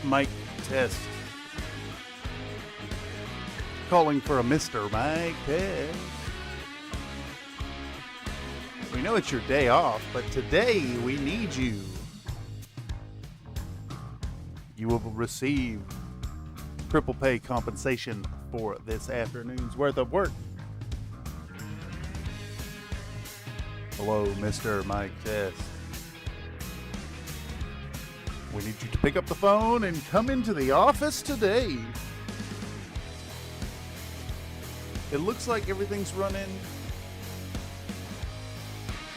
Mic test. Calling for a Mr. Mic test. We know it's your day off, but today we need you. You will receive triple pay compensation for this afternoon's worth of work. Hello, Mr. Mic Test. We need you to pick up the phone and come into the office today. It looks like everything's running.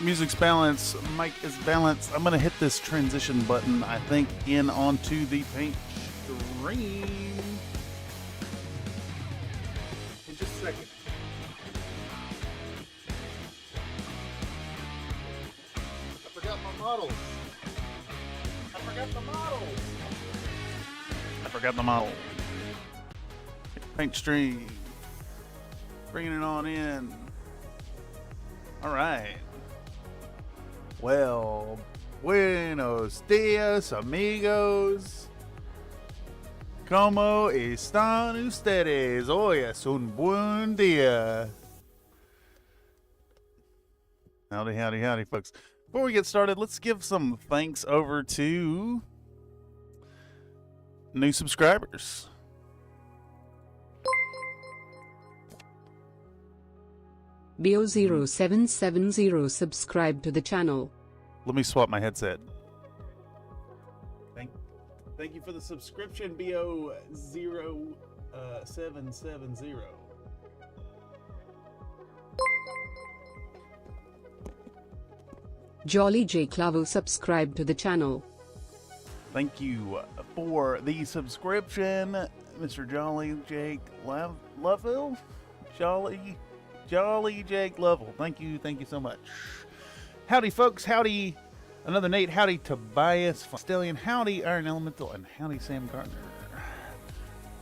Music's balanced, mic is balanced. I'm gonna hit this transition button, I think, in onto the Paintstream. In just a second. I forgot my models. I forgot the model. Paintstream. Bringing it on in. All right. Well, buenos dias, amigos. ¿Cómo están ustedes? Hoy es un buen día. Howdy, howdy, howdy, folks. Before we get started, let's give some thanks over to new subscribers. Bo0770 subscribe to the channel. Let me swap my headset. Thank you for the subscription, Bo0770. Jolly J Clavo subscribe to the channel. Thank you for the subscription, Mr. Jolly Jake Lovell. Jolly Jake Lovell. Thank you so much. Howdy, folks. Howdy, another Nate. Howdy, Tobias Stallion. Howdy, Iron Elemental. And howdy, Sam Gardner,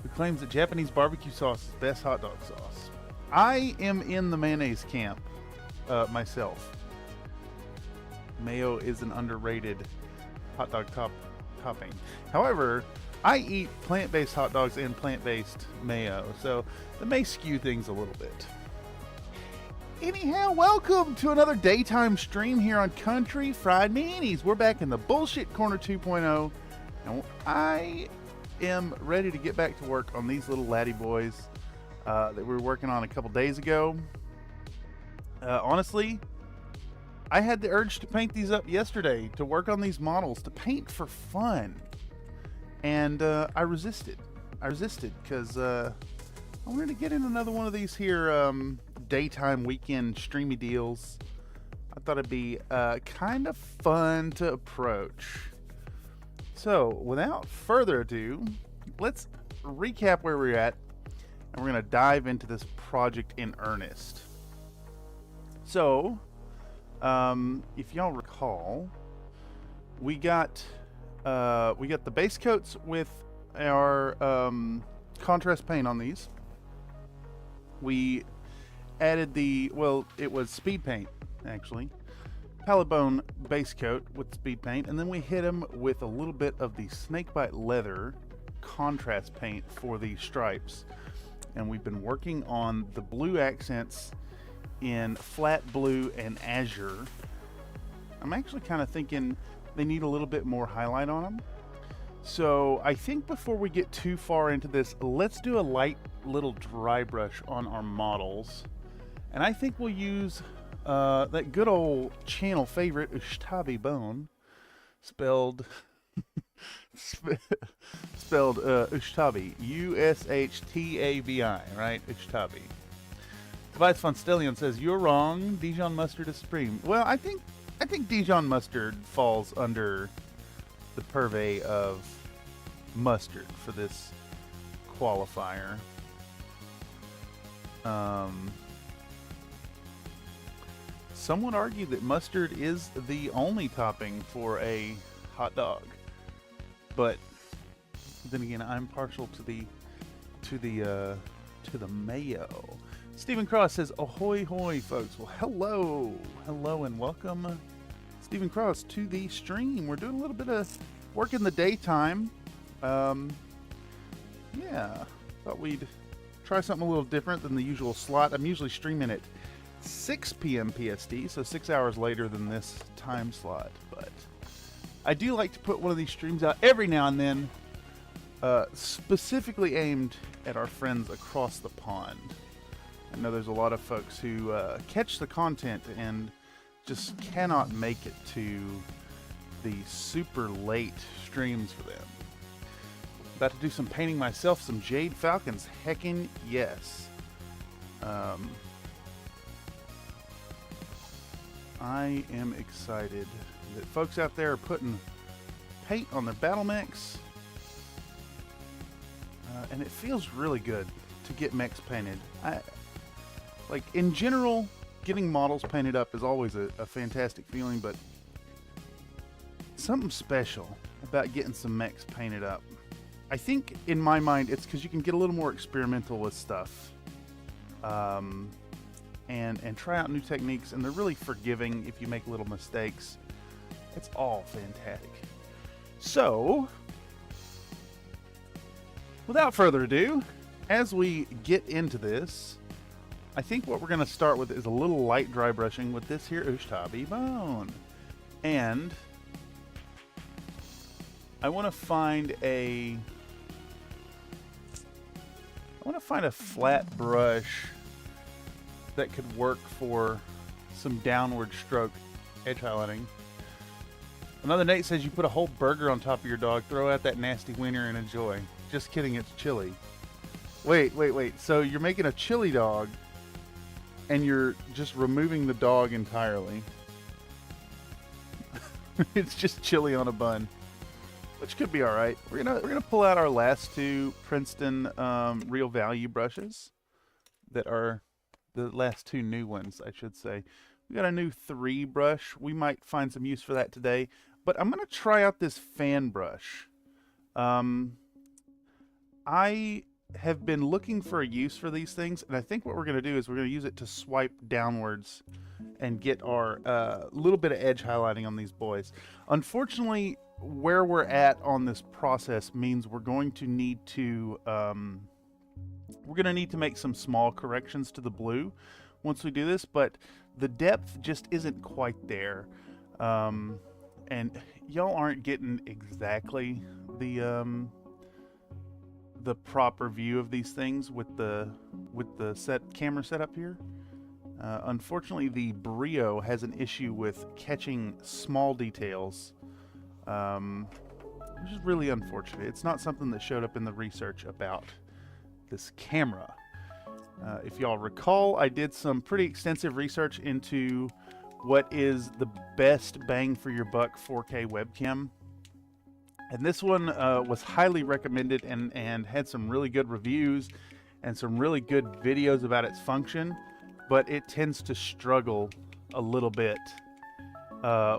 who claims that Japanese barbecue sauce is best hot dog sauce. I am in the mayonnaise camp myself. Mayo is an underrated hot dog topping. However, I eat plant-based hot dogs and plant-based mayo, so that may skew things a little bit. Anyhow, welcome to another daytime stream here on Country Fried Meanies. We're back in the Bullshit Corner 2.0, and I am ready to get back to work on these little laddie boys that we were working on a couple days ago. Honestly, I had the urge to paint these up yesterday, to work on these models, to paint for fun. And I resisted because I wanted to get in another one of these here daytime weekend streamy deals. I thought it'd be kind of fun to approach. So without further ado, let's recap where we're at, and we're going to dive into this project in earnest. So if y'all recall, we got the base coats with our contrast paint on these. We added it was speed paint, actually, pallet bone base coat with speed paint, and then we hit them with a little bit of the snakebite leather contrast paint for the stripes. And we've been working on the blue accents in flat blue and azure. I'm actually kind of thinking they need a little bit more highlight on them. So I think before we get too far into this, let's do a light little dry brush on our models. And I think we'll use that good old channel favorite Ushtabi bone, spelled Ushtabi, U-S-H-T-A-B-I, right? Ushtabi. Tobias von Stellion says, "You're wrong. Dijon mustard is supreme." Well, I think Dijon mustard falls under the purvey of mustard for this qualifier. Some would argue that mustard is the only topping for a hot dog, but then again, I'm partial to the mayo. Stephen Cross says, "Ahoy hoy, folks." Well, hello and welcome, Stephen Cross, to the stream. We're doing a little bit of work in the daytime. Yeah, thought we'd try something a little different than the usual slot. I'm usually streaming at 6 p.m. PST, so 6 hours later than this time slot. But I do like to put one of these streams out every now and then, specifically aimed at our friends across the pond. I know there's a lot of folks who catch the content and just cannot make it to the super late streams for them. About to do some painting myself, some Jade Falcons. Heckin' yes. I am excited that folks out there are putting paint on their battle mechs. And it feels really good to get mechs painted. Like, in general, getting models painted up is always a fantastic feeling, but something special about getting some mechs painted up. I think, in my mind, it's because you can get a little more experimental with stuff. And try out new techniques, and they're really forgiving if you make little mistakes. It's all fantastic. So, without further ado, as we get into this, I think what we're going to start with is a little light dry brushing with this here Ushtabi bone. And I want to find a flat brush that could work for some downward stroke edge highlighting. Another Nate says you put a whole burger on top of your dog, throw out that nasty wiener and enjoy. Just kidding, it's chili. Wait. So you're making a chili dog and you're just removing the dog entirely. It's just chili on a bun, which could be all right. We're gonna pull out our last two Princeton Real Value brushes that are the last two new ones, I should say. We got a new 3 brush. We might find some use for that today, but I'm gonna try out this fan brush. I have been looking for a use for these things, and I think what we're gonna do is we're gonna use it to swipe downwards and get our little bit of edge highlighting on these boys. Unfortunately, where we're at on this process means we're going to need to make some small corrections to the blue once we do this, but the depth just isn't quite there. And y'all aren't getting exactly the proper view of these things with the camera setup here. Unfortunately, the Brio has an issue with catching small details, which is really unfortunate. It's not something that showed up in the research about this camera. If y'all recall, I did some pretty extensive research into what is the best bang for your buck 4K webcam. And this one was highly recommended and had some really good reviews and some really good videos about its function, but it tends to struggle a little bit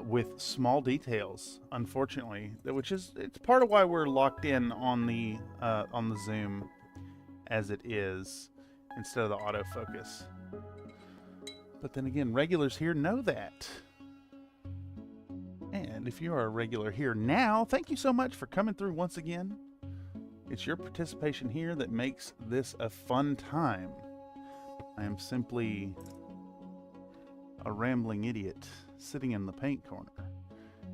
with small details, unfortunately, it's part of why we're locked in on the zoom as it is instead of the autofocus. But then again, regulars here know that. And if you are a regular here now, thank you so much for coming through once again. It's your participation here that makes this a fun time. I am simply a rambling idiot sitting in the paint corner.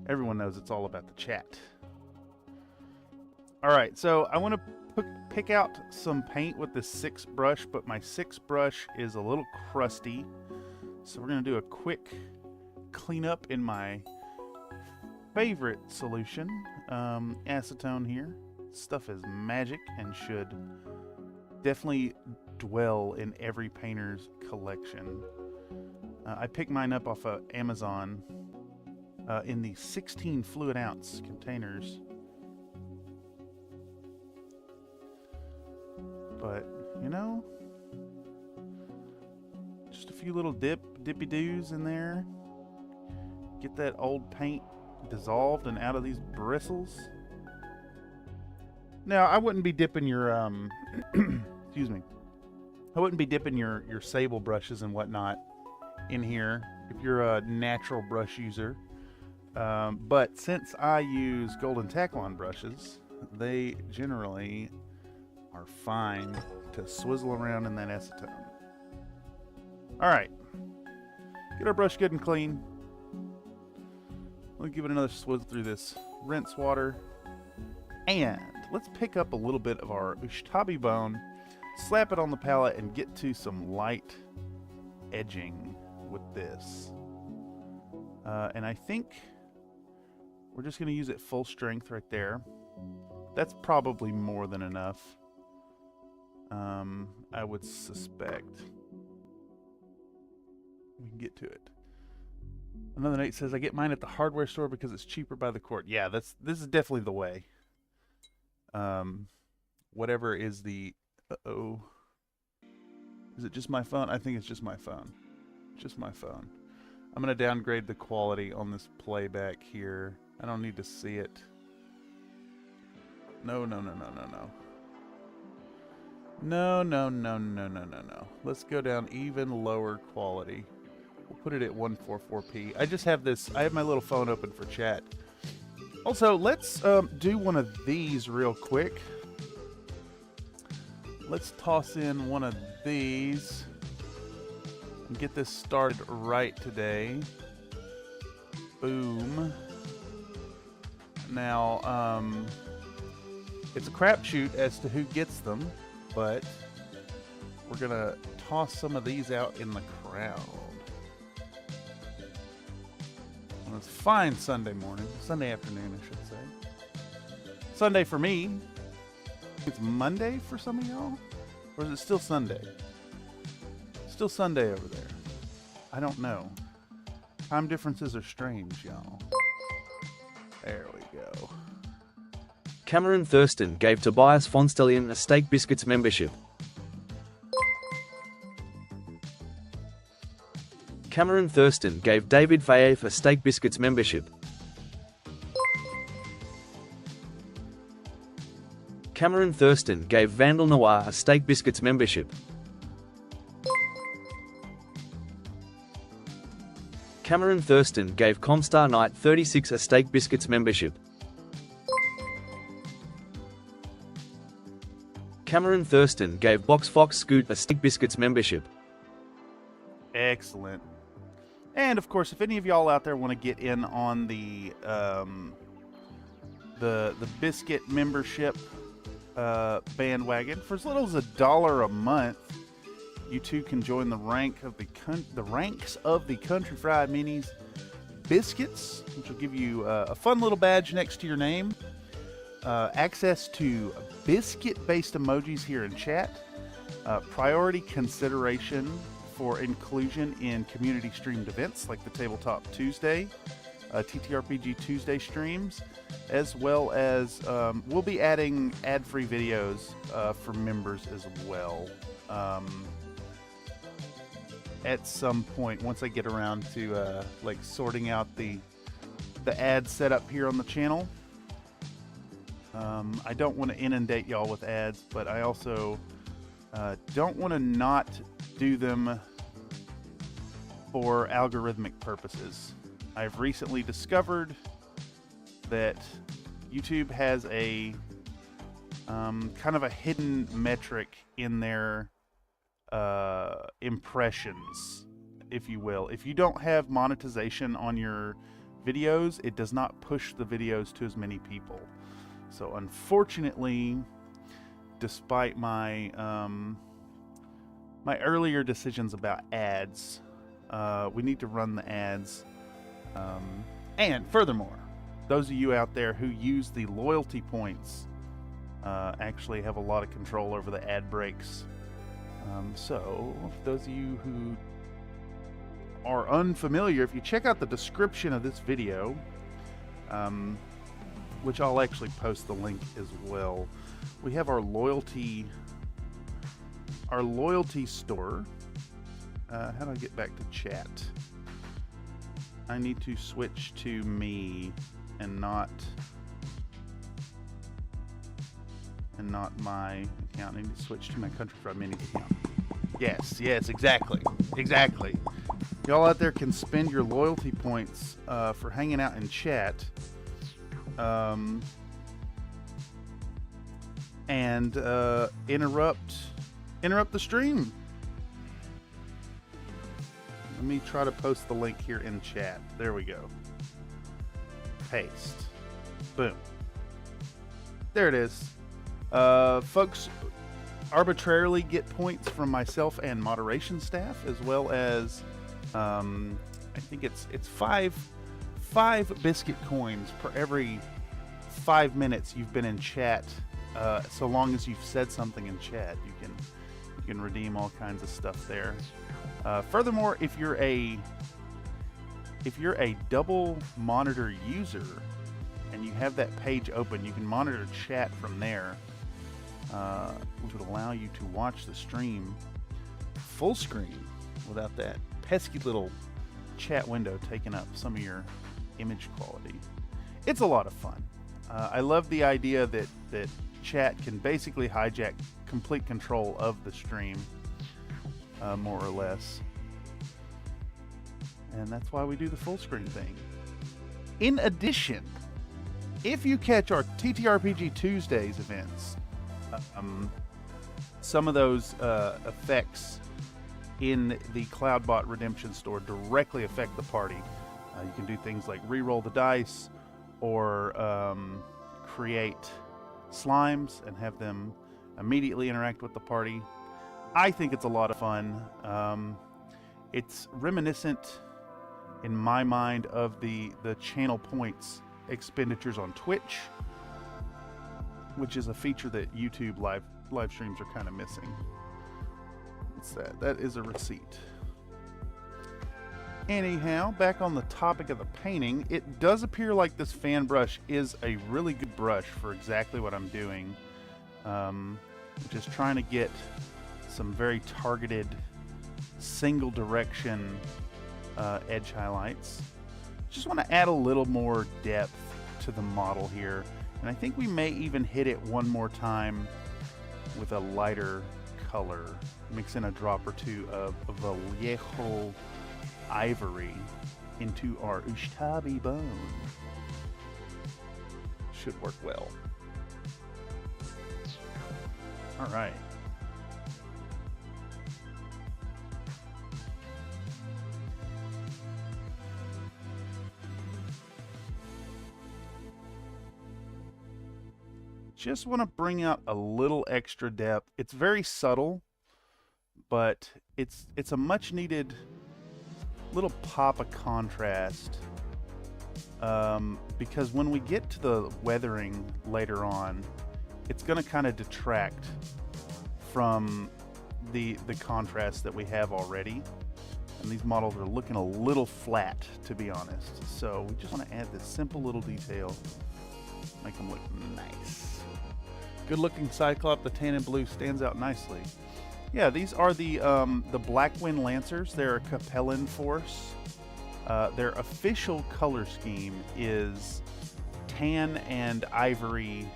Everyone knows it's all about the chat. Alright, so I want to pick out some paint with this 6 brush, but my 6 brush is a little crusty. So we're going to do a quick cleanup in my favorite solution, acetone here. Stuff is magic and should definitely dwell in every painter's collection. I picked mine up off of Amazon in the 16 fluid ounce containers. But, you know, just a few little dippy-doos in there. Get that old paint dissolved and out of these bristles. Now, I wouldn't be dipping your, excuse me. I wouldn't be dipping your sable brushes and whatnot in here if you're a natural brush user. But since I use Golden Taklon brushes, they generally are fine to swizzle around in that acetone. Alright. Get our brush good and clean. We'll give it another swizzle through this rinse water. And let's pick up a little bit of our Ushtabi bone, slap it on the palette, and get to some light edging with this. And I think we're just going to use it full strength right there. That's probably more than enough. I would suspect. We can get to it. Another Nate says, I get mine at the hardware store because it's cheaper by the quart. Yeah, this is definitely the way. Whatever is the... Uh-oh. Is it just my phone? I think it's just my phone. Just my phone. I'm going to downgrade the quality on this playback here. I don't need to see it. No. No. Let's go down even lower quality. We'll put it at 144p. I just have this, I have my little phone open for chat. Also, let's do one of these real quick. Let's toss in one of these and get this started right today. Boom. Now, it's a crapshoot as to who gets them, but we're gonna toss some of these out in the crowd. On this fine Sunday morning, Sunday afternoon, I should say. Sunday for me. It's Monday for some of y'all? Or is it still Sunday? Still Sunday over there. I don't know. Time differences are strange, y'all. There we go. Cameron Thurston gave Tobias Fonstellian a Steak Biscuits membership. Cameron Thurston gave David Fayev a Steak Biscuits membership. Cameron Thurston gave Vandal Noir a Steak Biscuits membership. Cameron Thurston gave Comstar Knight 36 a Steak Biscuits membership. Cameron Thurston gave Box Fox Scoot a Steak Biscuits membership. Excellent. And of course, if any of y'all out there want to get in on the biscuit membership bandwagon, for as little as $1 a month, you too can join the ranks of the Country Fried Minis biscuits, which will give you a fun little badge next to your name, access to biscuit-based emojis here in chat, priority consideration for inclusion in community streamed events like the Tabletop Tuesday, TTRPG Tuesday streams, as well as we'll be adding ad-free videos for members as well. At some point, once I get around to like sorting out the ad setup here on the channel. I don't want to inundate y'all with ads, but I also don't want to not do them for algorithmic purposes. I've recently discovered that YouTube has a kind of a hidden metric in their impressions, if you will. If you don't have monetization on your videos, it does not push the videos to as many people. So unfortunately, despite my my earlier decisions about ads, we need to run the ads. And furthermore, those of you out there who use the loyalty points actually have a lot of control over the ad breaks. So, those of you who are unfamiliar, if you check out the description of this video, which I'll actually post the link as well, we have our loyalty store. How do I get back to chat? I need to switch to me and not my account. I need to switch to my Country Fried Minis account. Yes, exactly. Y'all out there can spend your loyalty points for hanging out in chat and interrupt the stream. Let me try to post the link here in chat. There we go. Paste. Boom. There it is. Folks arbitrarily get points from myself and moderation staff, as well as I think it's five biscuit coins per every 5 minutes you've been in chat. So long as you've said something in chat, you can redeem all kinds of stuff there. Furthermore, if you're a double monitor user and you have that page open, you can monitor chat from there, which would allow you to watch the stream full screen without that pesky little chat window taking up some of your image quality. It's a lot of fun. I love the idea that chat can basically hijack complete control of the stream, more or less. And that's why we do the full screen thing. In addition, if you catch our TTRPG Tuesdays events, some of those effects in the Cloudbot Redemption store directly affect the party. You can do things like re-roll the dice, or create slimes and have them immediately interact with the party. I think it's a lot of fun. It's reminiscent, in my mind, of the channel points expenditures on Twitch, which is a feature that YouTube live streams are kind of missing. What's that? That is a receipt. Anyhow, back on the topic of the painting, it does appear like this fan brush is a really good brush for exactly what I'm doing. Just trying to get some very targeted single direction edge highlights. Just want to add a little more depth to the model here, and I think we may even hit it one more time with a lighter color. Mix in a drop or two of Vallejo ivory into our Ushtabi bone. Should work well. All right. Just want to bring out a little extra depth. It's very subtle, but it's a much needed little pop of contrast, because when we get to the weathering later on, it's going to kind of detract from the contrast that we have already, and these models are looking a little flat, to be honest. So we just want to add this simple little detail, make them look nice. Good looking Cyclops, the tan and blue stands out nicely. Yeah, these are the Black Wind Lancers. They're a Capellan force. Their official color scheme is tan and ivory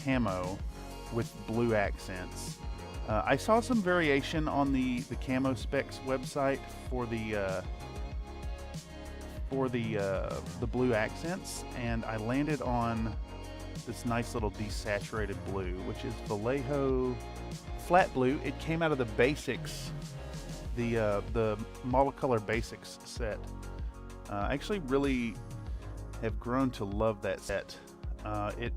camo with blue accents. I saw some variation on the Camo Specs website for the blue accents, and I landed on this nice little desaturated blue, which is Vallejo flat blue. It came out of the basics, the model color basics set. I actually really have grown to love that set. It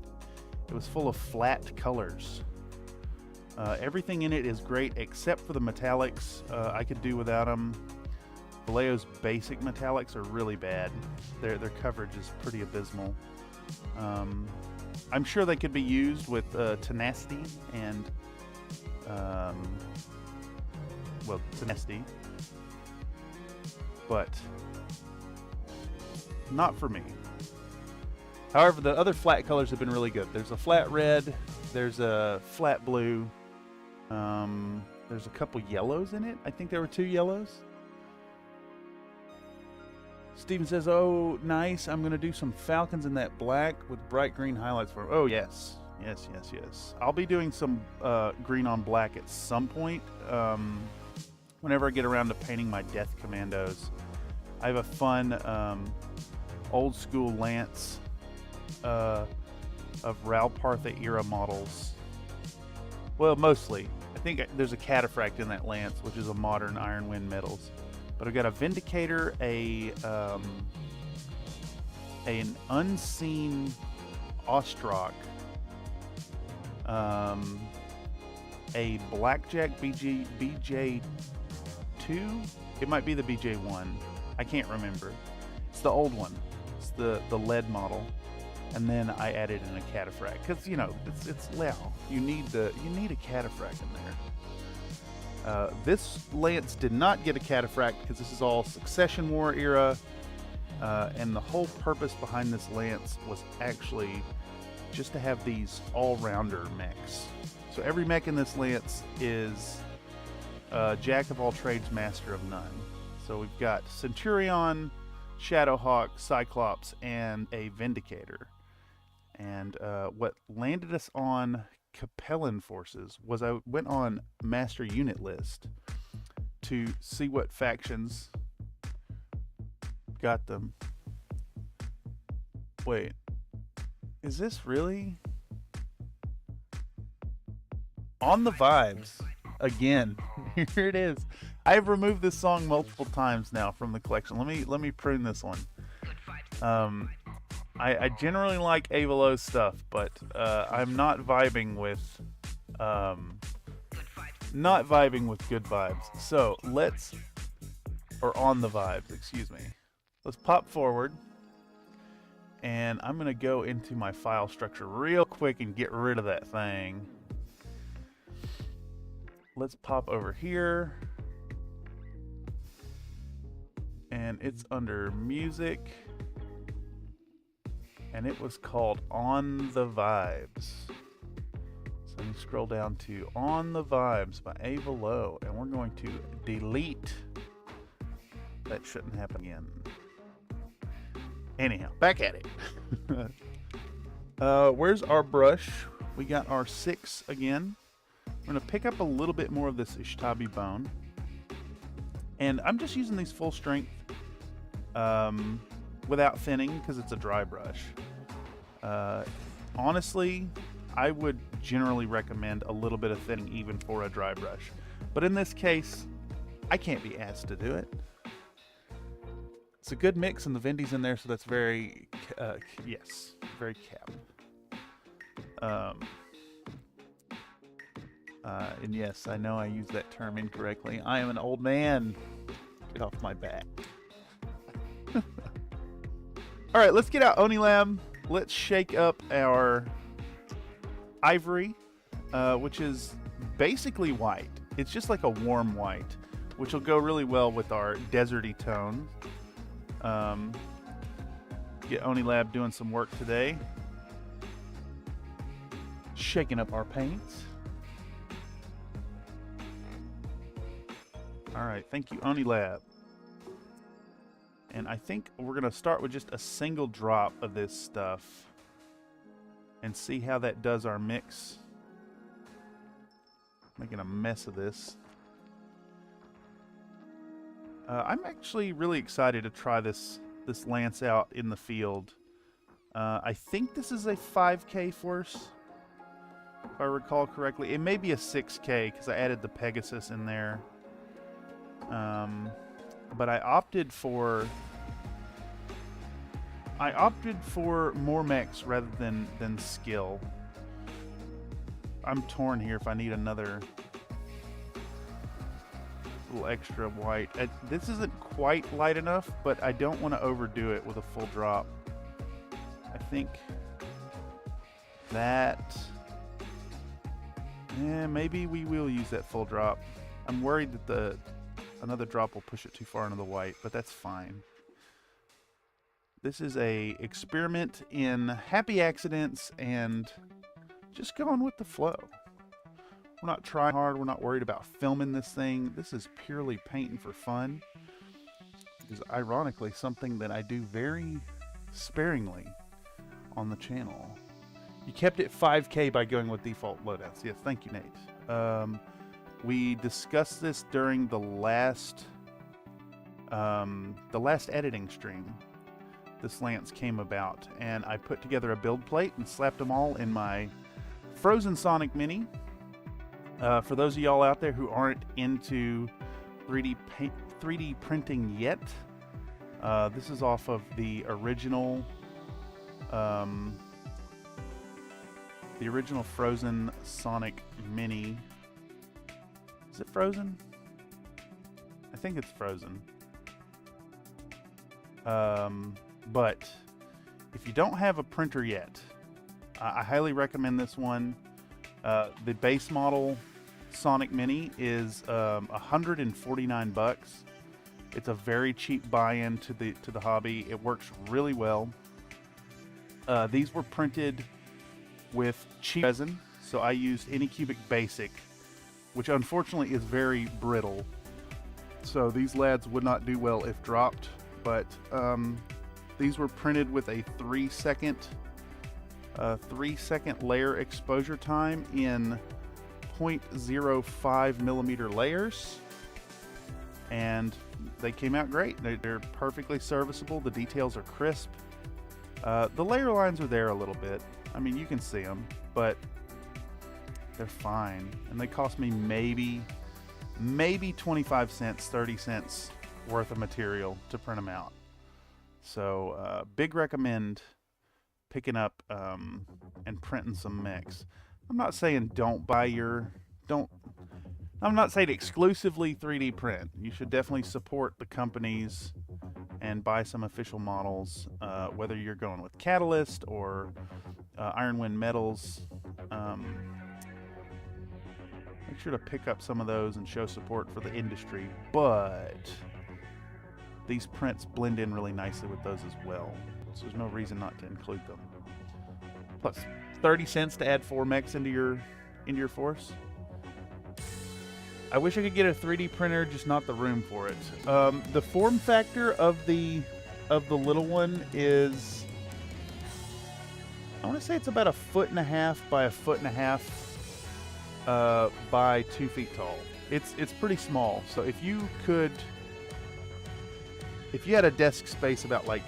was full of flat colors. Everything in it is great except for the metallics. I could do without them. Vallejo's basic metallics are really bad. Their coverage is pretty abysmal. I'm sure they could be used with tenacity and tenacity, but not for me. However, the other flat colors have been really good. There's a flat red, there's a flat blue, there's a couple yellows in it. I think there were 2 yellows. Steven says, oh, nice. I'm going to do some falcons in that black with bright green highlights for them. Oh, yes. Yes, yes, yes. I'll be doing some green on black at some point. Whenever I get around to painting my Death Commandos. I have a fun old school Lance of Ralpartha era models. Well, mostly. I think there's a Cataphract in that lance, which is a modern Iron Wind Metals. But I've got a Vindicator, an unseen Ostrock, a Blackjack BJ2. It might be the BJ1. I can't remember. It's the old one. It's the lead model. And then I added in a Cataphract because it's Lao. You need a Cataphract in there. This lance did not get a Cataphract because this is all Succession War era, and the whole purpose behind this lance was actually just to have these all-rounder mechs. So every mech in this lance is Jack of all trades, master of none. So we've got Centurion, Shadowhawk, Cyclops, and a Vindicator. And what landed us on Capellan forces was I went on Master Unit List to see what factions got them. Wait, is this really? On the Vibes again. Here it is. I've removed this song multiple times now from the collection. Let me prune this one. I generally like Avalo's stuff, but I'm not vibing with Good Vibes. So On the Vibes, excuse me. Let's pop forward, and I'm gonna go into my file structure real quick and get rid of that thing. Let's pop over here, and it's under music. And it was called On the Vibes. So you scroll down to On the Vibes by Avalo, and we're going to delete. That shouldn't happen again. Anyhow, back at it. Where's our brush? We got our 6 again. We're going to pick up a little bit more of this Ishtabi bone. And I'm just using these full strength. Without thinning because it's a dry brush. Honestly, I would generally recommend a little bit of thinning even for a dry brush. But in this case, I can't be asked to do it. It's a good mix and the Vindy's in there, so that's very, yes, very cap. And yes, I know I used that term incorrectly. I am an old man. Get off my back. All right, let's get out Onilab. Let's shake up our ivory, which is basically white. It's just like a warm white, which will go really well with our deserty tone. Get Onilab doing some work today. Shaking up our paints. All right, thank you, Onilab. And I think we're going to start with just a single drop of this stuff and see how that does our mix. Making a mess of this. I'm actually really excited to try this lance out in the field. I think this is a 5K force, if I recall correctly. It may be a 6K because I added the Pegasus in there. But I opted for more mechs rather than skill. I'm torn here if I need another little extra white. This isn't quite light enough, but I don't want to overdo it with a full drop. I think that maybe we will use that full drop. I'm worried that another drop will push it too far into the white, but that's fine. This is a experiment in happy accidents and just going with the flow. We're not trying hard. We're not worried about filming this thing. This is purely painting for fun. It is ironically something that I do very sparingly on the channel. You kept it 5K by going with default loadouts. Yes, thank you, Nate. We discussed this during the last editing stream, this lance came about, and I put together a build plate and slapped them all in my Frozen Sonic Mini. For those of y'all out there who aren't into 3D printing yet, this is off of the original Frozen Sonic Mini. Is it Frozen? I think it's Frozen. But if you don't have a printer yet, I highly recommend this one. The base model Sonic Mini is $149. It's a very cheap buy-in to the hobby. It works really well. These were printed with cheap resin, so I used Anycubic Basic, which unfortunately is very brittle. So these lads would not do well if dropped, but these were printed with a 3-second layer exposure time in 0.05 millimeter layers, and they came out great. They're perfectly serviceable. The details are crisp. The layer lines are there a little bit. I mean, you can see them, but they're fine. And they cost me maybe 25 cents, 30 cents worth of material to print them out. So big recommend picking up and printing some mechs. I'm not saying I'm not saying exclusively 3D print. You should definitely support the companies and buy some official models, whether you're going with Catalyst or Iron Wind Metals. Make sure to pick up some of those and show support for the industry, but these prints blend in really nicely with those as well, so there's no reason not to include them. Plus 30 cents to add 4 mechs into your force. I wish I could get a 3D printer, just not the room for it. The form factor of the little one is, I want to say it's about 1.5 feet by 1.5 feet by 2 feet tall. It's pretty small. So if you had a desk space about like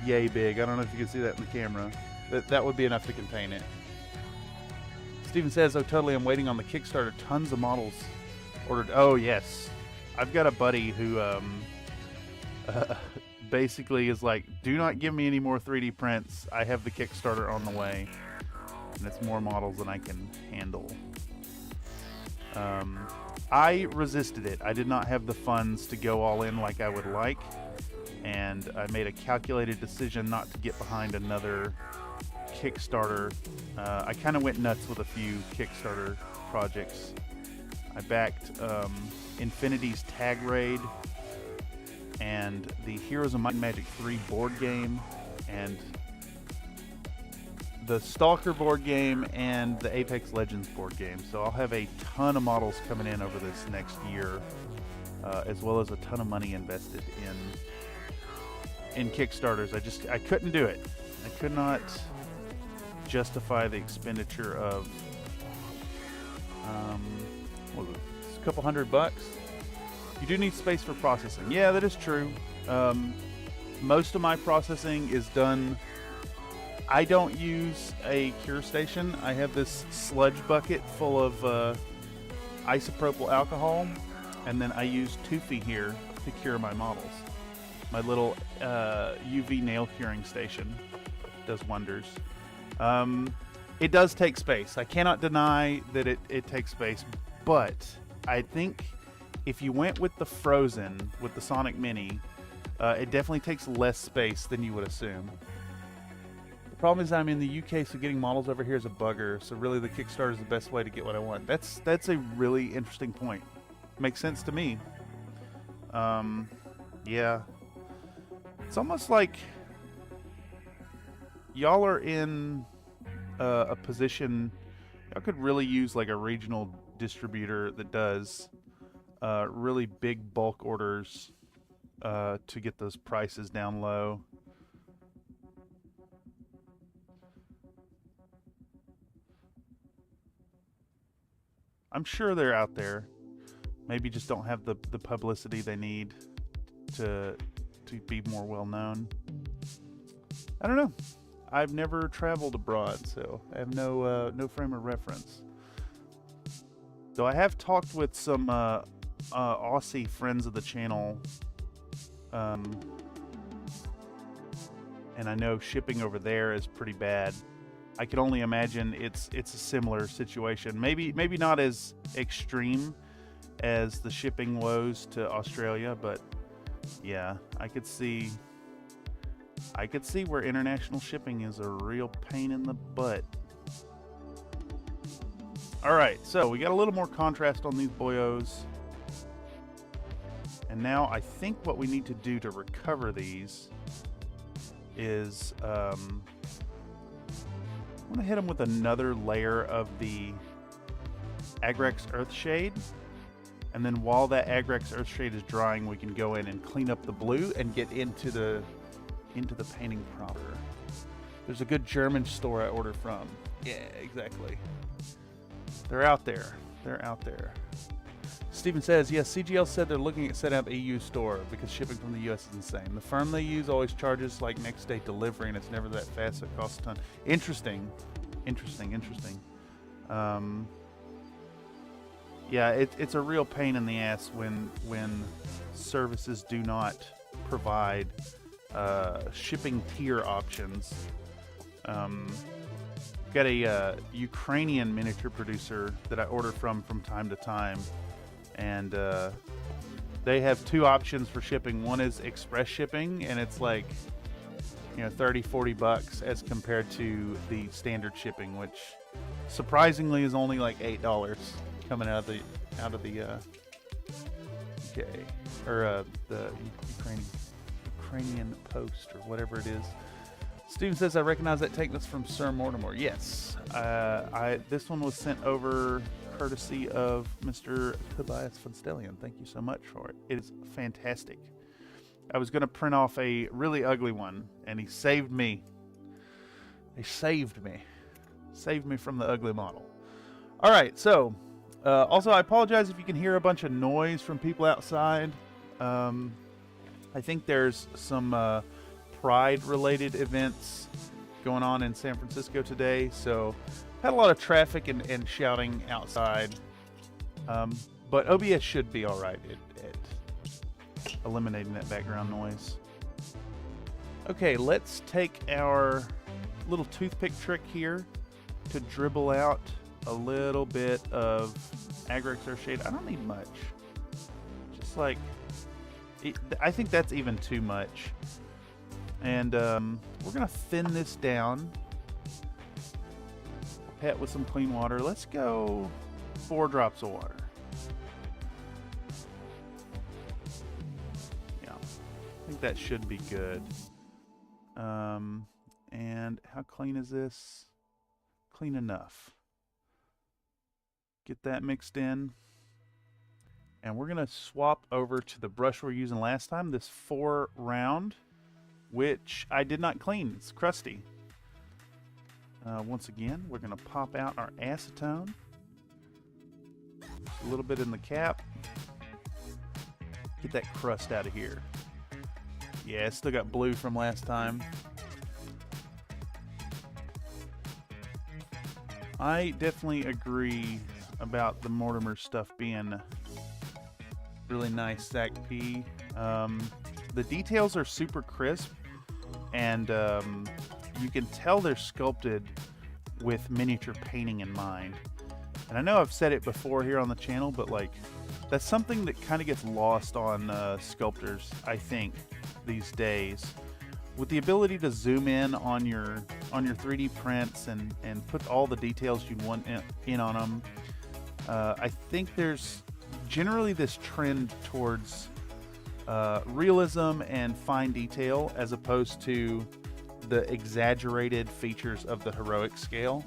yay big, I don't know if you can see that in the camera, that would be enough to contain it. Steven says, oh totally, I'm waiting on the Kickstarter. Tons of models ordered. Oh yes, I've got a buddy who basically is like, do not give me any more 3D prints. I have the Kickstarter on the way, and it's more models than I can handle. I resisted it. I did not have the funds to go all in like I would like, and I made a calculated decision not to get behind another Kickstarter. I kind of went nuts with a few Kickstarter projects. I backed Infinity's Tag Raid and the Heroes of Might and Magic 3 board game, and the Stalker board game, and the Apex Legends board game. So I'll have a ton of models coming in over this next year, as well as a ton of money invested in Kickstarters. I couldn't do it. I could not justify the expenditure of what was it? It's a couple $100. You do need space for processing. Yeah, that is true. Most of my processing is done. I don't use a cure station. I have this sludge bucket full of isopropyl alcohol, and then I use Toofy here to cure my models. My little UV nail curing station does wonders. It does take space. I cannot deny that it takes space, but I think if you went with the Frozen, with the Sonic Mini, it definitely takes less space than you would assume. The problem is I'm in the UK, so getting models over here is a bugger, so really the Kickstarter is the best way to get what I want. That's a really interesting point. Makes sense to me. Yeah. It's almost like y'all are in a position, y'all could really use like a regional distributor that does really big bulk orders to get those prices down low. I'm sure they're out there. Maybe just don't have the publicity they need to be more well known. I don't know. I've never traveled abroad, so I have no frame of reference. Though I have talked with some Aussie friends of the channel, and I know shipping over there is pretty bad. I can only imagine it's a similar situation. Maybe not as extreme as the shipping woes to Australia, but yeah, I could see where international shipping is a real pain in the butt. All right, so we got a little more contrast on these boyos. And now I think what we need to do to recover these is I want to hit them with another layer of the Agrex Earthshade. And then while that Agrex Earthshade is drying, we can go in and clean up the blue and get into the painting proper. There's a good German store I order from. Yeah, exactly. They're out there. They're out there. Steven says, yes, CGL said they're looking at setting up a EU store because shipping from the US is insane. The firm they use always charges like next day delivery, and it's never that fast, so it costs a ton. Interesting. Yeah, it's a real pain in the ass when services do not provide shipping tier options. Got a Ukrainian miniature producer that I order from time to time, and they have two options for shipping. One is express shipping, and it's like, you know, $30-40 as compared to the standard shipping, which surprisingly is only like $8 coming out of the UK, or the Ukrainian Post, or whatever it is. Steven says, I recognize that tank. That's from Sir Mortimer. Yes. This one was sent over courtesy of Mr. Tobias Fonstellian. Thank you so much for it. It is fantastic. I was going to print off a really ugly one, and he saved me. They saved me. Saved me from the ugly model. All right, so also I apologize if you can hear a bunch of noise from people outside. I think there's some Pride-related events going on in San Francisco today, so had a lot of traffic and shouting outside. But OBS should be all right at eliminating that background noise. Okay, let's take our little toothpick trick here to dribble out a little bit of Agrex Earthshade. I don't need much. Just like, I think that's even too much. And we're going to thin this down. Pat with some clean water. Let's go 4 drops of water. Yeah, I think that should be good. And how clean is this? Clean enough. Get that mixed in. And we're going to swap over to the brush we were using last time, this 4 round, which I did not clean. It's crusty. Once again, we're going to pop out our acetone. A little bit in the cap. Get that crust out of here. Yeah, it's still got blue from last time. I definitely agree about the Mortimer stuff being really nice Sac P. The details are super crisp, and you can tell they're sculpted with miniature painting in mind. And I know I've said it before here on the channel, but like, that's something that kind of gets lost on sculptors, I think, these days. With the ability to zoom in on your 3D prints and put all the details you'd want in on them, I think there's generally this trend towards realism and fine detail as opposed to the exaggerated features of the heroic scale.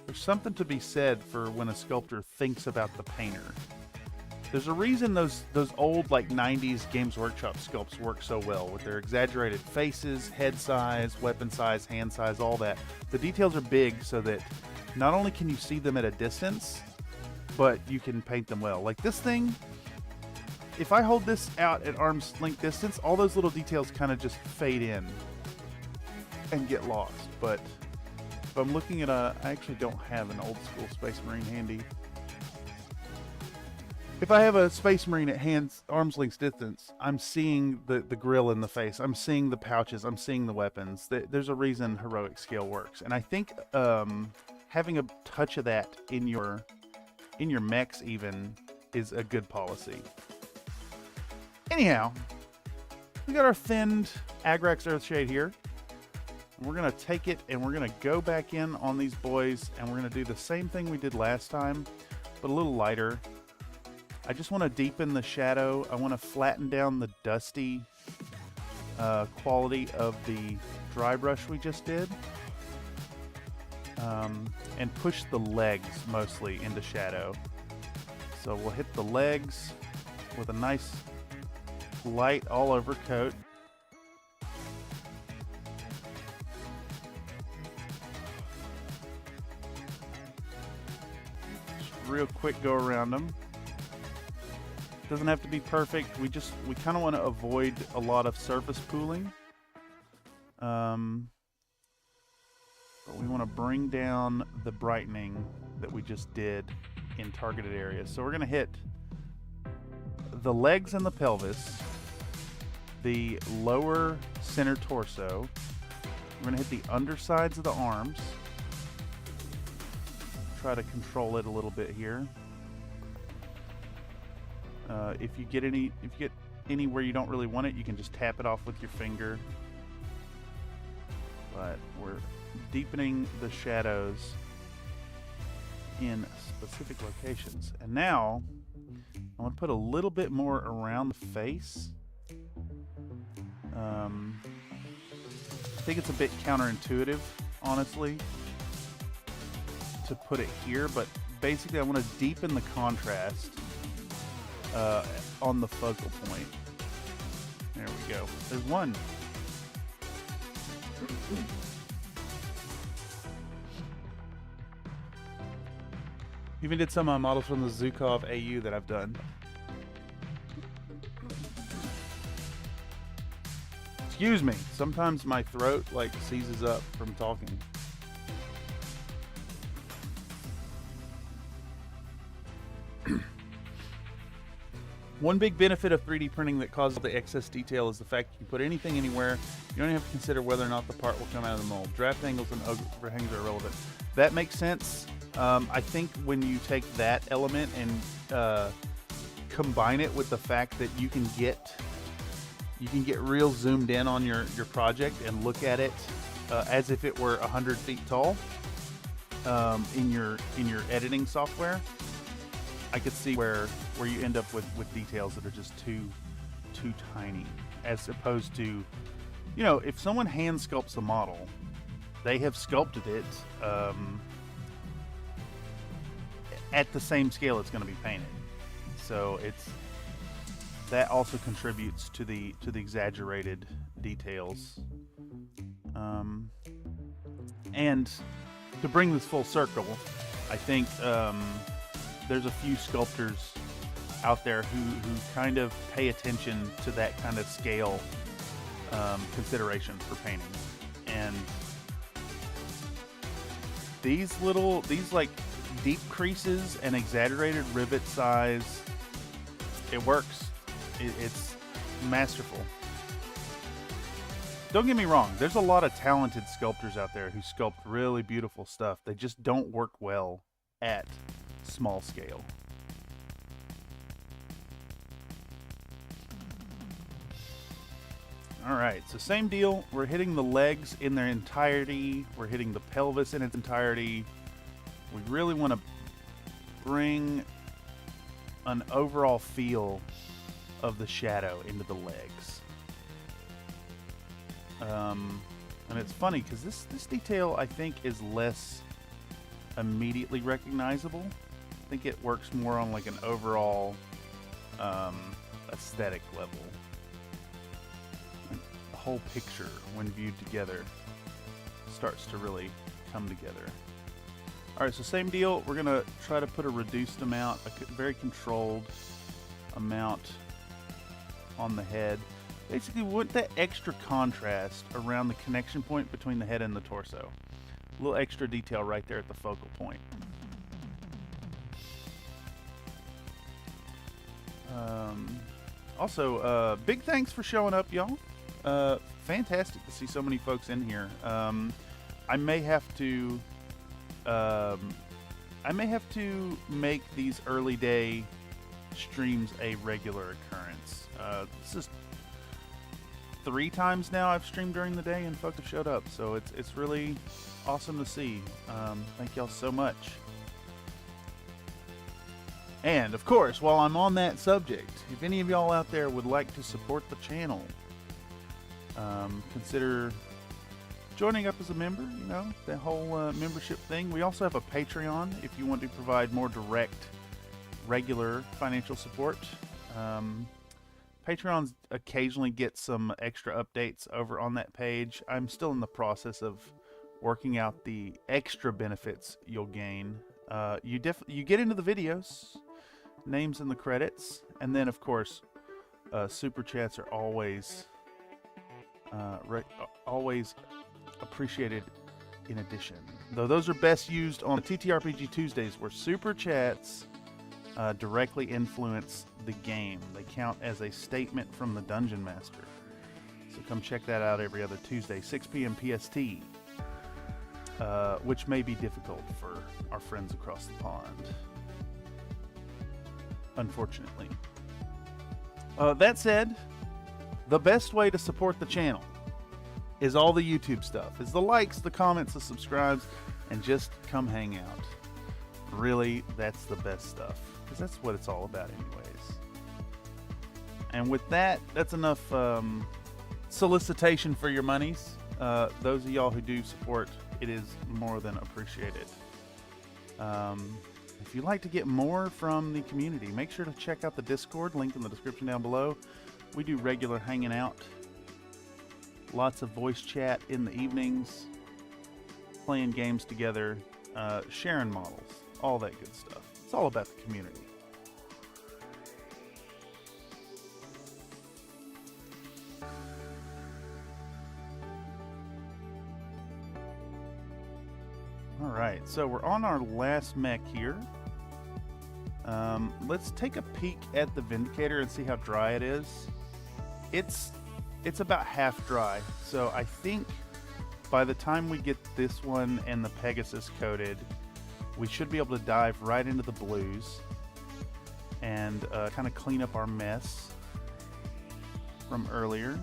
There's something to be said for when a sculptor thinks about the painter. There's a reason those old like 90s Games Workshop sculpts work so well with their exaggerated faces, head size, weapon size, hand size, all that. The details are big so that not only can you see them at a distance, but you can paint them well. Like this thing, if I hold this out at arm's length distance, all those little details kind of just fade in and get lost. But if I'm looking at I actually don't have an old school Space Marine handy. If I have a Space Marine at arm's length distance, I'm seeing the grill in the face. I'm seeing the pouches. I'm seeing the weapons. There's a reason heroic scale works. And I think having a touch of that in your mechs even is a good policy. Anyhow, we got our thinned Agrax Earthshade here. We're going to take it and we're going to go back in on these boys, and we're going to do the same thing we did last time, but a little lighter. I just want to deepen the shadow. I want to flatten down the dusty quality of the dry brush we just did. And push the legs mostly into shadow. So we'll hit the legs with a nice light all over coat. Just real quick go around them. Doesn't have to be perfect. We kind of want to avoid a lot of surface pooling. But we want to bring down the brightening that we just did in targeted areas. So we're going to hit the legs and the pelvis, the lower center torso. We're going to hit the undersides of the arms. Try to control it a little bit here. If you get anywhere you don't really want it, you can just tap it off with your finger. But we're deepening the shadows in specific locations. And now I want to put a little bit more around the face. I think it's a bit counterintuitive, honestly, to put it here, but basically I want to deepen the contrast on the focal point. There we go. There's one. Even did some models from the Zukov AU that I've done. Excuse me. Sometimes my throat like seizes up from talking. One big benefit of 3D printing that causes the excess detail is the fact you can put anything anywhere. You don't have to consider whether or not the part will come out of the mold. Draft angles and overhangs are irrelevant. That makes sense. I think when you take that element and combine it with the fact that you can get real zoomed in on your project and look at it as if it were 100 feet tall in your editing software, I could see where you end up with details that are just too tiny, as opposed to, if someone hand sculpts a model, they have sculpted it at the same scale it's going to be painted. So that also contributes to the exaggerated details. And to bring this full circle, I think there's a few sculptors out there who kind of pay attention to that kind of scale consideration for painting. And these like deep creases and exaggerated rivet size, it works. It's masterful. Don't get me wrong, there's a lot of talented sculptors out there who sculpt really beautiful stuff. They just don't work well at small scale. Alright, so same deal. We're hitting the legs in their entirety. We're hitting the pelvis in its entirety. We really want to bring an overall feel of the shadow into the legs. And it's funny because this detail, I think, is less immediately recognizable. I think it works more on like an overall aesthetic level. The whole picture, when viewed together, starts to really come together. Alright, so same deal. We're going to try to put a reduced amount, a very controlled amount on the head. Basically, we want that extra contrast around the connection point between the head and the torso. A little extra detail right there at the focal point. Also, big thanks for showing up, y'all. Fantastic to see so many folks in here. I may have to make these early day streams a regular occurrence. This is 3 times now I've streamed during the day and folks have showed up, so it's really awesome to see. Thank y'all so much. And of course, while I'm on that subject, if any of y'all out there would like to support the channel, consider joining up as a member, you know, that whole membership thing. We also have a Patreon if you want to provide more direct, regular financial support. Patreons occasionally get some extra updates over on that page. I'm still in the process of working out the extra benefits you'll gain. You get into the videos, names in the credits, and then of course super chats are always appreciated in addition. Though those are best used on TTRPG Tuesdays, where super chats directly influence the game. They count as a statement from the Dungeon Master. So come check that out every other Tuesday, 6 p.m. PST, which may be difficult for our friends across the pond, unfortunately. That said, the best way to support the channel is all the YouTube stuff. Is the likes, the comments, the subscribes, and just come hang out. Really, that's the best stuff, because that's what it's all about anyways. And with that, that's enough solicitation for your monies. Those of y'all who do support, it is more than appreciated. If you'd like to get more from the community, make sure to check out the Discord, link in the description down below. We do regular hanging out, lots of voice chat in the evenings, playing games together, sharing models, all that good stuff. It's all about the community. Alright, so we're on our last mech here. Let's take a peek at the Vindicator and see how dry it is. It's about half dry, so I think by the time we get this one and the Pegasus coated, we should be able to dive right into the blues and kind of clean up our mess from earlier.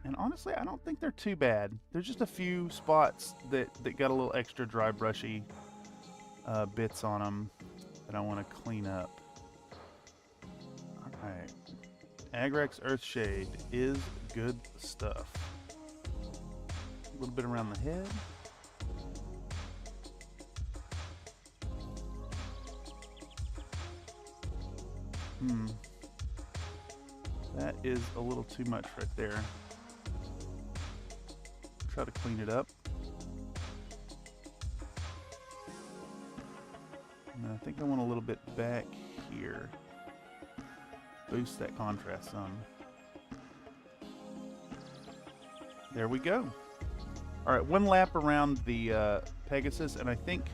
And honestly, I don't think they're too bad. There's just a few spots that got a little extra dry brushy bits on them that I want to clean up. Alright. Agrex Earthshade is good stuff. A little bit around the head. That is a little too much right there. Try to clean it up. And I think I want a little bit back here. Boost that contrast some. There we go. Alright, one lap around the Pegasus, and I think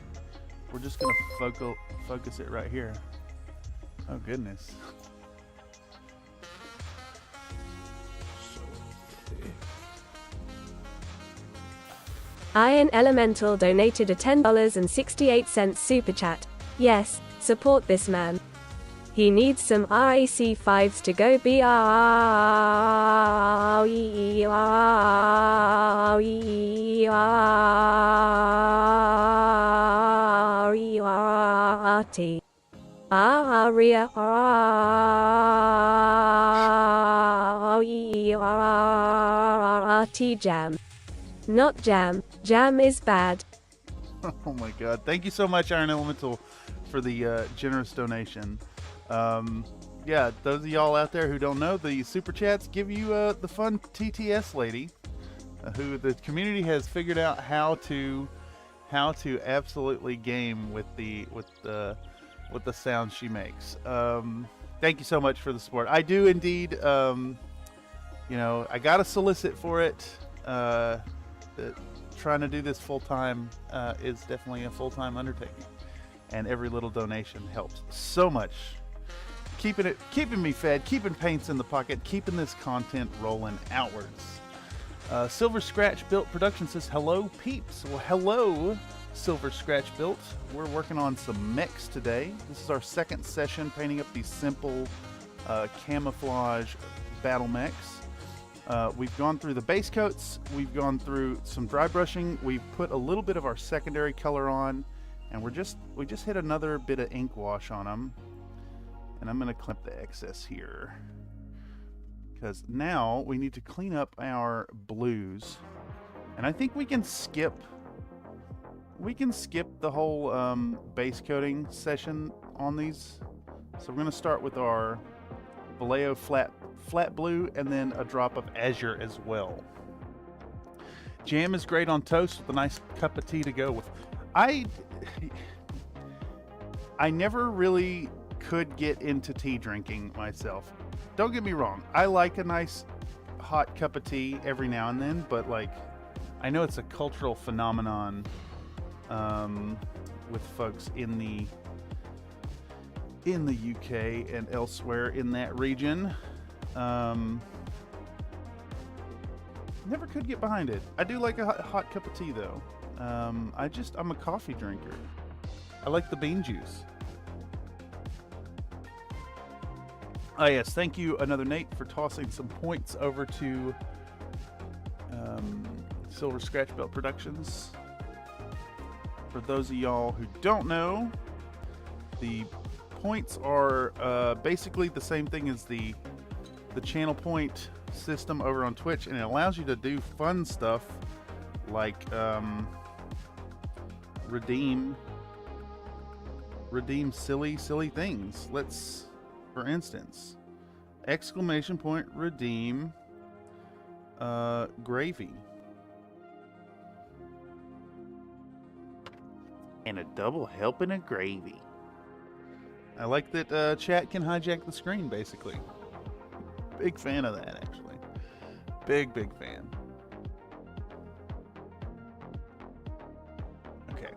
we're just going to focus it right here. Oh goodness. Iron Elemental donated a $10.68 super chat. Yes, support this man. He needs some RAC 5s to go BRT. Jam. Not jam. Jam is bad. Oh my god. Thank you so much, Iron Elemental, for the generous donation. Yeah, those of y'all out there who don't know, the super chats give you the fun TTS lady, who the community has figured out how to absolutely game with the with the sound she makes. Thank you so much for the support. I do indeed, you know, I got to solicit for it. Trying to do this full time is definitely a full-time undertaking, and every little donation helps so much. Keeping me fed, keeping paints in the pocket, keeping this content rolling outwards. Silver Scratch Built Production says, hello peeps. Well, hello Silver Scratch Built. We're working on some mechs today. This is our second session painting up these simple camouflage battle mechs. We've gone through the base coats, we've gone through some dry brushing, we've put a little bit of our secondary color on, and we just hit another bit of ink wash on them. And I'm going to clip the excess here, because now we need to clean up our blues. And I think we can skip the whole base coating session on these. So we're going to start with our Vallejo flat blue, and then a drop of azure as well. Jam is great on toast with a nice cup of tea to go with. I never really could get into tea drinking myself. Don't get me wrong, I like a nice hot cup of tea every now and then, but like, I know it's a cultural phenomenon with folks in the UK and elsewhere in that region. Never could get behind it. I do like a hot cup of tea though. I'm a coffee drinker. I like the bean juice. Oh yes, thank you another Nate for tossing some points over to Silver Scratch Belt Productions. For those of y'all who don't know, the points are basically the same thing as the channel point system over on Twitch, and it allows you to do fun stuff like redeem silly things. Let's, for instance, exclamation point redeem gravy and a double helping of gravy. I like that chat can hijack the screen, basically. Big fan of that, actually. Big fan. Okay.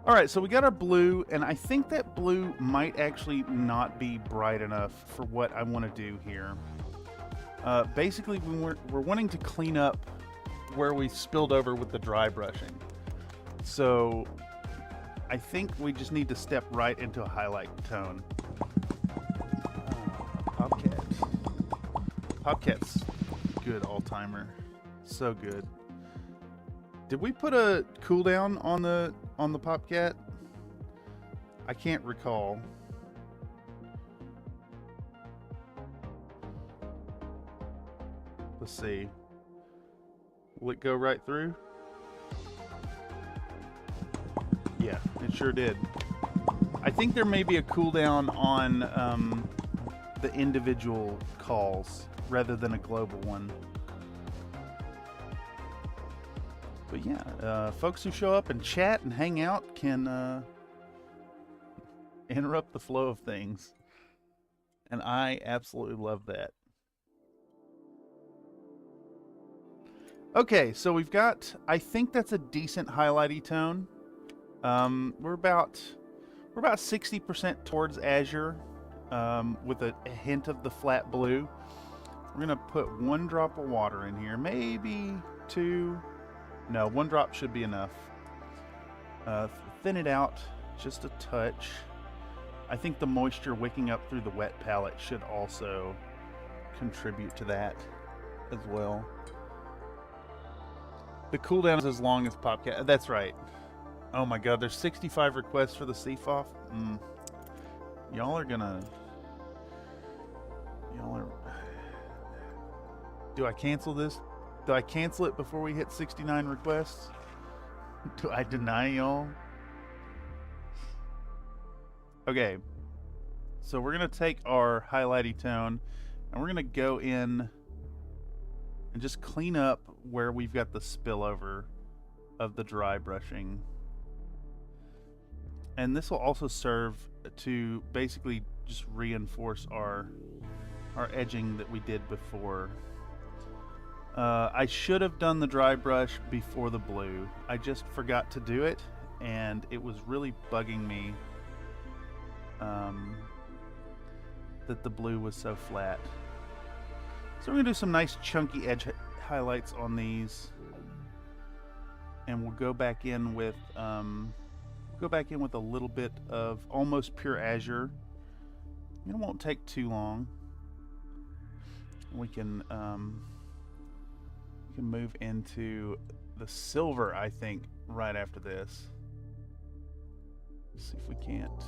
All right, so we got our blue, and I think that blue might actually not be bright enough for what I want to do here. Basically, we're wanting to clean up where we spilled over with the dry brushing. So I think we just need to step right into a highlight tone. Popcat. Popcat's good all-timer. So good. Did we put a cooldown on the Popcat? I can't recall. Let's see. Will it go right through? Yeah, it sure did. I think there may be a cooldown on the individual calls rather than a global one. But yeah, folks who show up and chat and hang out can interrupt the flow of things. And I absolutely love that. Okay, so we've got, I think that's a decent highlighty tone. We're about 60% towards azure, with a hint of the flat blue. We're gonna put 1 drop of water in here, maybe 2. No, 1 drop should be enough. Thin it out just a touch. I think the moisture wicking up through the wet palette should also contribute to that as well. The cooldown is as long as Popcat. That's right. Oh my god, there's 65 requests for the CFOF. Y'all are... Do I cancel this? Do I cancel it before we hit 69 requests? Do I deny y'all? Okay. So we're going to take our highlighty tone and we're going to go in and just clean up where we've got the spillover of the dry brushing. And this will also serve to basically just reinforce our edging that we did before. I should have done the dry brush before the blue. I just forgot to do it, and it was really bugging me that the blue was so flat. So we're gonna do some nice chunky edge highlights on these, and we'll go back in with a little bit of almost pure azure. It won't take too long. We can move into the silver, I think, right after this. Let's see if we can't.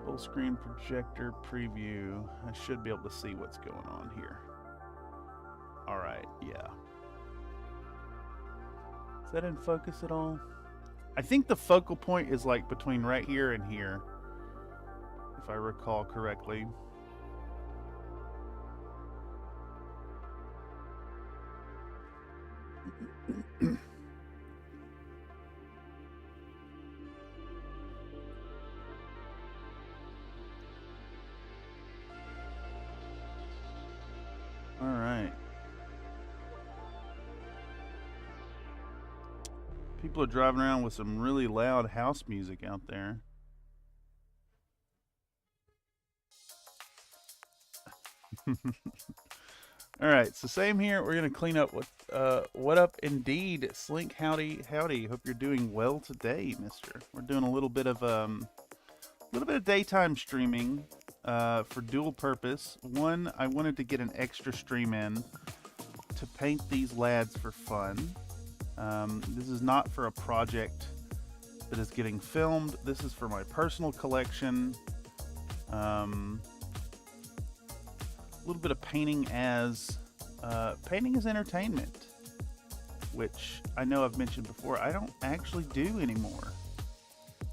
Full screen projector preview. I should be able to see what's going on here. All right, yeah. Is that in focus at all? I think the focal point is like between right here and here, if I recall correctly. All right. People are driving around with some really loud house music out there. All right, so same here. We're gonna clean up with what up, indeed, Slink. Howdy. Hope you're doing well today, Mister. We're doing a little bit of daytime streaming for dual purpose. One, I wanted to get an extra stream in to paint these lads for fun. This is not for a project that is getting filmed. This is for my personal collection. A little bit of painting as entertainment, which I know I've mentioned before, I don't actually do anymore.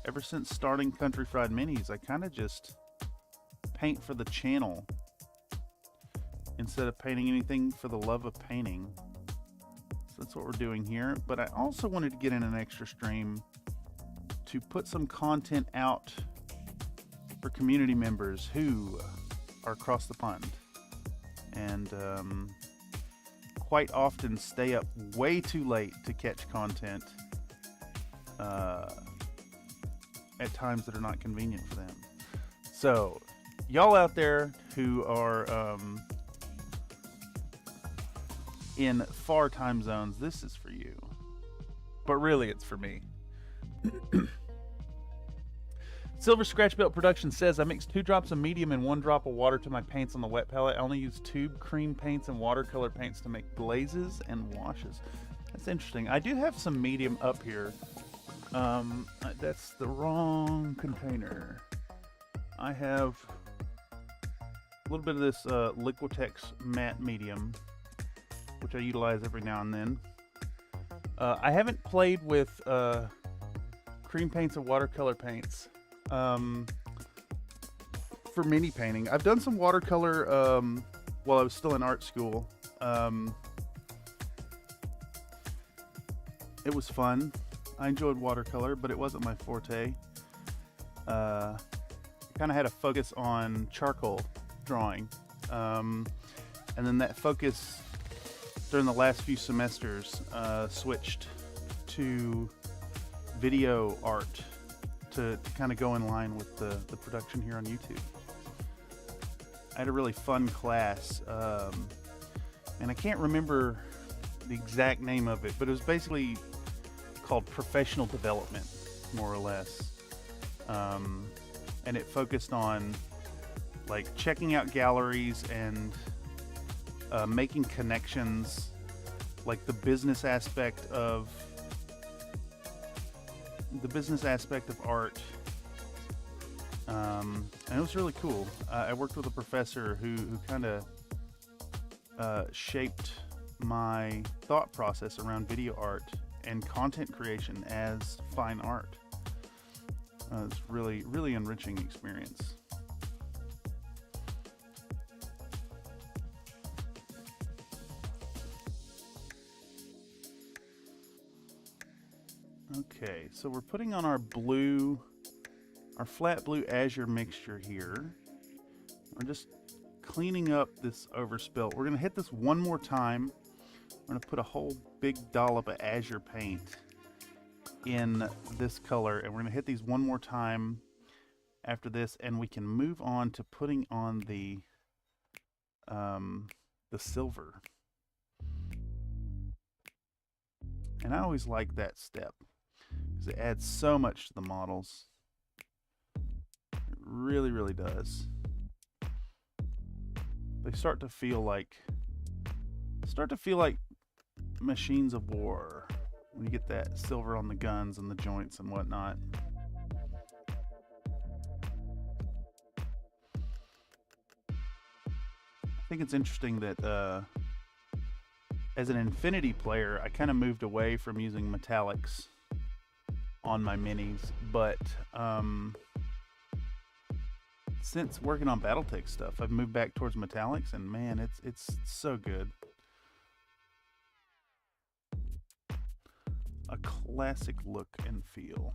Ever since starting Country Fried Minis, I kind of just paint for the channel instead of painting anything for the love of painting. So that's what we're doing here. But I also wanted to get in an extra stream to put some content out for community members who are across the pond and quite often stay up way too late to catch content at times that are not convenient for them. So y'all out there who are in far time zones, this is for you, but really it's for me. Silver Scratch Belt Production says, I mix 2 drops of medium and 1 drop of water to my paints on the wet palette. I only use tube cream paints and watercolor paints to make glazes and washes. That's interesting. I do have some medium up here. That's the wrong container. I have a little bit of this Liquitex matte medium, which I utilize every now and then. I haven't played with cream paints and watercolor paints for mini painting. I've done some watercolor while I was still in art school. It was fun. I enjoyed watercolor, but it wasn't my forte. I kind of had a focus on charcoal drawing, and then that focus during the last few semesters switched to video art to kind of go in line with the production here on YouTube. I had a really fun class, and I can't remember the exact name of it, but it was basically called professional development, more or less. And it focused on like checking out galleries and making connections, like the business aspect of art. And it was really cool. I worked with a professor who kind of shaped my thought process around video art and content creation as fine art. It's really, really enriching experience. Okay, so we're putting on our flat blue azure mixture here. We're just cleaning up this overspilt. We're going to hit this one more time. We're going to put a whole big dollop of azure paint in this color, and we're going to hit these one more time after this, and we can move on to putting on the silver. And I always like that step because it adds so much to the models. It really, really does. They start to feel like machines of war when you get that silver on the guns and the joints and whatnot. I think it's interesting that as an Infinity player, I kind of moved away from using metallics on my minis, but since working on Battletech stuff, I've moved back towards metallics, and man, it's so good. A classic look and feel.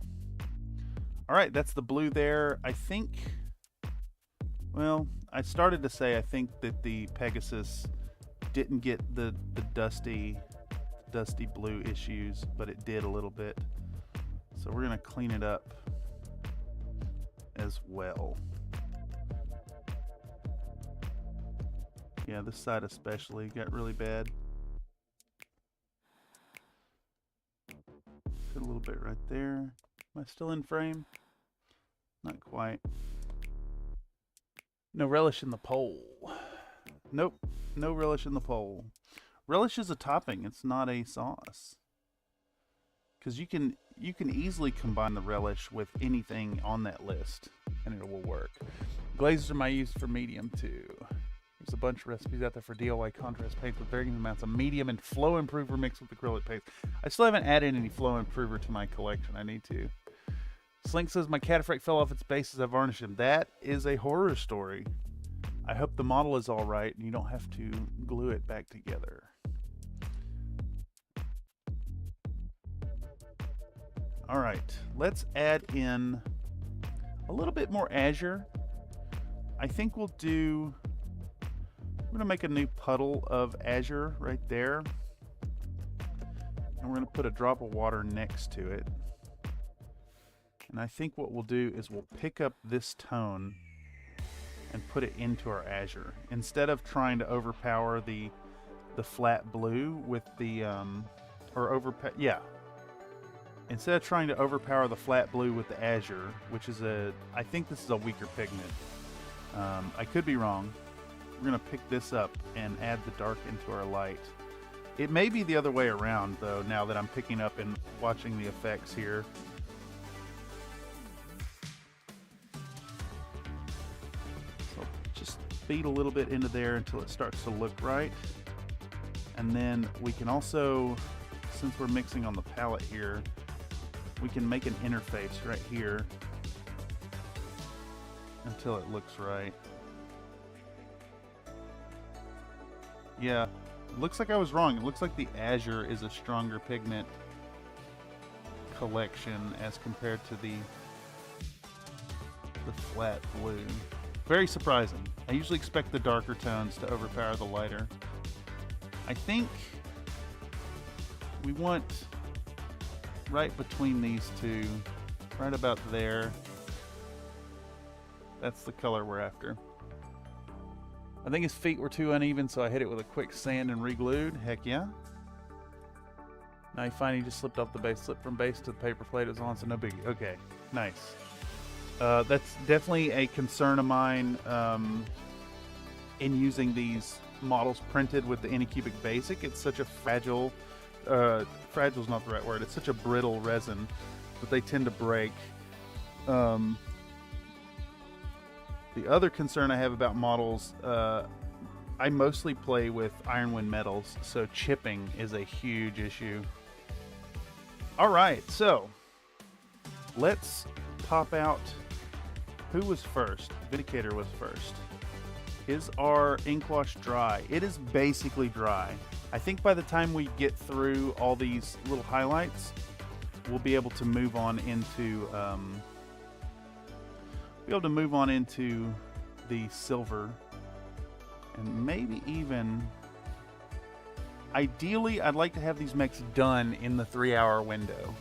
All right, that's the blue there. I think, well, I started to say I think that the Pegasus didn't get the dusty blue issues, but it did a little bit. So we're gonna clean it up as well. Yeah, this side especially got really bad. Put a little bit right there. Am I still in frame? Not quite. No relish in the pole. Nope, no relish in the pole. Relish is a topping, it's not a sauce. Because you can easily combine the relish with anything on that list, and it will work. Glazes are my use for medium too. There's a bunch of recipes out there for DIY contrast paints with varying amounts of medium and flow improver mixed with acrylic paint. I still haven't added any flow improver to my collection. I need to. Slink says my cataphract fell off its base as I varnished him. That is a horror story. I hope the model is all right and you don't have to glue it back together. All right, let's add in a little bit more azure. I think we'll do, we're gonna make a new puddle of azure right there. And we're gonna put a drop of water next to it. And I think what we'll do is we'll pick up this tone and put it into our azure. Instead of trying to overpower the flat blue with the, instead of trying to overpower the flat blue with the azure, which is I think this is a weaker pigment. I could be wrong. We're gonna pick this up and add the dark into our light. It may be the other way around though, now that I'm picking up and watching the effects here. So just feed a little bit into there until it starts to look right. And then we can also, since we're mixing on the palette here, we can make an interface right here until it looks right. Yeah, it looks like I was wrong. It looks like the azure is a stronger pigment collection as compared to the flat blue. Very surprising. I usually expect the darker tones to overpower the lighter. I think we want right between these two, right about there. That's the color we're after. I think his feet were too uneven, so I hit it with a quick sand and re-glued. Heck yeah. Now you find he just slipped off the base, slipped from base to the paper plate it was on, so no biggie. Okay, nice. That's definitely a concern of mine in using these models printed with the Anycubic Basic. It's such a fragile, fragile's not the right word, it's such a brittle resin that they tend to break. The other concern I have about models, I mostly play with Ironwind metals, so chipping is a huge issue. All right, so let's pop out. Who was first? Vindicator was first. Is our ink wash dry? It is basically dry. I think by the time we get through all these little highlights, we'll be able to move on into the silver, and maybe even, ideally, I'd like to have these mechs done in the 3-hour window.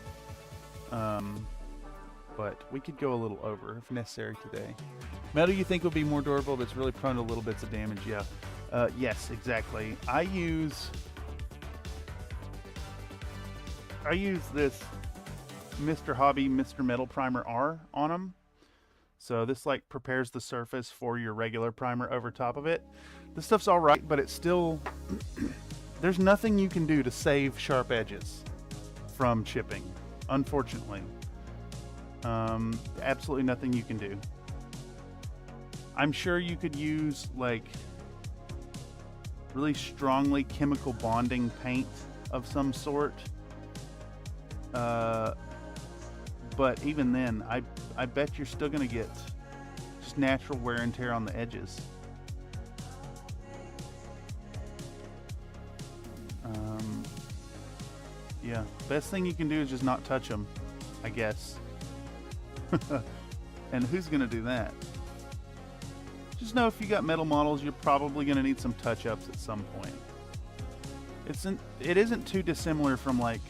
But we could go a little over if necessary today. Metal you think would be more durable, but it's really prone to little bits of damage. Yeah. Yes, exactly. I use this Mr. Hobby Mr. Metal Primer R on them. So this like prepares the surface for your regular primer over top of it. This stuff's all right, but it's still there's nothing you can do to save sharp edges from chipping, unfortunately. Absolutely nothing you can do. I'm sure you could use like really strongly chemical bonding paint of some sort. But even then, I bet you're still gonna get just natural wear and tear on the edges. Yeah, best thing you can do is just not touch them, I guess. And who's gonna do that? Just know if you got metal models, you're probably gonna need some touch-ups at some point. It isn't too dissimilar from like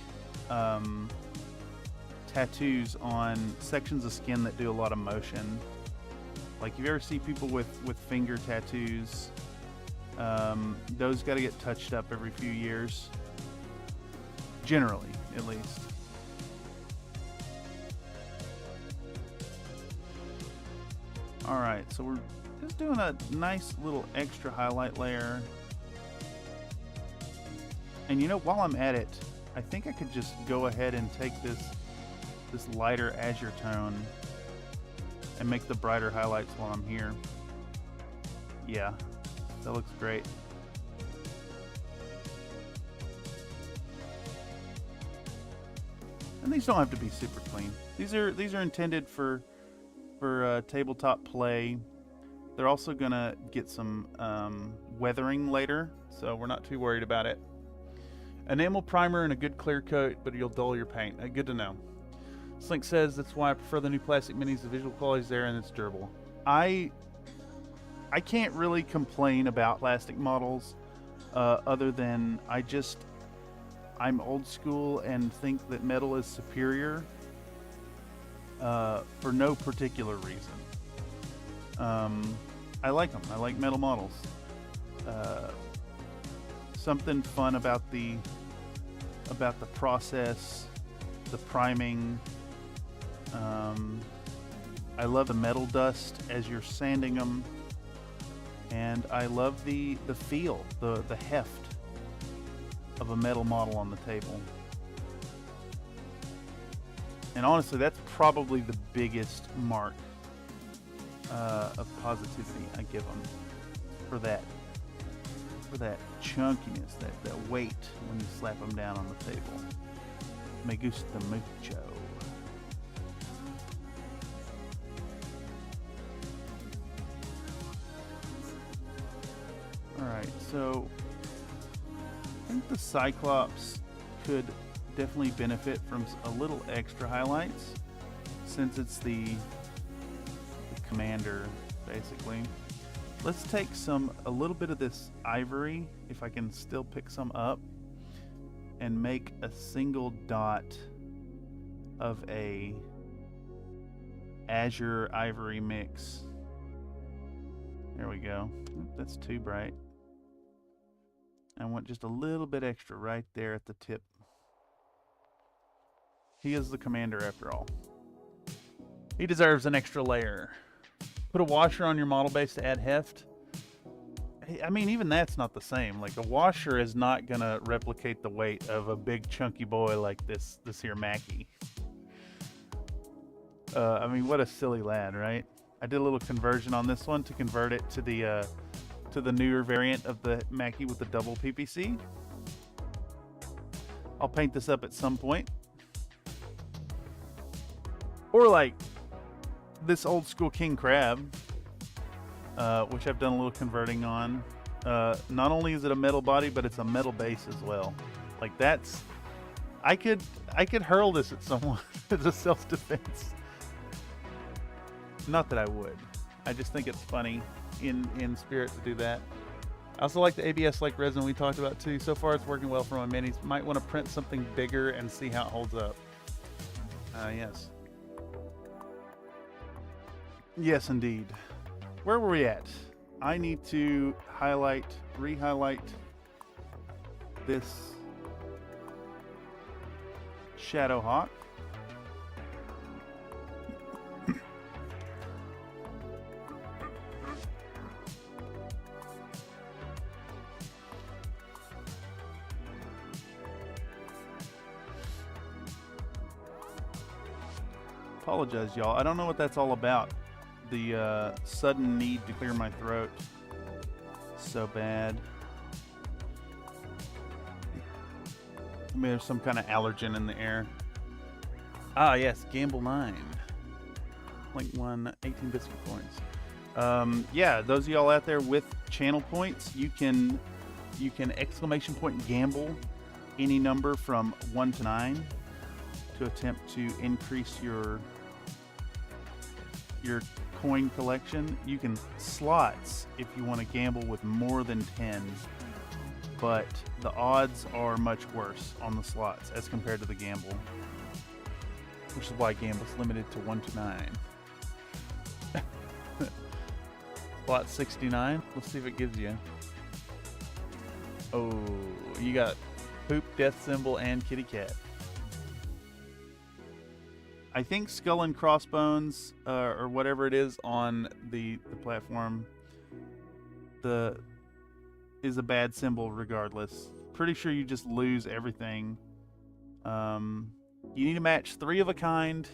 tattoos on sections of skin that do a lot of motion. Like if you ever see people with finger tattoos, those got to get touched up every few years. Generally, at least. Alright, so we're just doing a nice little extra highlight layer. And you know, while I'm at it, I think I could just go ahead and take this lighter azure tone and make the brighter highlights while I'm here. Yeah, that looks great. And these don't have to be super clean. These are intended for tabletop play. They're also gonna get some weathering later, so we're not too worried about it. Enamel primer and a good clear coat, but you'll dull your paint. Good to know. Slink says that's why I prefer the new plastic minis. The visual quality's there and it's durable. I can't really complain about plastic models, other than I'm old school and think that metal is superior for no particular reason. I like them. I like metal models. Something fun about the process, the priming. I love the metal dust as you're sanding them, and I love the feel, the heft of a metal model on the table. And honestly, that's probably the biggest mark of positivity I give them for that chunkiness, that weight when you slap them down on the table. Me gusta mucho. Alright, so I think the Cyclops could definitely benefit from a little extra highlights, since it's the commander, basically. Let's take a little bit of this ivory, if I can still pick some up, and make a single dot of a azure ivory mix. There we go. Oop, that's too bright. I want just a little bit extra right there at the tip. He is the commander after all. He deserves an extra layer. Put a washer on your model base to add heft. I mean, even that's not the same. Like, a washer is not gonna replicate the weight of a big chunky boy like this here Mackie. I mean, what a silly lad, right? I did a little conversion on this one to convert it to the newer variant of the Mackie with the double PPC. I'll paint this up at some point. Or like this old school King Crab, which I've done a little converting on. Not only is it a metal body, but it's a metal base as well. Like I could hurl this at someone as a self-defense. Not that I would. I just think it's funny in spirit to do that. I also like the ABS like resin we talked about too. So far it's working well for my minis. Might want to print something bigger and see how it holds up. Yes. Yes, indeed. Where were we at? I need to re-highlight this Shadow Hawk. Apologize, y'all. I don't know what that's all about. The sudden need to clear my throat so bad. Maybe there's some kind of allergen in the air. Ah, yes, Gamble 9. Link 1, 18 biscuit points. Yeah, those of y'all out there with channel points, you can exclamation point gamble any number from 1 to 9 to attempt to increase your coin collection. You can slots if you want to gamble with more than 10, but the odds are much worse on the slots as compared to the gamble, which is why gamble's limited to 1 to 9. Slot 69. Let's see if it gives you. Oh, you got poop, death symbol, and kitty cat. I think Skull and Crossbones, or whatever it is on the platform, is a bad symbol regardless. Pretty sure you just lose everything. You need to match 3 of a kind.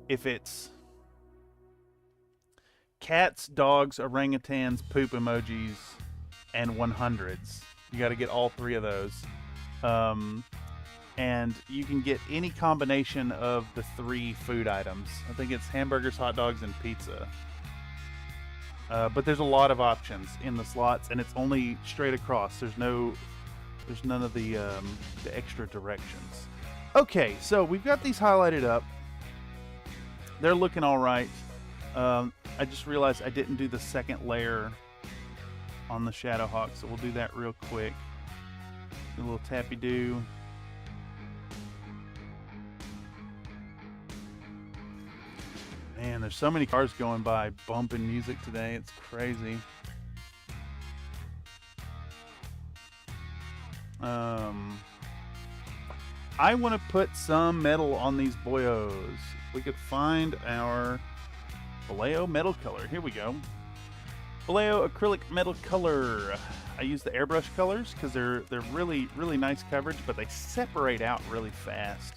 If it's cats, dogs, orangutans, poop emojis, and 100s, you got to get all 3 of those. And you can get any combination of the 3 food items. I think it's hamburgers, hot dogs, and pizza. But there's a lot of options in the slots, and it's only straight across. There's none of the extra directions. Okay, so we've got these highlighted up. They're looking all right. I just realized I didn't do the second layer on the Shadow Hawk, so we'll do that real quick. Do a little tappy-do. Man, there's so many cars going by bumping music today. It's crazy. I want to put some metal on these boyos. If we could find our Vallejo metal color. Here we go. Vallejo acrylic metal color. I use the airbrush colors because they're really, really nice coverage, but they separate out really fast.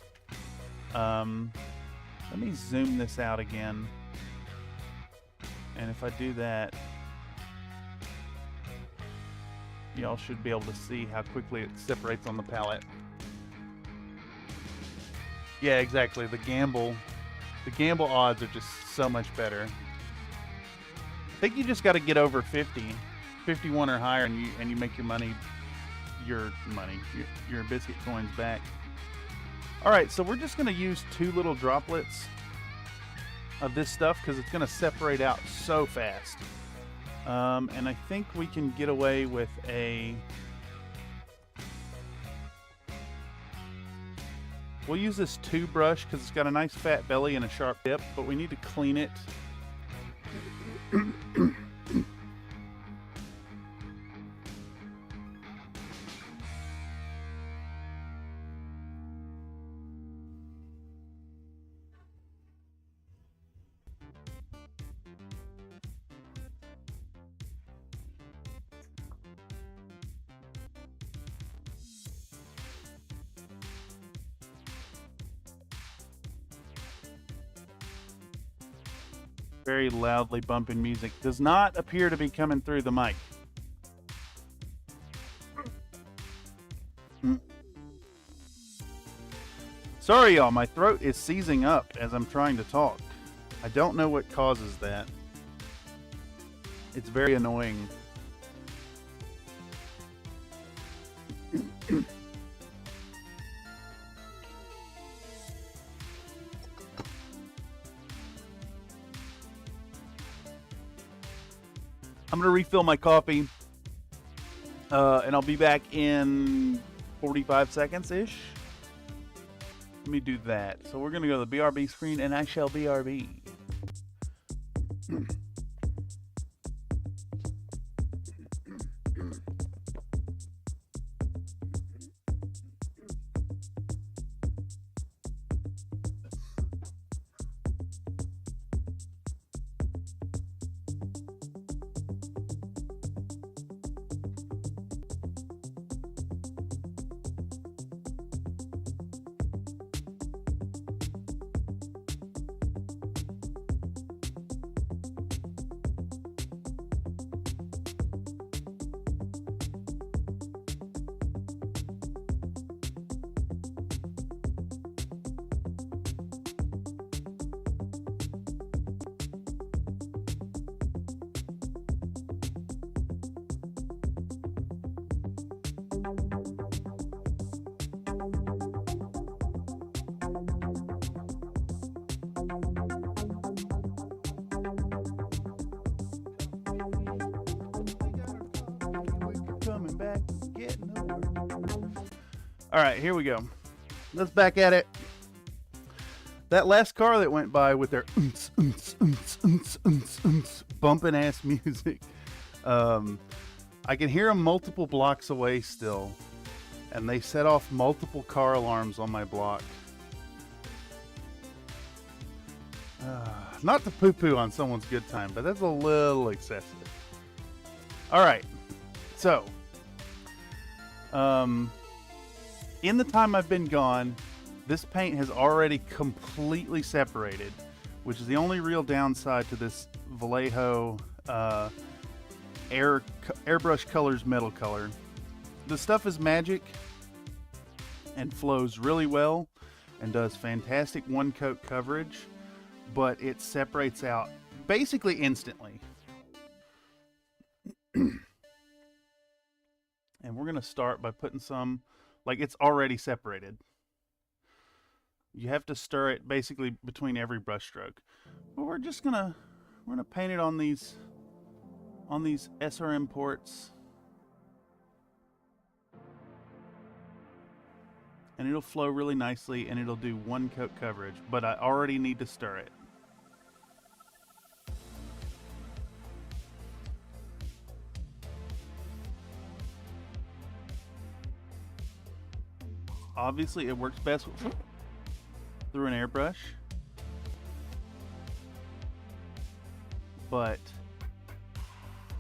Let me zoom this out again. And if I do that, y'all should be able to see how quickly it separates on the palette. Yeah, exactly. The gamble odds are just so much better. I think you just got to get over 50, 51 or higher, and you make your biscuit coins back. All right, so we're just going to use 2 little droplets of this stuff because it's going to separate out so fast. And I think we can get away with we'll use this 2 brush because it's got a nice fat belly and a sharp tip, but we need to clean it. Very loudly bumping music. Does not appear to be coming through the mic. Sorry, y'all. My throat is seizing up as I'm trying to talk. I don't know what causes that. It's very annoying. I'm gonna refill my coffee, and I'll be back in 45 seconds ish. Let me do that. So we're gonna go to the BRB screen, and I shall BRB. All right, here we go. Let's back at it. That last car that went by with their bumping ass music, I can hear them multiple blocks away still, and they set off multiple car alarms on my block. Not to poo-poo on someone's good time, but that's a little excessive. All right, so in the time I've been gone, this paint has already completely separated, which is the only real downside to this Vallejo Airbrush Colors metal color. The stuff is magic and flows really well and does fantastic one coat coverage, but it separates out basically instantly. And we're going to start by putting some, like it's already separated. You have to stir it basically between every brush stroke. But we're gonna paint it on these SRM ports. And it'll flow really nicely and it'll do one coat coverage, but I already need to stir it. Obviously, it works best through an airbrush, but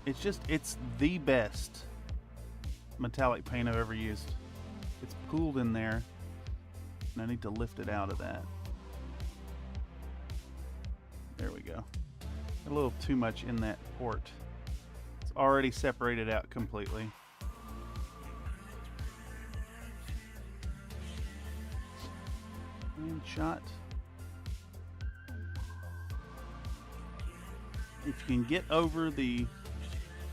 it's the best metallic paint I've ever used. It's pooled in there, and I need to lift it out of that. There we go. Got a little too much in that port. It's already separated out completely. And shot. If you can get over the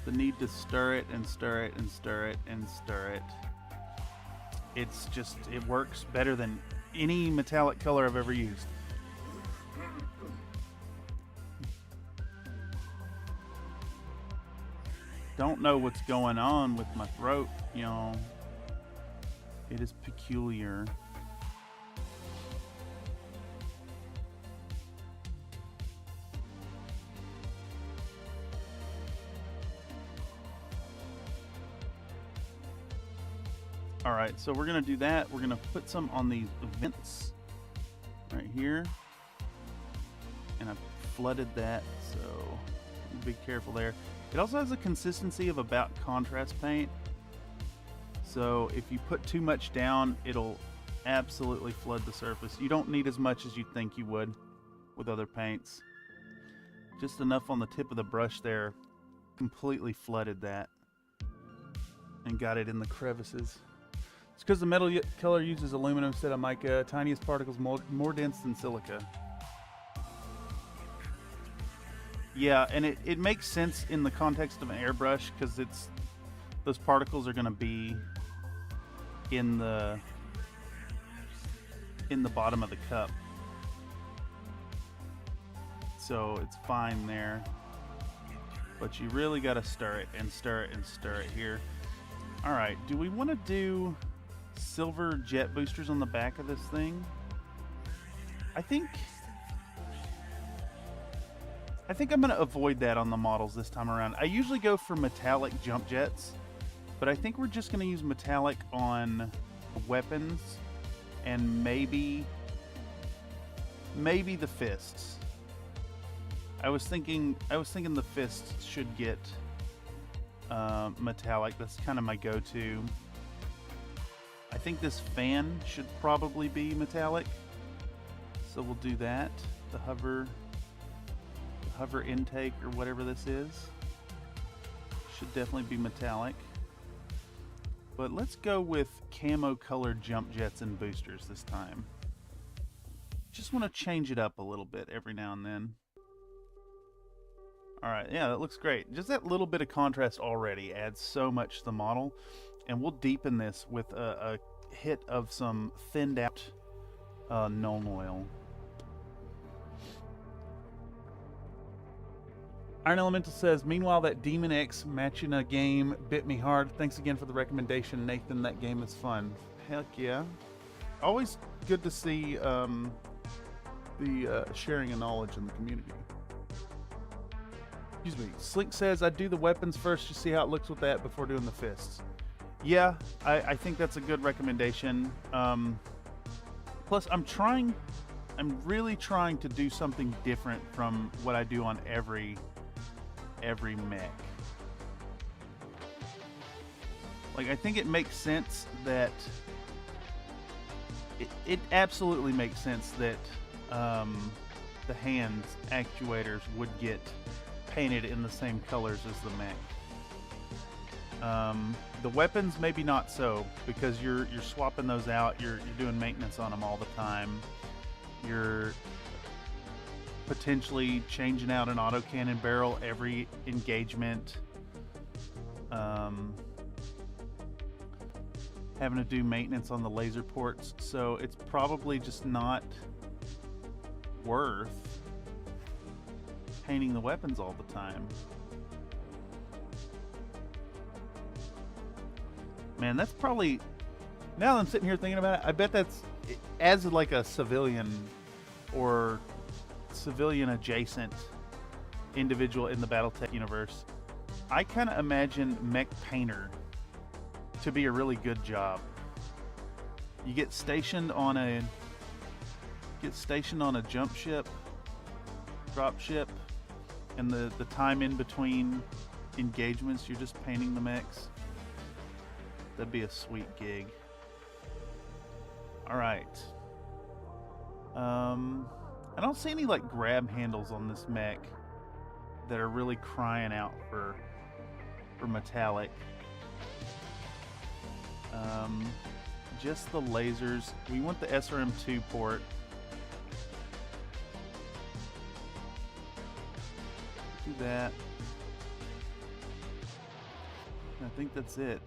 need to stir it and stir it and stir it and stir it, it works better than any metallic color I've ever used. Don't know what's going on with my throat, you know. It is peculiar. Alright, so we're going to do that. We're going to put some on these vents right here. And I flooded that, so be careful there. It also has a consistency of about contrast paint. So if you put too much down, it'll absolutely flood the surface. You don't need as much as you think you would with other paints. Just enough on the tip of the brush there completely flooded that and got it in the crevices. It's because the metal color uses aluminum instead of mica. Tiniest particles more dense than silica. Yeah, and it makes sense in the context of an airbrush because those particles are going to be in the bottom of the cup. So it's fine there. But you really got to stir it and stir it and stir it here. All right, do we want to do silver jet boosters on the back of this thing? I think I'm going to avoid that on the models this time around. I usually go for metallic jump jets, but I think we're just going to use metallic on weapons and maybe the fists. I was thinking the fists should get metallic. That's kind of my go-to. I think this fan should probably be metallic, so we'll do that. The hover intake or whatever this is should definitely be metallic. But let's go with camo colored jump jets and boosters this time. Just want to change it up a little bit every now and then. Alright, yeah, that looks great. Just that little bit of contrast already adds so much to the model. And we'll deepen this with a hit of some thinned out Nuln Oil. Iron Elemental says, meanwhile, that Demon X Machina game bit me hard. Thanks again for the recommendation, Nathan. That game is fun. Heck yeah. Always good to see the sharing of knowledge in the community. Excuse me. Slink says, I'd do the weapons first to see how it looks with that before doing the fists. Yeah, I think that's a good recommendation. Plus, I'm really trying to do something different from what I do on every mech. Like, I think it makes sense that it absolutely makes sense that the hands actuators would get painted in the same colors as the mech. The weapons maybe not so, because you're swapping those out. You're doing maintenance on them all the time. You're potentially changing out an autocannon barrel every engagement. Having to do maintenance on the laser ports, so it's probably just not worth painting the weapons all the time. Man, that's probably, now that I'm sitting here thinking about it, I bet that's, as like a civilian or civilian adjacent individual in the Battletech universe, I kind of imagine Mech Painter to be a really good job. You get stationed on a jump ship, drop ship, and the time in between engagements, you're just painting the mechs. That'd be a sweet gig. All right. I don't see any like grab handles on this mech that are really crying out for metallic. Just the lasers. We want the SRM2 port. Do that. I think that's it.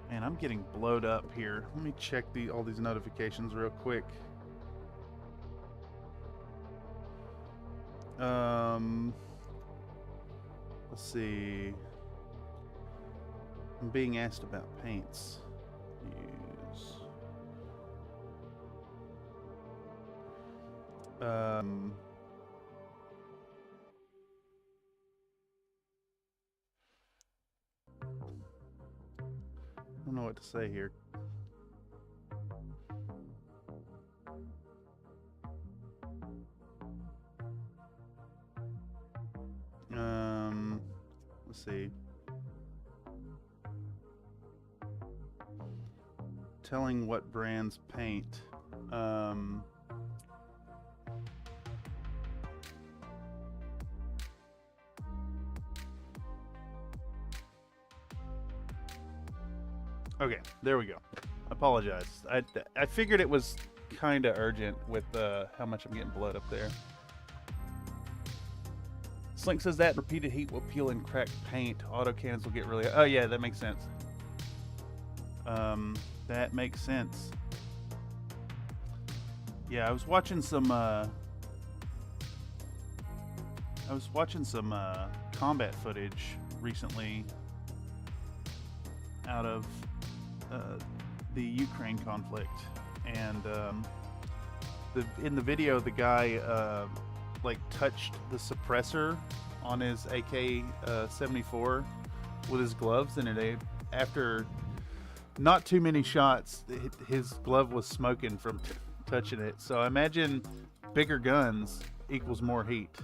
Man, I'm getting blowed up here. Let me check all these notifications real quick. Let's see. I'm being asked about paints. Use. I don't know what to say here. Let's see. Telling what brands paint. Okay, there we go. Apologize. I figured it was kind of urgent with how much I'm getting blowed up there. Slink says that repeated heat will peel and crack paint. Autocannons will get really... Oh yeah, that makes sense. That makes sense. Yeah, I was watching some combat footage recently out of the Ukraine conflict, and in the video, the guy like touched the suppressor on his AK-74 with his gloves, and after not too many shots, his glove was smoking from touching it. So I imagine bigger guns equals more heat.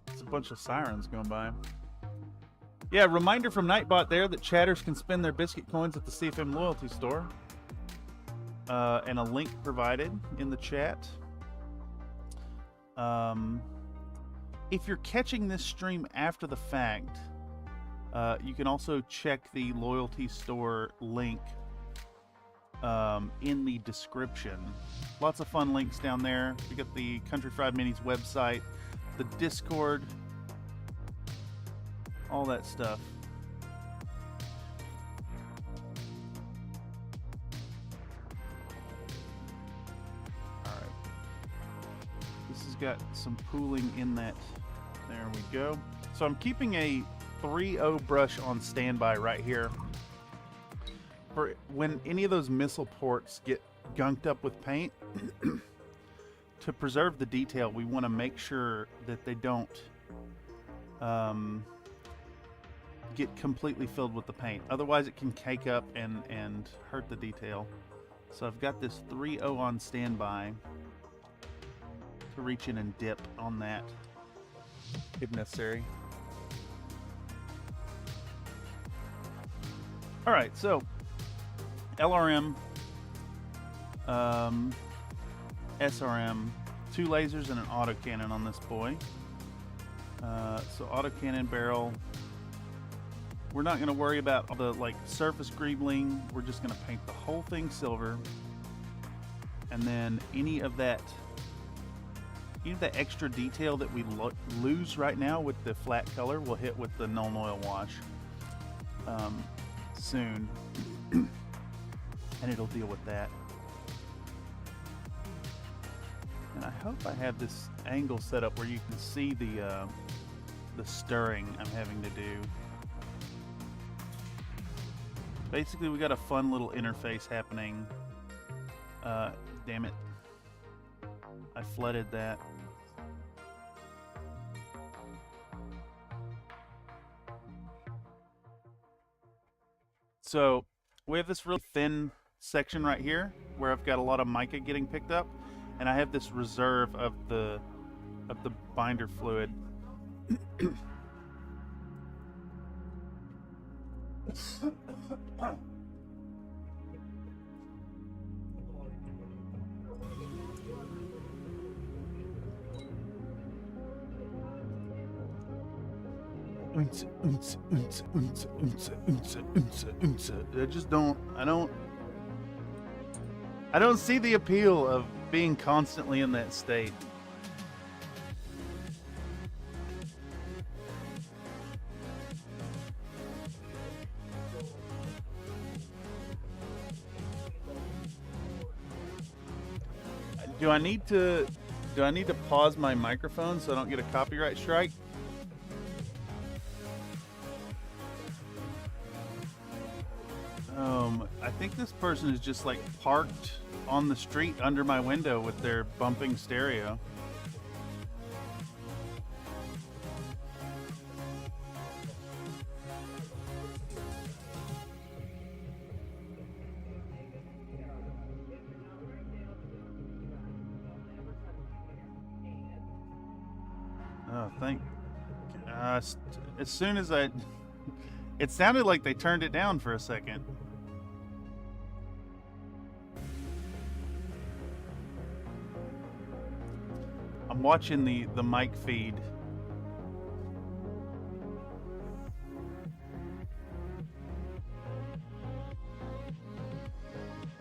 It's a bunch of sirens going by. Yeah, reminder from Nightbot there that chatters can spend their biscuit coins at the CFM loyalty store. And a link provided in the chat. If you're catching this stream after the fact, you can also check the loyalty store link in the description. Lots of fun links down there. We got the Country Fried Minis website, the Discord, all that stuff. Alright. This has got some pooling in that. There we go. So I'm keeping a 3.0 brush on standby right here. For when any of those missile ports get gunked up with paint, to preserve the detail, we want to make sure that they don't get completely filled with the paint. Otherwise it can cake up and hurt the detail. So I've got this 3.0 on standby to reach in and dip on that if necessary. Alright, so LRM, SRM, 2 lasers and an autocannon on this boy. So autocannon barrel. We're not going to worry about all the surface greebling. We're just going to paint the whole thing silver, and then any of that extra detail that we lose right now with the flat color, we'll hit with the Null Oil wash soon, and it'll deal with that. And I hope I have this angle set up where you can see the stirring I'm having to do. Basically, we got a fun little interface happening. Damn it. I flooded that. So, we have this really thin section right here where I've got a lot of mica getting picked up, and I have this reserve of the binder fluid. I don't see the appeal of being constantly in that state. Do I need to pause my microphone so I don't get a copyright strike? I think this person is just parked on the street under my window with their bumping stereo. Oh, as soon as it sounded like they turned it down for a second. I'm watching the mic feed.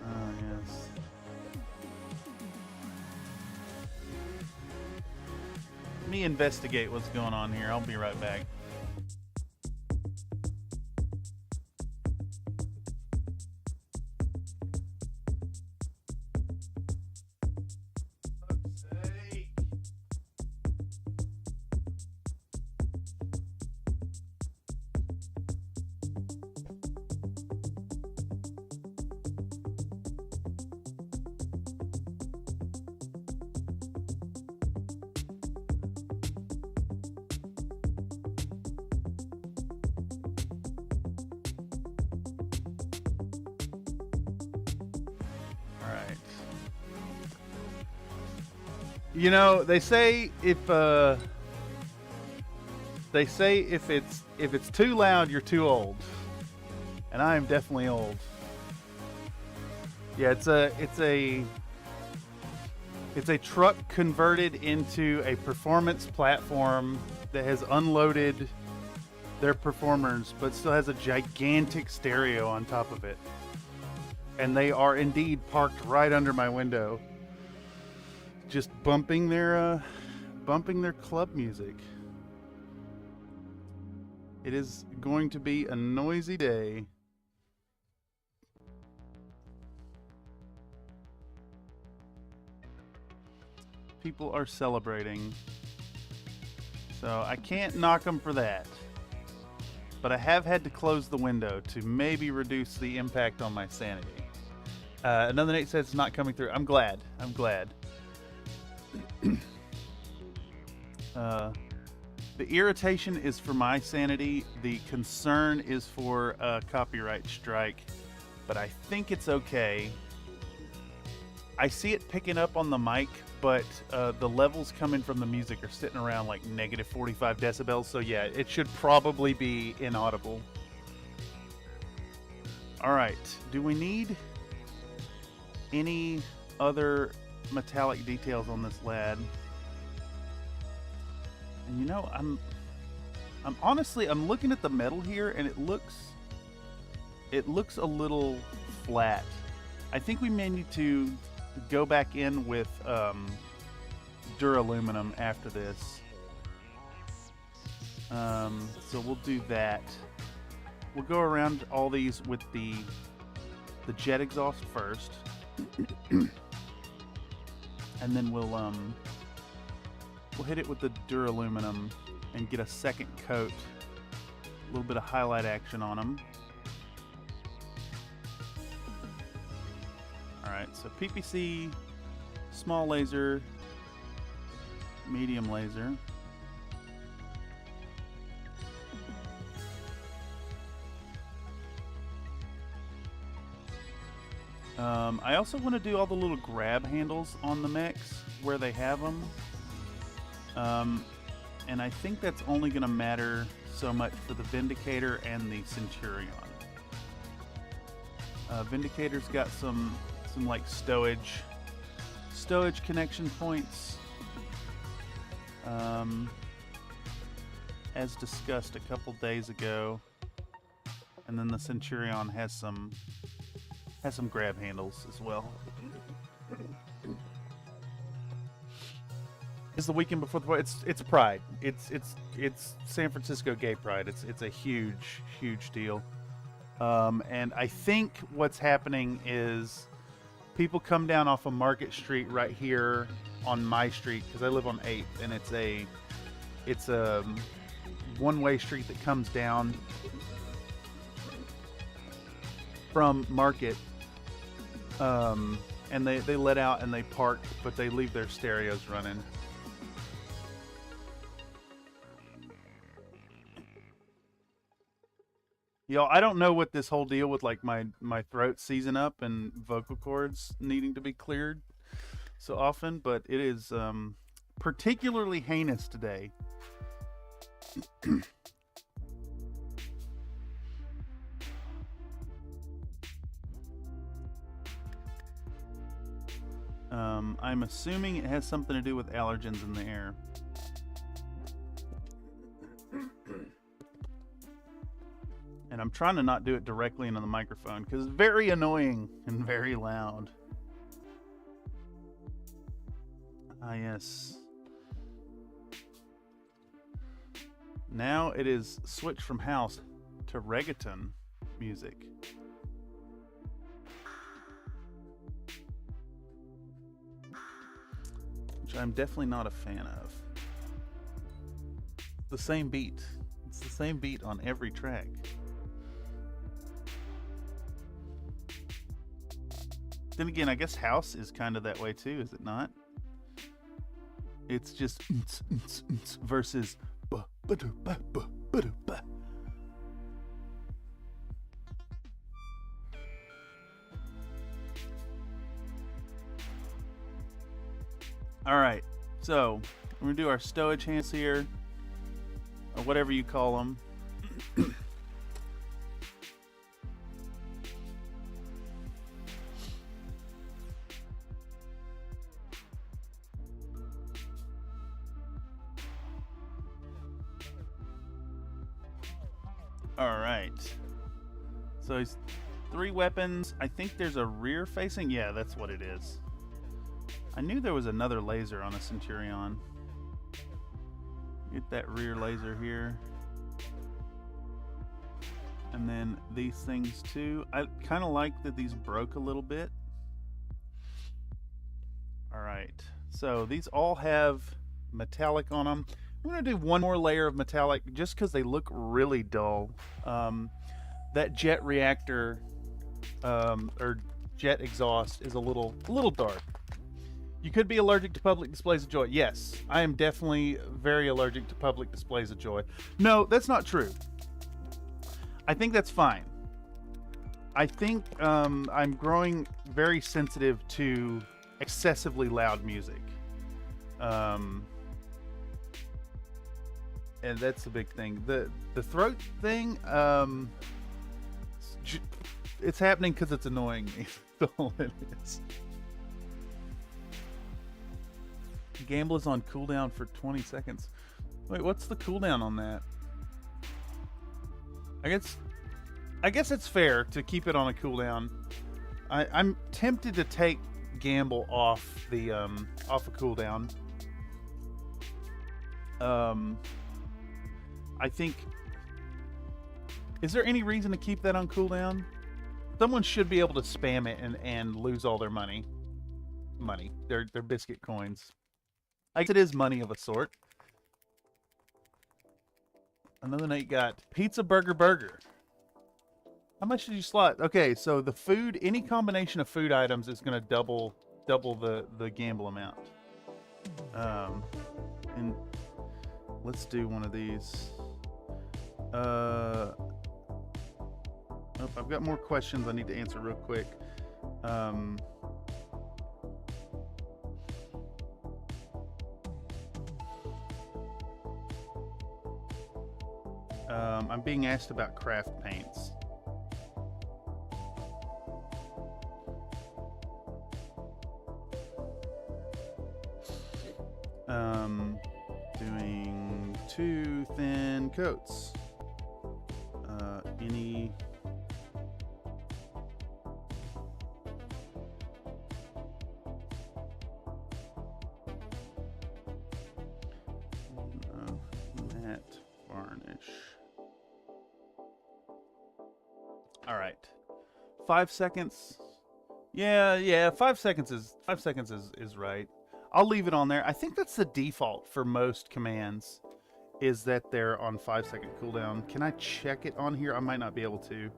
Oh, yes. Let me investigate what's going on here. I'll be right back. You know, they say if it's too loud, you're too old, and I am definitely old. Yeah, it's a truck converted into a performance platform that has unloaded their performers, but still has a gigantic stereo on top of it. And they are indeed parked right under my window, just bumping their club music. It is going to be a noisy day. People are celebrating, so I can't knock them for that. But I have had to close the window to maybe reduce the impact on my sanity. Another Nate says it's not coming through. I'm glad. I'm glad. The irritation is for my sanity. The concern is for a copyright strike. But I think it's okay. I see it picking up on the mic, but the levels coming from the music are sitting around like negative 45 decibels. So yeah, it should probably be inaudible. All right. Do we need any other metallic details on this lad? And you know, I'm honestly, I'm looking at the metal here, and it looks a little flat. I think we may need to go back in with duraluminum after this. So we'll do that. We'll go around all these with the jet exhaust first, and then we'll hit it with the duraluminum and get a second coat, a little bit of highlight action on them. Alright, so PPC, small laser, medium laser. I also want to do all the little grab handles on the mechs where they have them. And I think that's only going to matter so much for the Vindicator and the Centurion. Vindicator's got some like stowage connection points, as discussed a couple days ago, and then the Centurion has some grab handles as well. It's the weekend before the it's Pride. It's San Francisco Gay Pride. It's a huge deal. And I think what's happening is people come down off of Market Street right here on my street, because I live on 8th, and it's a one-way street that comes down from Market. And they let out and they park, but they leave their stereos running. Yo, I don't know what this whole deal with like my throat seizing up and vocal cords needing to be cleared so often, but it is particularly heinous today. I'm assuming it has something to do with allergens in the air. And I'm trying to not do it directly into the microphone because it's very annoying and very loud. Ah, yes. Now it is switched from house to reggaeton music. Which I'm definitely not a fan of. The same beat. It's the same beat on every track. Then again, I guess house is kind of that way too, is it not? It's just versus all right, So we're gonna do our stowage hands here, or whatever you call them. All right. So he's 3 weapons. I think there's a rear facing. Yeah, that's what it is. I knew there was another laser on a Centurion. Get that rear laser here. And then these things too. I kind of like that these broke a little bit. All right. So these all have metallic on them. I'm going to do one more layer of metallic just because they look really dull. That jet reactor or jet exhaust is a little dark. You could be allergic to public displays of joy. Yes, I am definitely very allergic to public displays of joy. No, that's not true. I think that's fine. I think I'm growing very sensitive to excessively loud music. And that's the big thing. The throat thing, it's happening because it's annoying me. That's all it is. Gamble is on cooldown for 20 seconds. Wait, what's the cooldown on that? I guess it's fair to keep it on a cooldown. I'm tempted to take Gamble off the off a cooldown. I think. Is there any reason to keep that on cooldown? Someone should be able to spam it and lose all their money. Their biscuit coins. I guess it is money of a sort. Another night got pizza, burger. How much did you slot? Okay, so the food, any combination of food items is going to double the gamble amount. And let's do one of these. Oh, I've got more questions I need to answer real quick. I'm being asked about craft paints. Doing 2 thin coats. Any matte varnish. All right, 5 seconds. Yeah. 5 seconds is right. I'll leave it on there. I think that's the default for most commands, is that they're on 5-second cooldown. Can I check it on here? I might not be able to.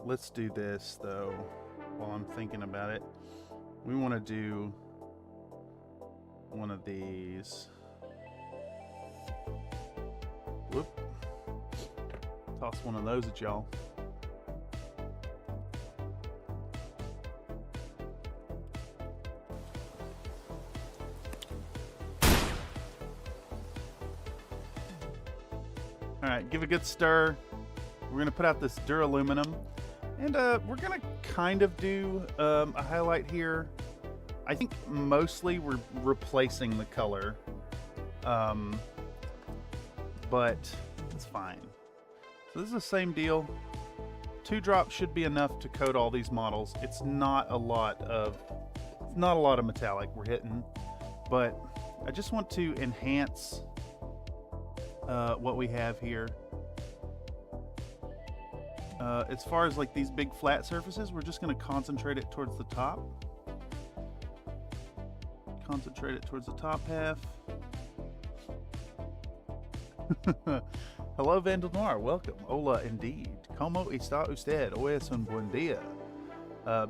Let's do this though while I'm thinking about it. We want to do one of these. Whoop. Toss one of those at y'all. All right, give a good stir. We're gonna put out this duraluminum, and we're gonna kind of do a highlight here. I think mostly we're replacing the color, but it's fine. So this is the same deal. 2 drops should be enough to coat all these models. It's not a lot of metallic we're hitting, but I just want to enhance what we have here. As far as like these big flat surfaces, we're just going to concentrate it towards the top. Concentrate it towards the top half. Hello, Vandal Noir. Welcome. Hola, indeed. ¿Cómo está usted? Hoy es un buen día.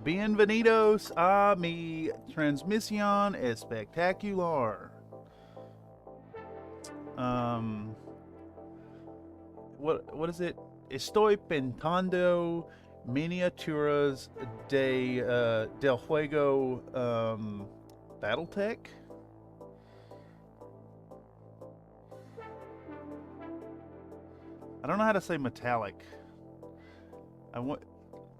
Bienvenidos a mi transmisión espectacular. What is it? Estoy pintando Miniaturas del Juego Battletech. I don't know how to say metallic.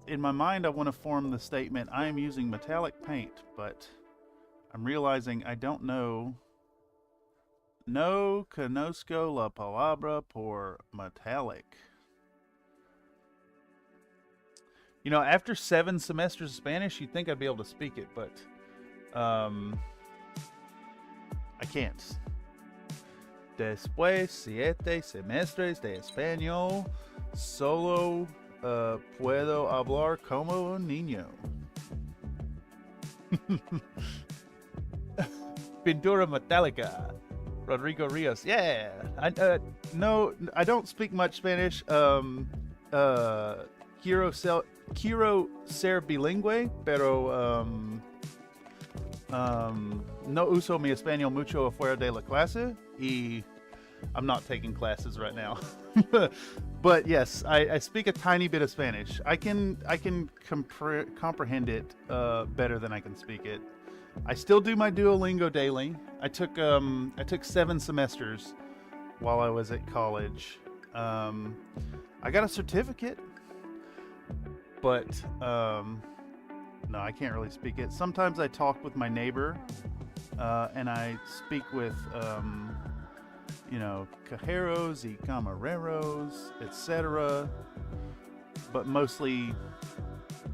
In my mind, I want to form the statement, I am using metallic paint, but I'm realizing I don't know. No conozco la palabra por metallic. You know, after 7 semesters of Spanish, you'd think I'd be able to speak it, but I can't. Después 7 semestres de español, solo puedo hablar como un niño. Pintura metálica. Rodrigo Rios. Yeah. No, I don't speak much Spanish. Quiero ser bilingüe, pero no uso mi español mucho afuera de la clase. Y I'm not taking classes right now. But yes, I speak a tiny bit of Spanish. I can comprehend it better than I can speak it. I still do my Duolingo daily. I took 7 semesters while I was at college. I got a certificate, but no, I can't really speak it. Sometimes I talk with my neighbor, and I speak with you know, cajeros y camareros, etc. But mostly,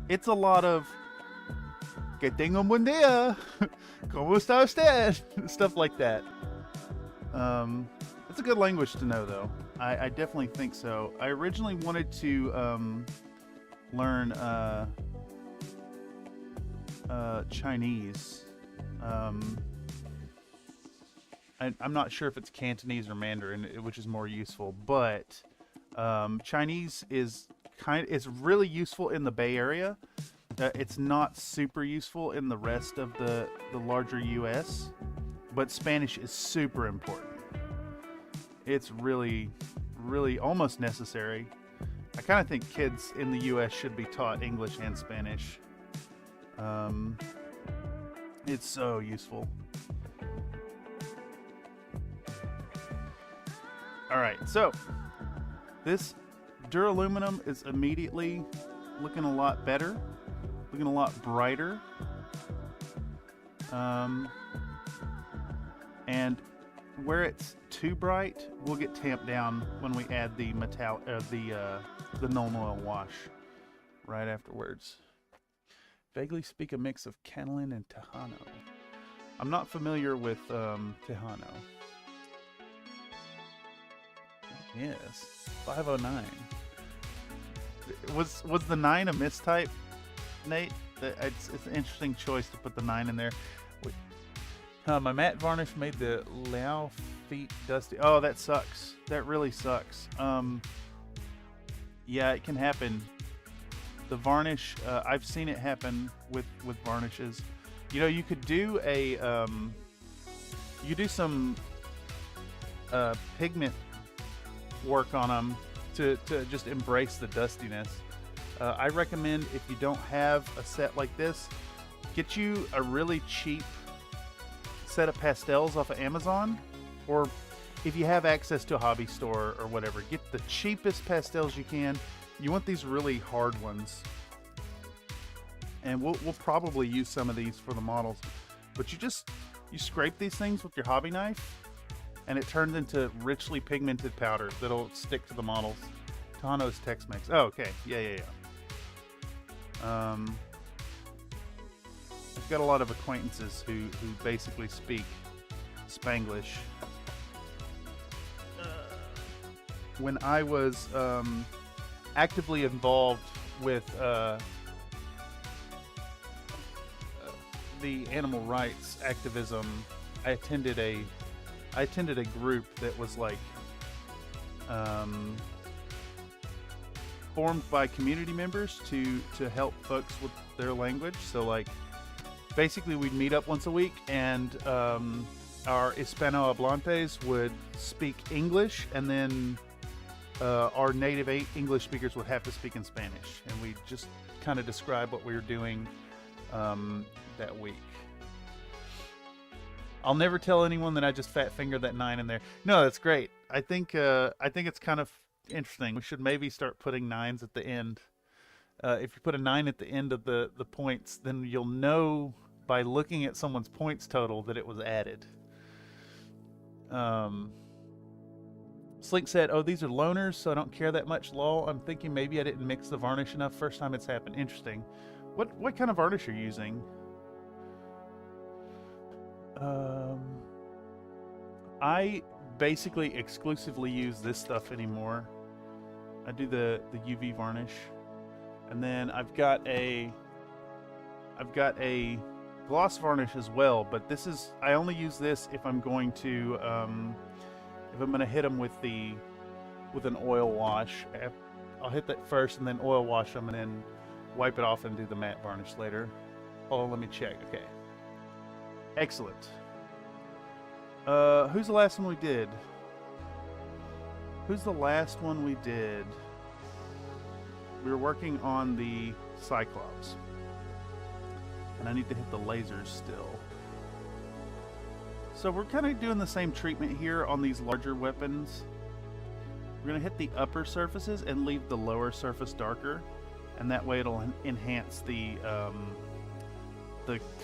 it's a lot of que tenga un buen día, ¿cómo está usted? Stuff like that. It's a good language to know, though. I definitely think so. I originally wanted to learn Chinese. I'm not sure if it's Cantonese or Mandarin, which is more useful, but Chinese is it's really useful in the Bay Area. It's not super useful in the rest of the larger U.S., but Spanish is super important. It's really, really almost necessary. I kind of think kids in the U.S. should be taught English and Spanish. It's so useful. Alright, so this duraluminum is immediately looking a lot better, looking a lot brighter. And where it's too bright, we'll get tamped down when we add the the Nuln Oil wash right afterwards. Vaguely speak a mix of Catalan and Tejano. I'm not familiar with Tejano. Yes, 509. Was the 9 a mistype, Nate? It's an interesting choice to put the 9 in there. My matte varnish made the Lao feet dusty. Oh, that sucks. That really sucks. Yeah, it can happen. The varnish, I've seen it happen with varnishes. You know, you could do some pigment work on them to just embrace the dustiness. I recommend, if you don't have a set like this, get you a really cheap set of pastels off of Amazon, or if you have access to a hobby store or whatever, get the cheapest pastels you can. You want these really hard ones, and we'll probably use some of these for the models, but you scrape these things with your hobby knife and it turns into richly pigmented powder that'll stick to the models. Tano's Tex-Mex. Oh, okay. Yeah. I've got a lot of acquaintances who basically speak Spanglish. When I was actively involved with the animal rights activism, I attended a group that was like formed by community members to help folks with their language. So like basically we'd meet up once a week, and our Hispanohablantes would speak English, and then our native English speakers would have to speak in Spanish, and we just kind of describe what we were doing that week. I'll never tell anyone that I just fat fingered that 9 in there. No, that's great. I think it's kind of interesting. We should maybe start putting 9s at the end. If you put a 9 at the end of the points, then you'll know by looking at someone's points total that it was added. Slink said, "Oh, these are loaners, so I don't care that much. Lol, I'm thinking maybe I didn't mix the varnish enough. First time it's happened. Interesting. What kind of varnish are you using?" I basically exclusively use this stuff anymore. I do the UV varnish, and then I've got a gloss varnish as well. But I only use this if I'm going to hit them with an oil wash. I'll hit that first and then oil wash them and then wipe it off and do the matte varnish later. Oh, let me check. Okay. Excellent. Who's the last one we did? We were working on the Cyclops. And I need to hit the lasers still. So we're kind of doing the same treatment here on these larger weapons. We're going to hit the upper surfaces and leave the lower surface darker. And that way it'll enhance the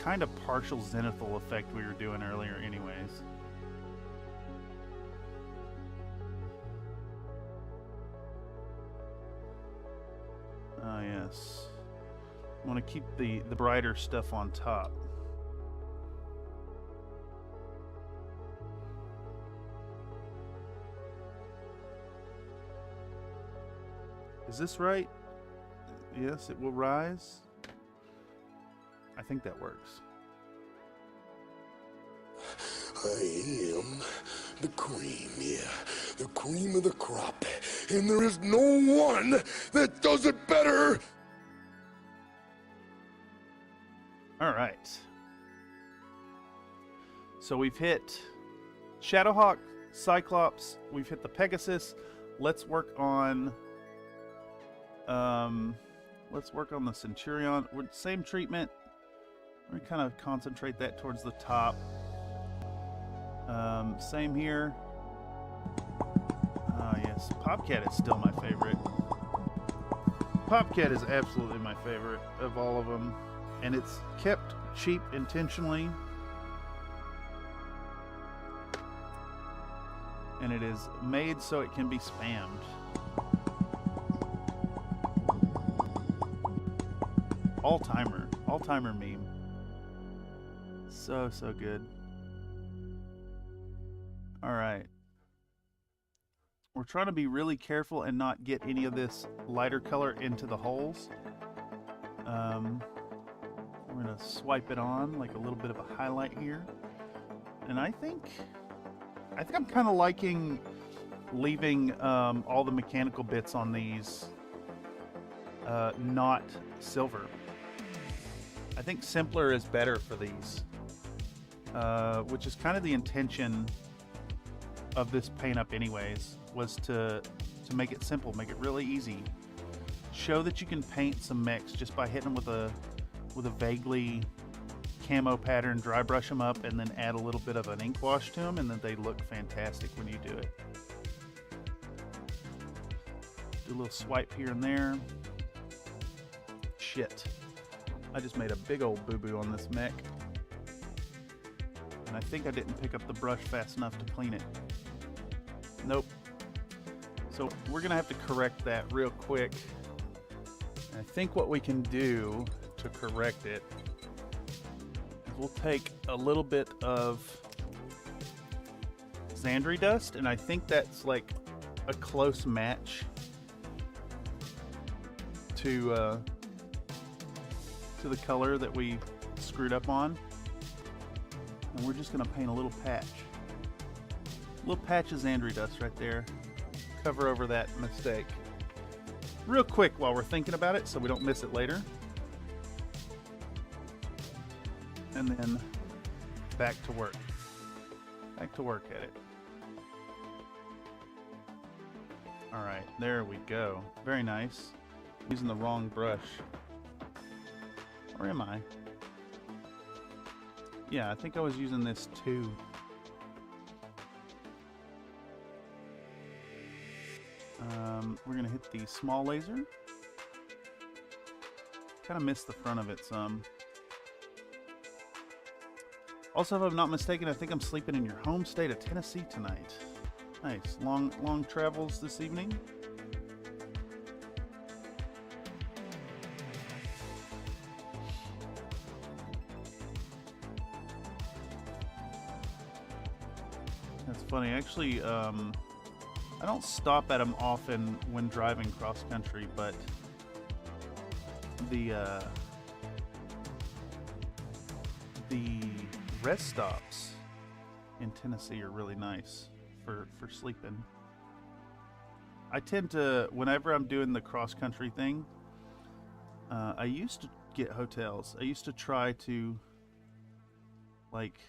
kind of partial zenithal effect we were doing earlier anyways. Oh yes. I want to keep the brighter stuff on top. Is this right? Yes, it will rise. I think that works. I am the cream, yeah. The cream of the crop. And there is no one that does it better. All right. So we've hit Shadowhawk, Cyclops, we've hit the Pegasus. Let's work on the Centurion. Same treatment. We're gonna kind of concentrate that towards the top. Same here. Ah, yes. Popcat is still my favorite. Popcat is absolutely my favorite of all of them. And it's kept cheap intentionally. And it is made so it can be spammed. All-timer meme. So good. Alright. We're trying to be really careful and not get any of this lighter color into the holes. We're going to swipe it on like a little bit of a highlight here. And I think I'm kind of liking leaving all the mechanical bits on these not silver. I think simpler is better for these, which is kind of the intention of this paint up anyways, was to make it simple, make it really easy. Show that you can paint some mechs just by hitting them with a vaguely camo pattern, dry brush them up, and then add a little bit of an ink wash to them, and then they look fantastic when you do it. Do a little swipe here and there. Shit. I just made a big old boo-boo on this mech. And I think I didn't pick up the brush fast enough to clean it. Nope. So we're gonna have to correct that real quick. And I think what we can do to correct it is we'll take a little bit of Xandri dust, and I think that's like a close match to the color that we screwed up on. And we're just gonna paint a little patch. A little patch of Xandri dust right there. Cover over that mistake. Real quick while we're thinking about it so we don't miss it later. And then back to work. Back to work at it. Alright, there we go. Very nice. Using the wrong brush. Or am I? Yeah, I think I was using this too. We're gonna hit the small laser. Kind of missed the front of it some. Also, if I'm not mistaken, I think I'm sleeping in your home state of Tennessee tonight. Nice. Long travels this evening. That's funny. Actually, I don't stop at them often when driving cross country, but the rest stops in Tennessee are really nice for sleeping. I tend to, whenever I'm doing the cross country thing, I used to get hotels. I used to try to like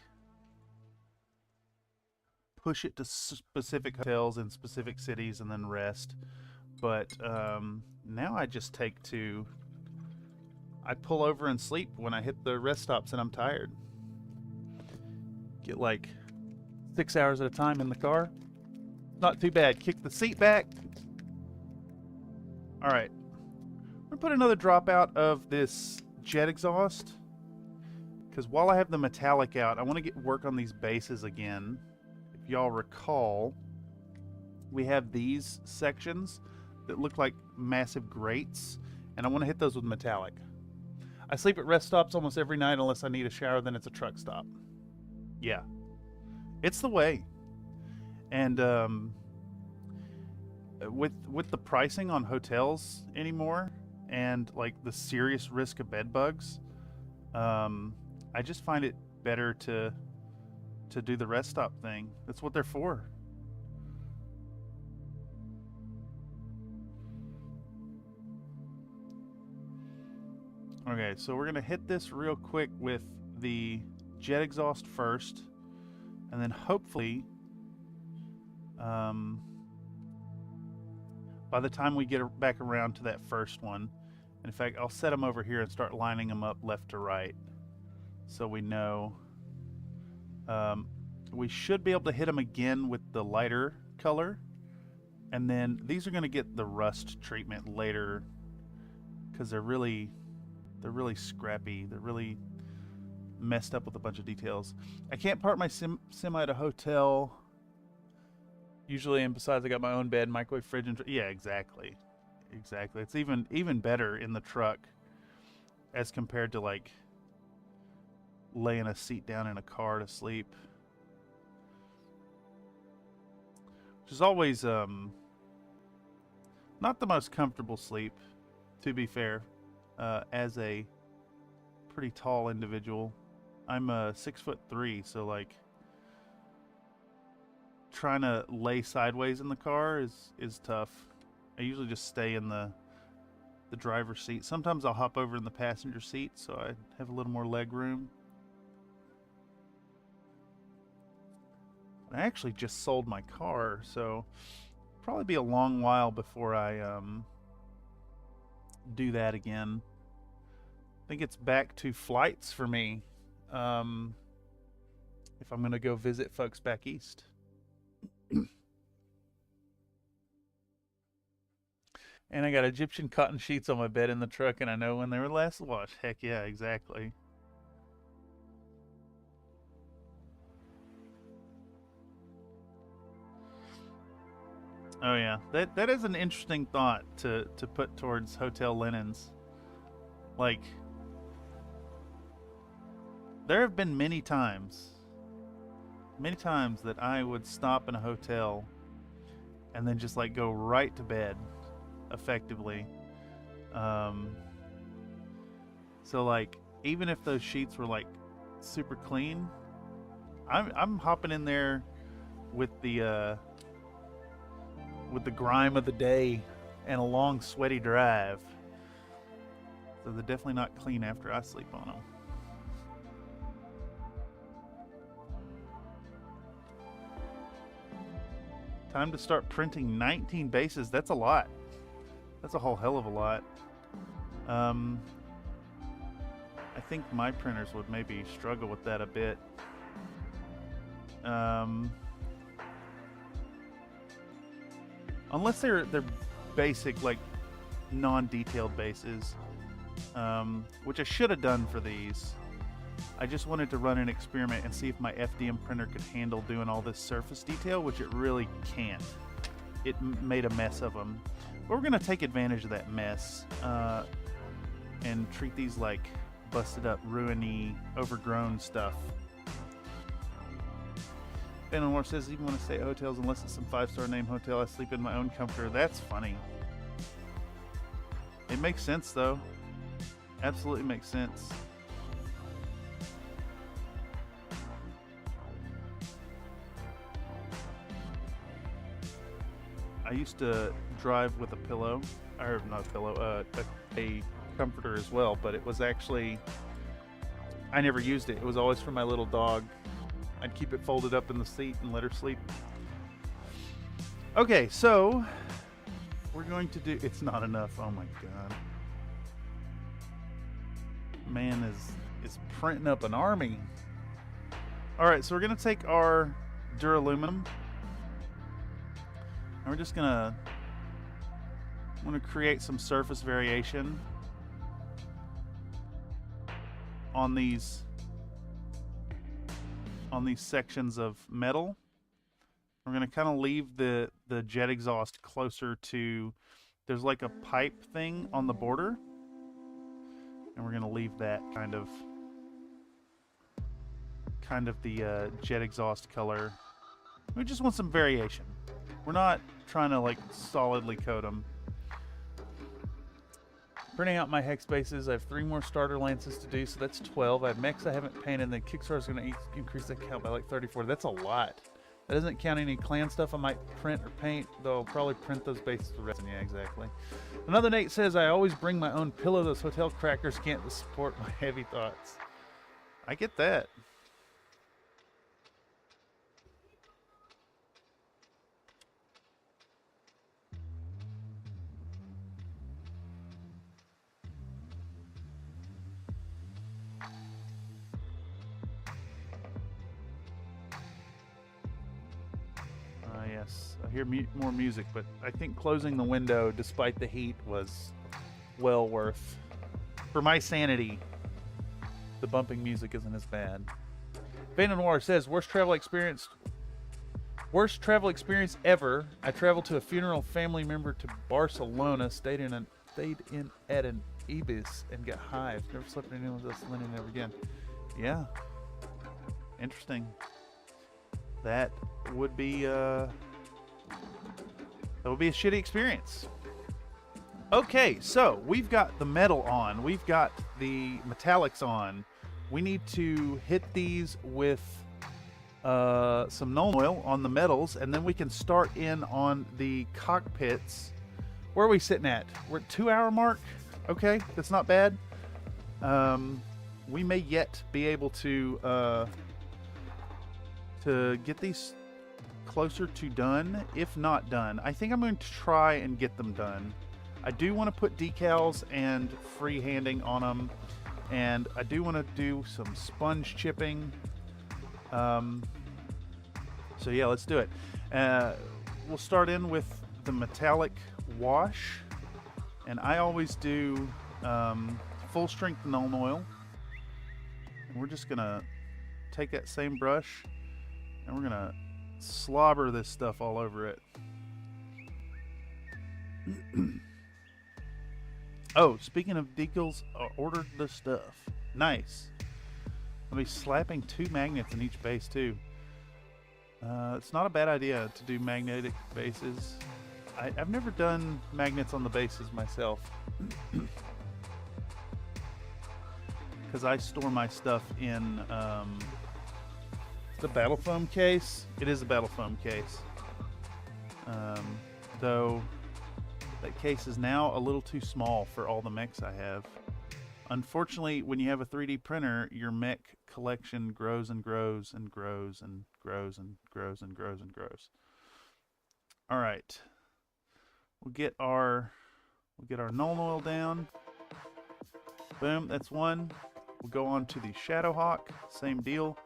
push it to specific hotels in specific cities and then rest. But now I just take to, I pull over and sleep when I hit the rest stops and I'm tired. Get like 6 hours at a time in the car. Not too bad. Kick the seat back. All right. I'm gonna put another drop out of this jet exhaust, because while I have the metallic out, I want to get work on these bases again. If y'all recall, we have these sections that look like massive grates, and I want to hit those with metallic. I sleep at rest stops almost every night unless I need a shower, then it's a truck stop. Yeah. It's the way. And with the pricing on hotels anymore, and like the serious risk of bed bugs, I just find it better to do the rest stop thing. That's what they're for. Okay, so we're gonna hit this real quick with the jet exhaust first, and then hopefully by the time we get back around to that first one, and in fact I'll set them over here and start lining them up left to right so we know. We should be able to hit them again with the lighter color, and then these are going to get the rust treatment later because they're really scrappy. They're really messed up with a bunch of details. I can't park my semi at a hotel usually, and besides I got my own bed, microwave, fridge, and yeah, exactly. It's even better in the truck as compared to like laying a seat down in a car to sleep, which is always not the most comfortable sleep, to be fair, as a pretty tall individual. I'm 6'3", so like trying to lay sideways in the car is tough. I usually just stay in the driver's seat. Sometimes I'll hop over in the passenger seat so I have a little more leg room. I actually just sold my car, so probably be a long while before I do that again. I think it's back to flights for me if I'm gonna go visit folks back east. And I got Egyptian cotton sheets on my bed in the truck, and I know when they were last washed. Heck yeah, exactly. Oh yeah, that is an interesting thought to put towards hotel linens. Like, there have been many times that I would stop in a hotel and then just like go right to bed effectively. So like, even if those sheets were like super clean, I'm hopping in there with the grime of the day and a long sweaty drive. So they're definitely not clean after I sleep on them. Time to start printing 19 bases. That's a lot. That's a whole hell of a lot. I think my printers would maybe struggle with that a bit. Unless they're basic, like non-detailed bases, which I should have done for these. I just wanted to run an experiment and see if my FDM printer could handle doing all this surface detail, which it really can't. It made a mess of them. But we're going to take advantage of that mess and treat these like busted up, ruiny, overgrown stuff. Ben Moore says, even when I stay at hotels, unless it's some 5-star name hotel, I sleep in my own comforter. That's funny. It makes sense, though. Absolutely makes sense. I used to drive with a pillow, or not a pillow, a comforter as well, but it was actually, I never used it. It was always for my little dog. I'd keep it folded up in the seat and let her sleep. Okay, so we're going to do, it's not enough. Oh my God. Man is printing up an army. All right, so we're going to take our duraluminum. And we're just going to create some surface variation on these sections of metal. We're going to kind of leave the jet exhaust closer to, there's like a pipe thing on the border, and we're going to leave that kind of the jet exhaust color. We just want some variation. We're not trying to like solidly coat them. Printing out my hex bases. I have 3 more starter lances to do, so that's 12. I have mechs I haven't painted, and then Kickstarter's going to increase that count by like 34. That's a lot. That doesn't count any clan stuff I might print or paint, though I'll probably print those bases with resin. Yeah, exactly. Another Nate says, I always bring my own pillow. Those hotel crackers can't support my heavy thoughts. I get that. Yes, I hear more music, but I think closing the window despite the heat was well worth. For my sanity, the bumping music isn't as bad. Van Noir says, worst travel experience ever. I traveled to a funeral family member to Barcelona, stayed in at an Ibis and got hives. Never slept in anyone's else linen ever again. Yeah. Interesting. That would be a shitty experience. Okay, so we've got the metal on, we've got the metallics on. We need to hit these with some Nuln Oil on the metals, and then we can start in on the cockpits. Where are we sitting at? We're at 2-hour mark. Okay, that's not bad. We may yet be able to get these closer to done, if not done. I think I'm going to try and get them done. I do want to put decals and freehanding on them, and I do want to do some sponge chipping. So yeah, let's do it. We'll start in with the metallic wash, and I always do full strength Nuln Oil. And we're just gonna take that same brush and we're gonna slobber this stuff all over it. Oh, speaking of decals, I ordered the stuff. Nice. I'll be slapping 2 magnets in each base too. It's not a bad idea to do magnetic bases. I've never done magnets on the bases myself. Because I store my stuff in the battle foam case. It is a battle foam case. Though that case is now a little too small for all the mechs I have. Unfortunately, when you have a 3D printer, your mech collection grows and grows and grows and grows and grows and grows and grows. All right. We'll get our Nuln Oil down. Boom, that's one. We'll go on to the Shadow Hawk. Same deal.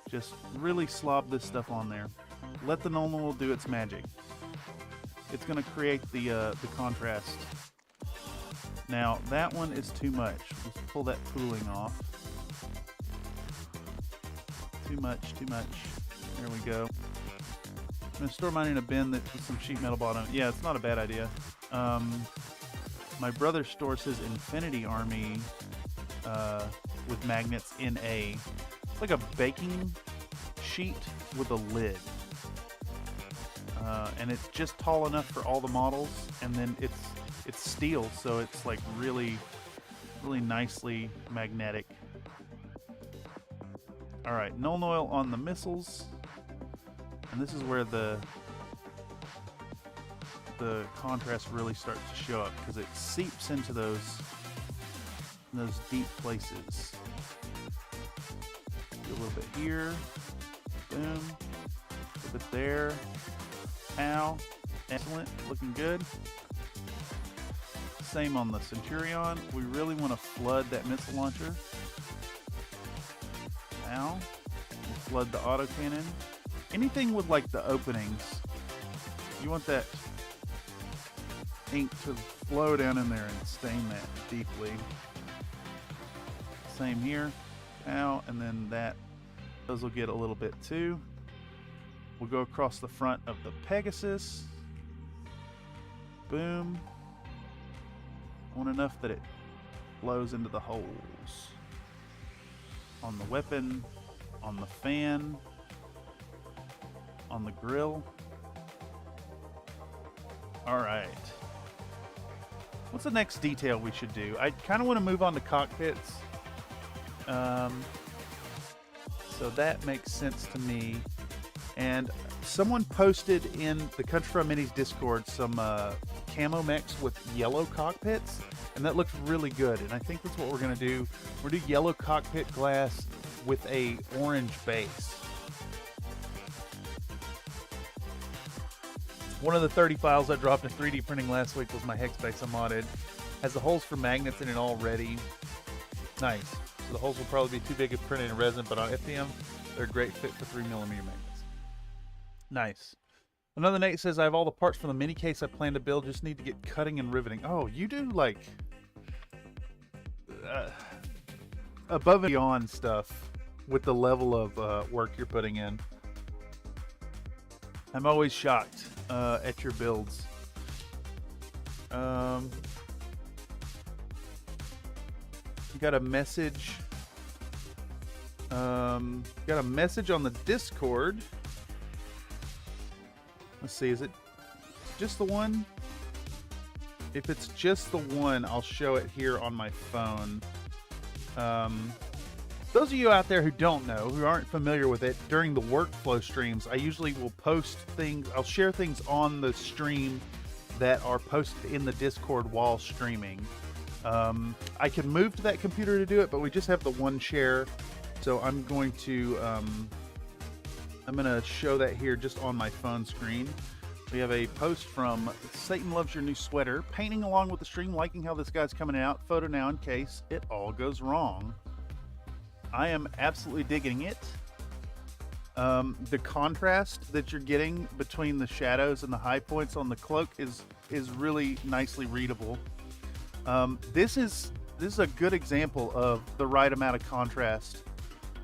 Just really slob this stuff on there. Let the Nuln Oil do its magic. It's going to create the contrast. Now, that one is too much. Let's pull that pooling off. Too much, too much. There we go. I'm going to store mine in a bin with some sheet metal bottom. Yeah, it's not a bad idea. My brother stores his Infinity Army with magnets in it's like a baking sheet with a lid. And it's just tall enough for all the models, and then it's steel, so it's like really, really nicely magnetic. All right, Nuln Oil on the missiles, and this is where the contrast really starts to show up because it seeps into those deep places. Do a little bit here, boom, a little bit there. Ow, excellent, looking good. Same on the Centurion. We really want to flood that missile launcher. Ow, we'll flood the autocannon. Anything with like the openings, you want that ink to flow down in there and stain that deeply. Same here. Ow, and then those will get a little bit too. We'll go across the front of the Pegasus. Boom. Want enough that it blows into the holes. On the weapon, on the fan, on the grill. All right. What's the next detail we should do? I kind of want to move on to cockpits. So that makes sense to me. And someone posted in the Country From Minis Discord some camo mechs with yellow cockpits, and that looks really good. And I think that's what we're going to do. We're going to do yellow cockpit glass with a orange base. One of the 30 files I dropped in 3D printing last week was my hex base I modded. Has the holes for magnets in it already. Nice. So the holes will probably be too big if printed in resin, but on FDM, they're a great fit for 3mm magnets. Nice. Another Nate says, I have all the parts for the mini case I plan to build, just need to get cutting and riveting. Oh, you do like above and beyond stuff with the level of work you're putting in. I'm always shocked at your builds. You got a message. Got a message on the Discord. Let's see, is it just the one? If it's just the one, I'll show it here on my phone. Those of you out there who don't know, who aren't familiar with it, during the workflow streams, I usually will post things, I'll share things on the stream that are posted in the Discord while streaming. I can move to that computer to do it, but we just have the one share. So I'm going to show that here just on my phone screen. We have a post from Satan Loves Your New Sweater, painting along with the stream, liking how this guy's coming out. Photo now in case it all goes wrong. I am absolutely digging it. The contrast that you're getting between the shadows and the high points on the cloak is really nicely readable. This is a good example of the right amount of contrast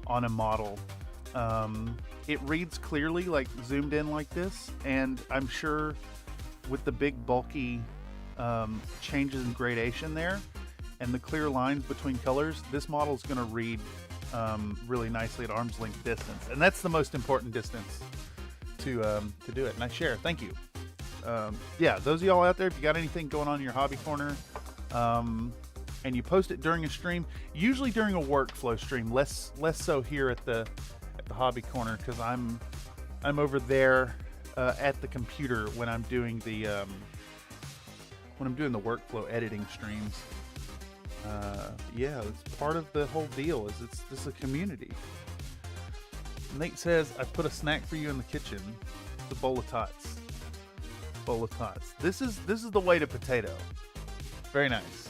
on a model. It reads clearly, like zoomed in like this, and I'm sure with the big bulky changes in gradation there and the clear lines between colors, this model is going to read really nicely at arm's length distance, and that's the most important distance to do it. And I share. Thank you. Yeah, those of y'all out there, if you got anything going on in your hobby corner, and you post it during a stream, usually during a workflow stream, less so here at the hobby corner, because I'm over there at the computer when I'm doing the workflow editing streams. Yeah, it's part of the whole deal. It's a community. Nate says, I put a snack for you in the kitchen. It's a bowl of tots. bowl of tots. This is the way to potato. Very nice.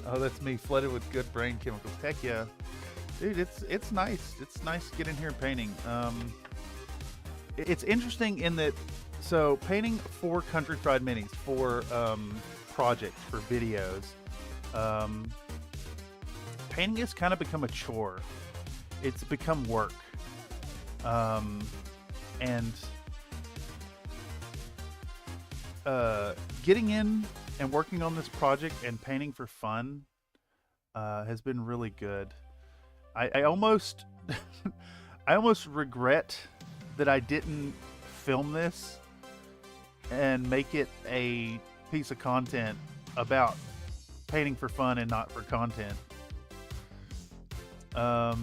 Oh, that's me flooded with good brain chemicals. Heck yeah. Dude, it's nice. It's nice to get in here and painting. It's interesting in that, so painting for Country Fried Minis, for projects, for videos, painting has kind of become a chore. It's become work. And getting in and working on this project and painting for fun has been really good. I almost I almost regret that I didn't film this and make it a piece of content about painting for fun and not for content. I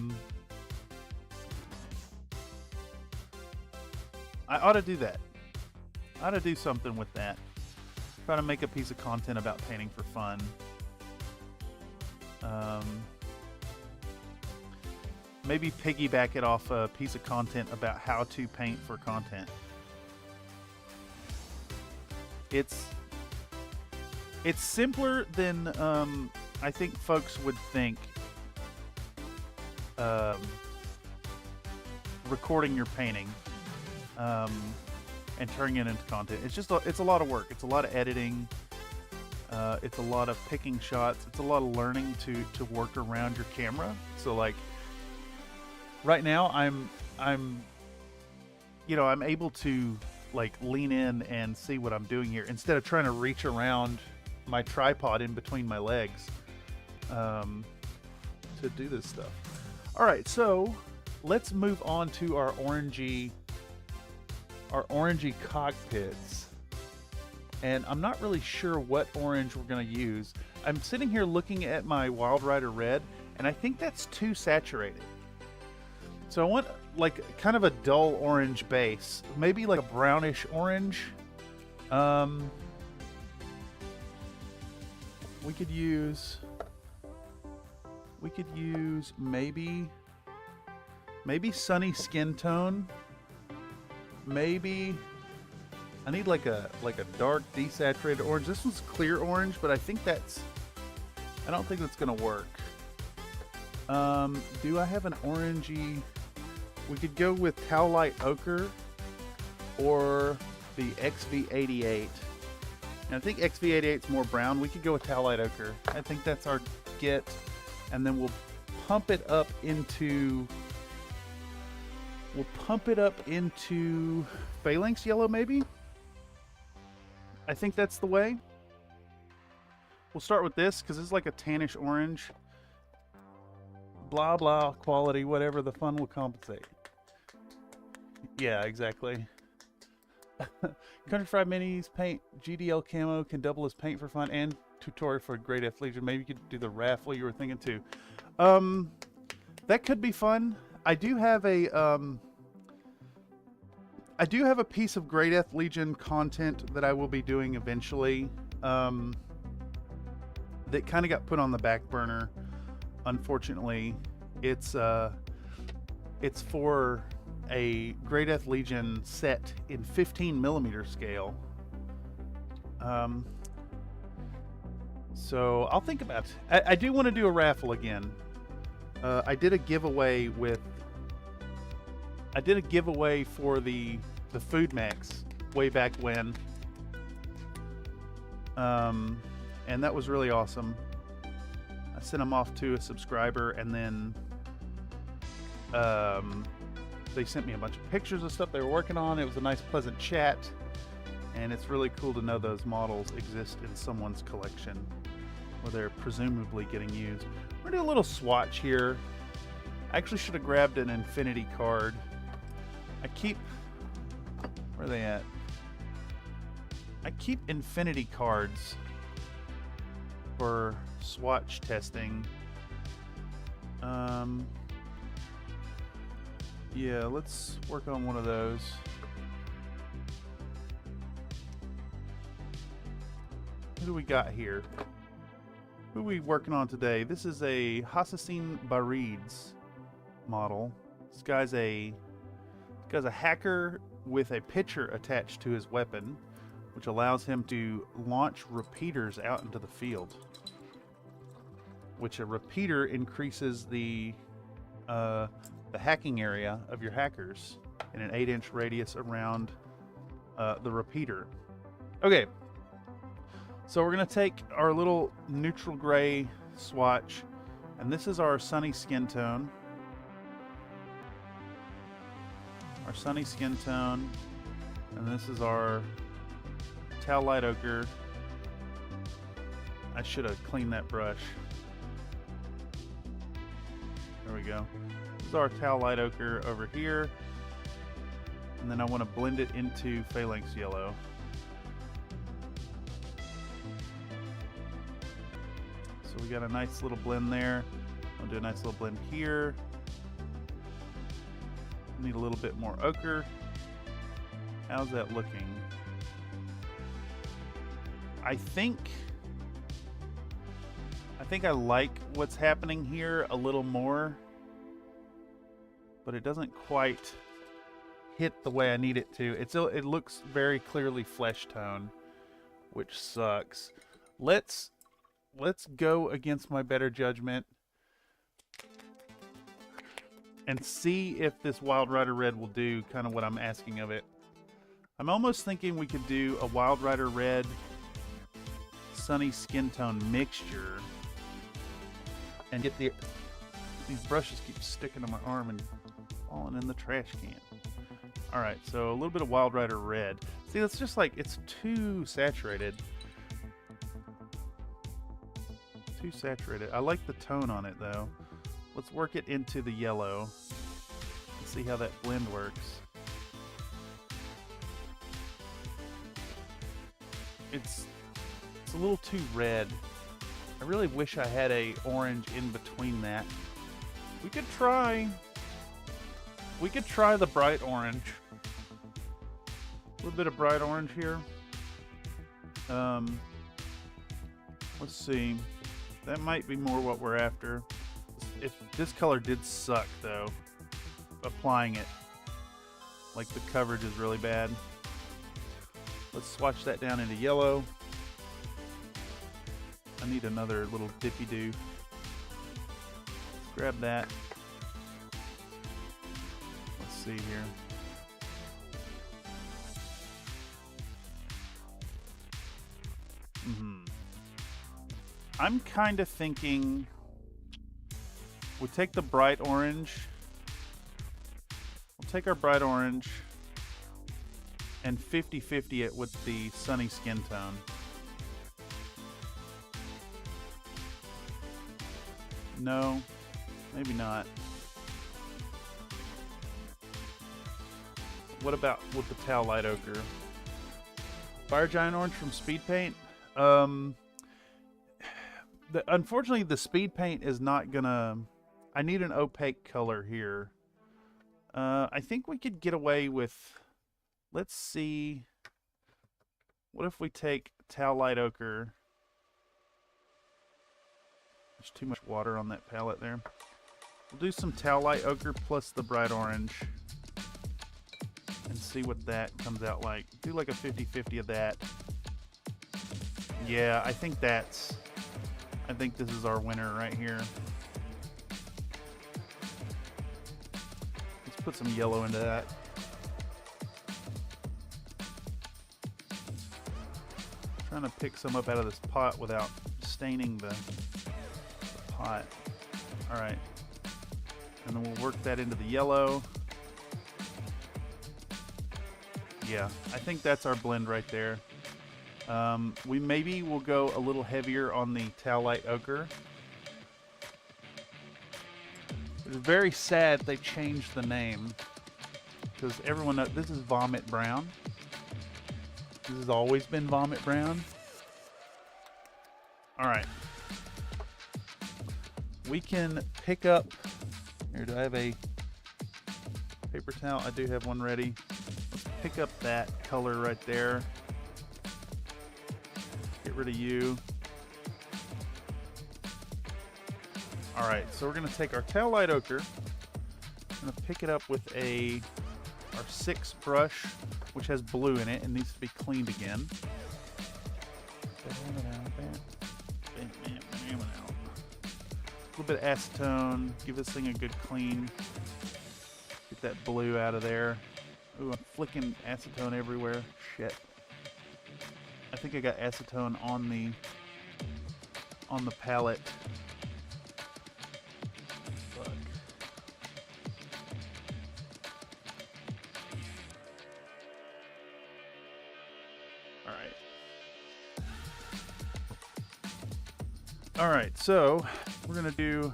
ought to do that. I ought to do something with that. Try to make a piece of content about painting for fun. Maybe piggyback it off a piece of content about how to paint for content. It's simpler than I think folks would think. Recording your painting and turning it into content. It's a lot of work. It's a lot of editing. It's a lot of picking shots. It's a lot of learning to work around your camera. So like right now I'm able to like lean in and see what I'm doing here instead of trying to reach around my tripod in between my legs to do this stuff. All right, so let's move on to our orangey cockpits. And I'm not really sure what orange we're going to use. I'm sitting here looking at my Wild Rider Red, and I think that's too saturated. So I want like kind of a dull orange base, maybe like a brownish orange. We could use maybe sunny skin tone. Maybe I need like a dark desaturated orange. This one's clear orange, but I don't think that's gonna work. Do I have an orangey? We could go with Towelite Ochre or the XV88. And I think XV88 is more brown. We could go with Towelite Ochre. I think that's our get. And then we'll pump it up into Phalanx Yellow, maybe? I think that's the way. We'll start with this because it's like a tannish orange. Blah, blah, quality, whatever. The fun will compensate. Yeah, exactly. Country Fried Minis paint GDL camo can double as paint for fun and tutorial for a great Legion. Maybe you could do the raffle you were thinking too. That could be fun. I do have a piece of Great F Legion content that I will be doing eventually. That kind of got put on the back burner. Unfortunately, it's for a Great F Legion set in 15mm scale. So I'll think about it. I do want to do a raffle again. I did a giveaway for the food Mechs way back when. And that was really awesome. I sent them off to a subscriber, and then they sent me a bunch of pictures of stuff they were working on. It was a nice, pleasant chat, and it's really cool to know those models exist in someone's collection, where they're presumably getting used. We're gonna do a little swatch here. I actually should have grabbed an infinity card. Where are they at? I keep infinity cards for swatch testing. Yeah, let's work on one of those. Who do we got here? Who are we working on today? This is a Hassassin Barides model. This guy's a hacker with a pitcher attached to his weapon, which allows him to launch repeaters out into the field. Which a repeater increases the hacking area of your hackers in an 8-inch radius around the repeater. Okay, so we're gonna take our little neutral gray swatch, and this is our sunny skin tone. Our sunny skin tone, and this is our tau light ochre. I should have cleaned that brush. There we go. This is our tau light ochre over here. And then I want to blend it into phalanx yellow. So we got a nice little blend there. I'll do a nice little blend here. Need a little bit more ochre. How's that looking? I think I like what's happening here a little more, but it doesn't quite hit the way I need it to. It looks very clearly flesh tone, which sucks. Let's go against my better judgment and see if this Wild Rider Red will do kind of what I'm asking of it. I'm almost thinking we could do a Wild Rider Red sunny skin tone mixture and get these brushes keep sticking to my arm and falling in the trash can. Alright, so a little bit of Wild Rider Red. See, that's just like, it's too saturated. Too saturated. I like the tone on it though. Let's work it into the yellow and see how that blend works. It's a little too red. I really wish I had a orange in between that. We could try the bright orange. A little bit of bright orange here. Let's see. That might be more what we're after. If this color did suck though, applying it, like the coverage is really bad. Let's swatch that down into yellow. I need another little dippy do. Grab that. Let's see here. I'm kind of thinking we'll take the bright orange. We'll take our bright orange and 50-50 it with the sunny skin tone. No, maybe not. What about with the tau light ochre? Fire Giant Orange from Speed Paint. Unfortunately, the Speed Paint is not gonna. I need an opaque color here. I think we could get away with. Let's see. What if we take tau light ochre? There's too much water on that palette there. We'll do some tau light ochre plus the bright orange and see what that comes out like. Do like a 50-50 of that. Yeah, I think this is our winner right here. Let's put some yellow into that. Trying to pick some up out of this pot without staining the pot. Alright. And then we'll work that into the yellow. Yeah, I think that's our blend right there. We maybe will go a little heavier on the tau light ochre. It's very sad they changed the name because everyone knows this is Vomit Brown. This has always been Vomit Brown. Alright. We can pick up... Here, do I have a paper towel? I do have one ready. Let's pick up that color right there. Get rid of you. Alright, so we're going to take our tau light ochre. I'm going to pick it up with a our 6 brush, which has blue in it and needs to be cleaned again. A little bit of acetone, give this thing a good clean. Get that blue out of there. Ooh, I'm flicking acetone everywhere. Shit. I think I got acetone on the palette. Fuck. Alright. Alright, so we're gonna do,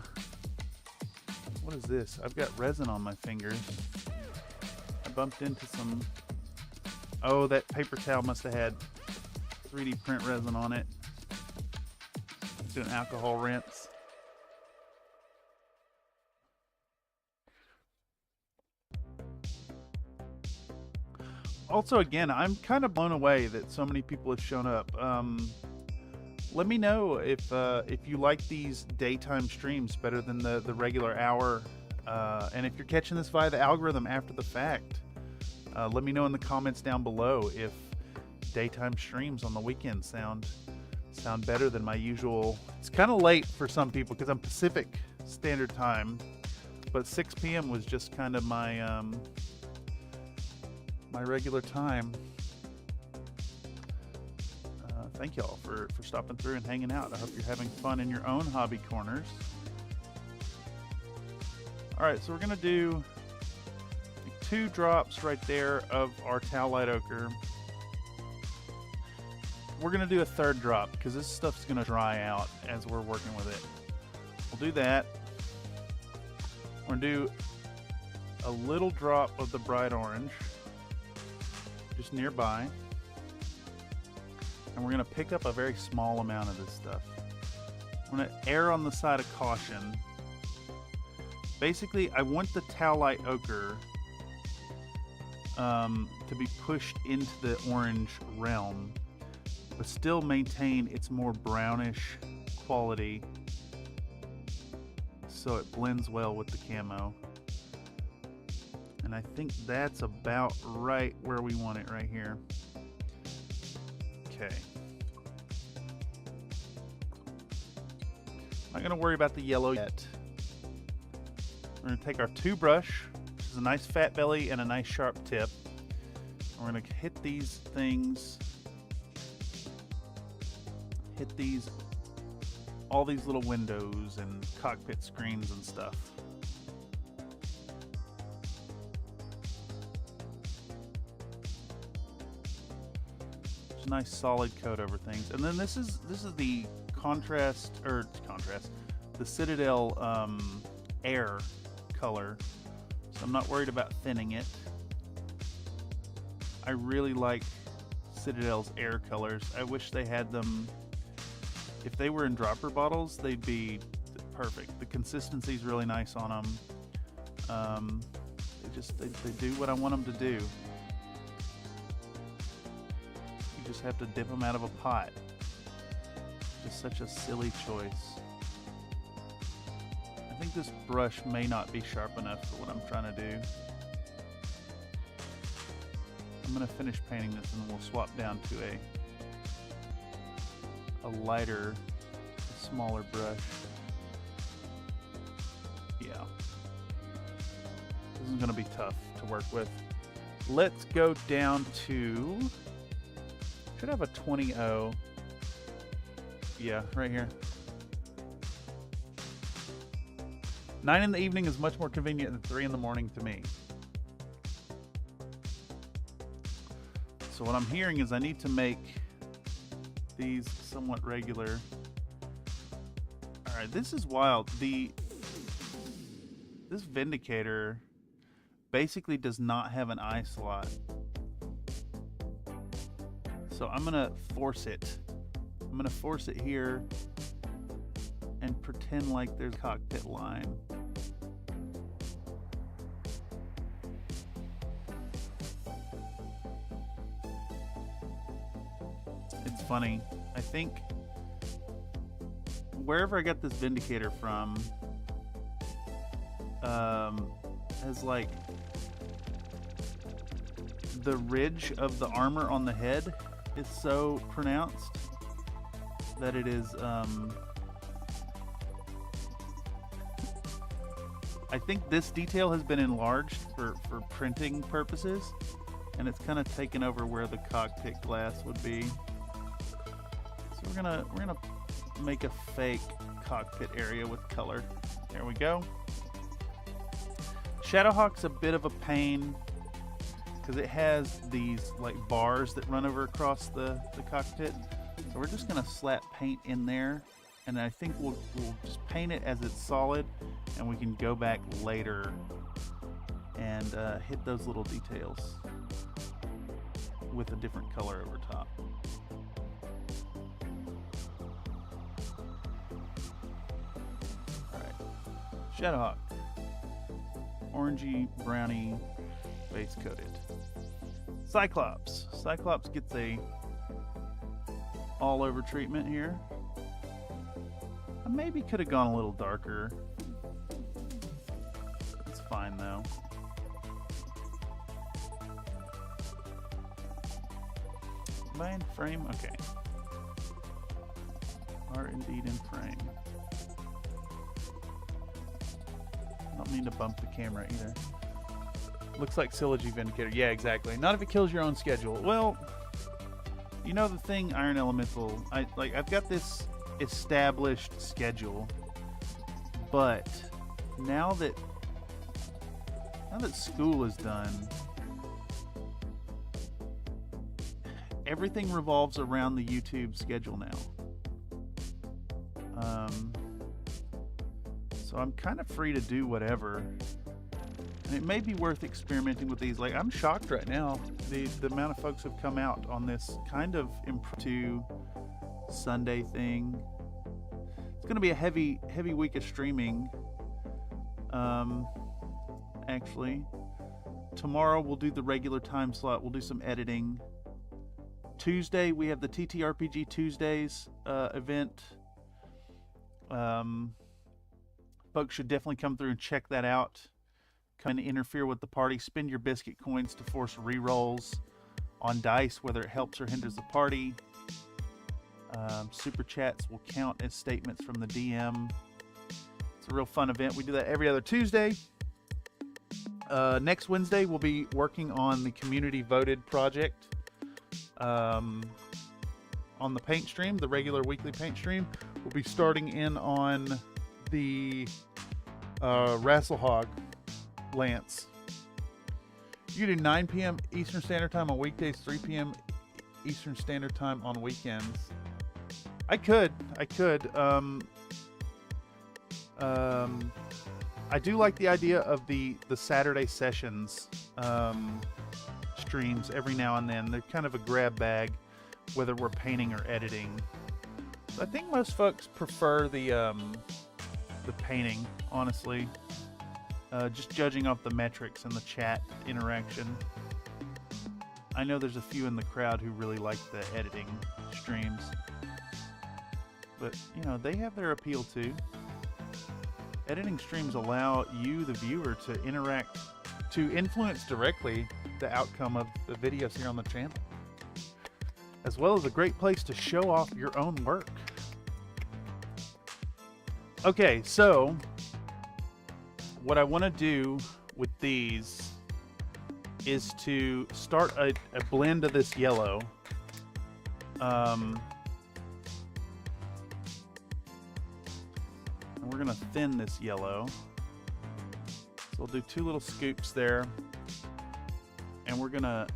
what is this? I've got resin on my fingers. I bumped into some, oh, that paper towel must have had 3D print resin on it. Do an alcohol rinse. Also, again, I'm kind of blown away that so many people have shown up. Let me know if you like these daytime streams better than the regular hour, and if you're catching this via the algorithm after the fact. Let me know in the comments down below if daytime streams on the weekend sound better than my usual. It's kind of late for some people because I'm Pacific Standard Time, but 6 p.m. was just kind of my my regular time. Thank y'all for stopping through and hanging out. I hope you're having fun in your own hobby corners. Alright, so we're going to do 2 drops right there of our towel light ochre. We're going to do a 3rd drop because this stuff's going to dry out as we're working with it. We'll do that. We're going to do a little drop of the bright orange just nearby. And we're going to pick up a very small amount of this stuff. I'm going to err on the side of caution. Basically, I want the towel light ochre to be pushed into the orange realm, but still maintain its more brownish quality so it blends well with the camo. And I think that's about right where we want it right here. Okay. Not going to worry about the yellow yet. We're going to take our 2 brush, which is a nice fat belly and a nice sharp tip. We're going to hit these things, all these little windows and cockpit screens and stuff. Just a nice solid coat over things. And then this is the the Citadel Air color, so I'm not worried about thinning it. I really like Citadel's Air colors. I wish they had them, if they were in dropper bottles, they'd be perfect. The consistency is really nice on them. They do what I want them to do. You just have to dip them out of a pot. Just such a silly choice. I think this brush may not be sharp enough for what I'm trying to do. I'm going to finish painting this and then we'll swap down to a lighter, smaller brush. Yeah. This is going to be tough to work with. Let's go down to, should have a 20-0. Yeah, right here. 9 in the evening is much more convenient than 3 in the morning to me. So what I'm hearing is I need to make these somewhat regular. Alright, this is wild. This Vindicator basically does not have an eye slot. So I'm gonna force it. I'm gonna force it here and pretend like there's a cockpit line. It's funny. I think wherever I got this Vindicator from has like the ridge of the armor on the head is so pronounced that it is, I think this detail has been enlarged for printing purposes, and it's kind of taken over where the cockpit glass would be. So we're gonna make a fake cockpit area with color. There we go. Shadowhawk's a bit of a pain because it has these like bars that run over across the cockpit. So we're just gonna slap paint in there, and I think we'll just paint it as it's solid, and we can go back later and hit those little details with a different color over top. Alright, Shadowhawk. Orangey, browny, base coated. Cyclops. Cyclops gets a all over treatment here. I maybe could have gone a little darker. It's fine though. Am I in frame? Okay. Are indeed in frame. I don't need to bump the camera either. Looks like Sylogy Vindicator. Yeah, exactly. Not if it kills your own schedule. Well, you know the thing, Iron Elemental. I've got this established schedule, but now that school is done, everything revolves around the YouTube schedule now. So I'm kind of free to do whatever. And it may be worth experimenting with these. Like, I'm shocked right now. The amount of folks have come out on this kind of impromptu Sunday thing. It's going to be a heavy week of streaming. Actually, tomorrow we'll do the regular time slot. We'll do some editing. Tuesday we have the TTRPG Tuesdays event. Folks should definitely come through and check that out. Come and interfere with the party. Spend your biscuit coins to force re-rolls on dice, whether it helps or hinders the party. Super chats will count as statements from the DM. It's a real fun event. We do that every other Tuesday. Next Wednesday, we'll be working on the community voted project on the Paintstream, the regular weekly Paintstream. We'll be starting in on the Rasselhog Lance. You can do 9 p.m. Eastern Standard Time on weekdays, 3 p.m. Eastern Standard Time on weekends. I could. I do like the idea of the Saturday sessions streams every now and then. They're kind of a grab bag, whether we're painting or editing. So I think most folks prefer the painting, honestly. Just judging off the metrics and the chat interaction. I know there's a few in the crowd who really like the editing streams. But, you know, they have their appeal too. Editing streams allow you, the viewer, to interact, to influence directly the outcome of the videos here on the channel, as well as a great place to show off your own work. Okay, so what I want to do with these is to start a blend of this yellow. And we're gonna thin this yellow. So we'll do 2 little scoops there, and we're gonna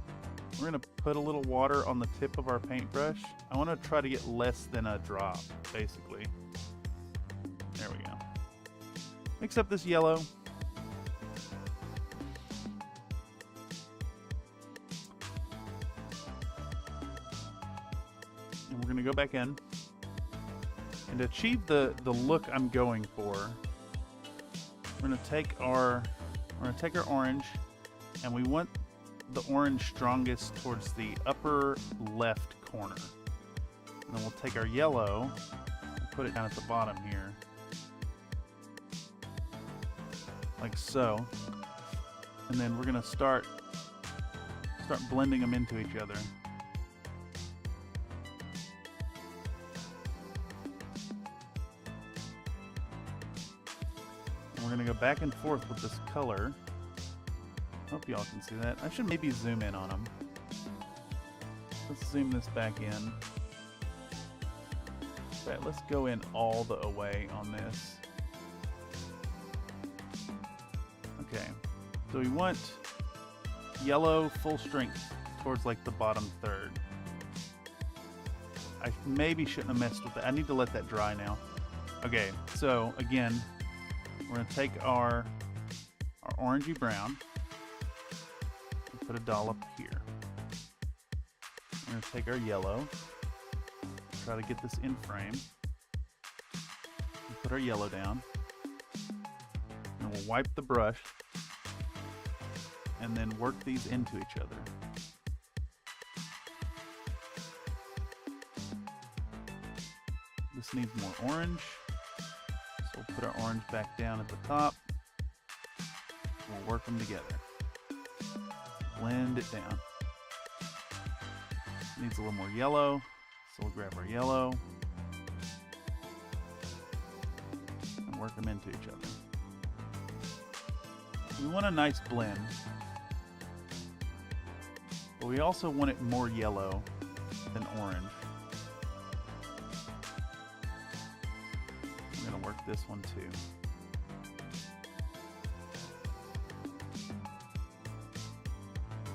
put a little water on the tip of our paintbrush. I want to try to get less than a drop, basically. There we go. Mix up this yellow. And we're gonna go back in. And to achieve the look I'm going for, we're gonna take our orange, and we want the orange strongest towards the upper left corner. And then we'll take our yellow and put it down at the bottom here, like so. And then we're gonna start Start blending them into each other. And we're going to go back and forth with this color. Hope y'all can see that. I should maybe zoom in on them. Let's zoom this back in. Okay, let's go in all the way on this. Okay, so we want yellow full strength towards like the bottom third. I maybe shouldn't have messed with that. I need to let that dry now. Okay, so again, we're gonna take our orangey brown and put a dollop here. We're gonna take our yellow, try to get this in frame, and put our yellow down. And we'll wipe the brush and then work these into each other. This needs more orange, so we'll put our orange back down at the top. We'll work them together. Blend it down. Needs a little more yellow, so we'll grab our yellow and work them into each other. We want a nice blend, but we also want it more yellow than orange. I'm going to work this one too.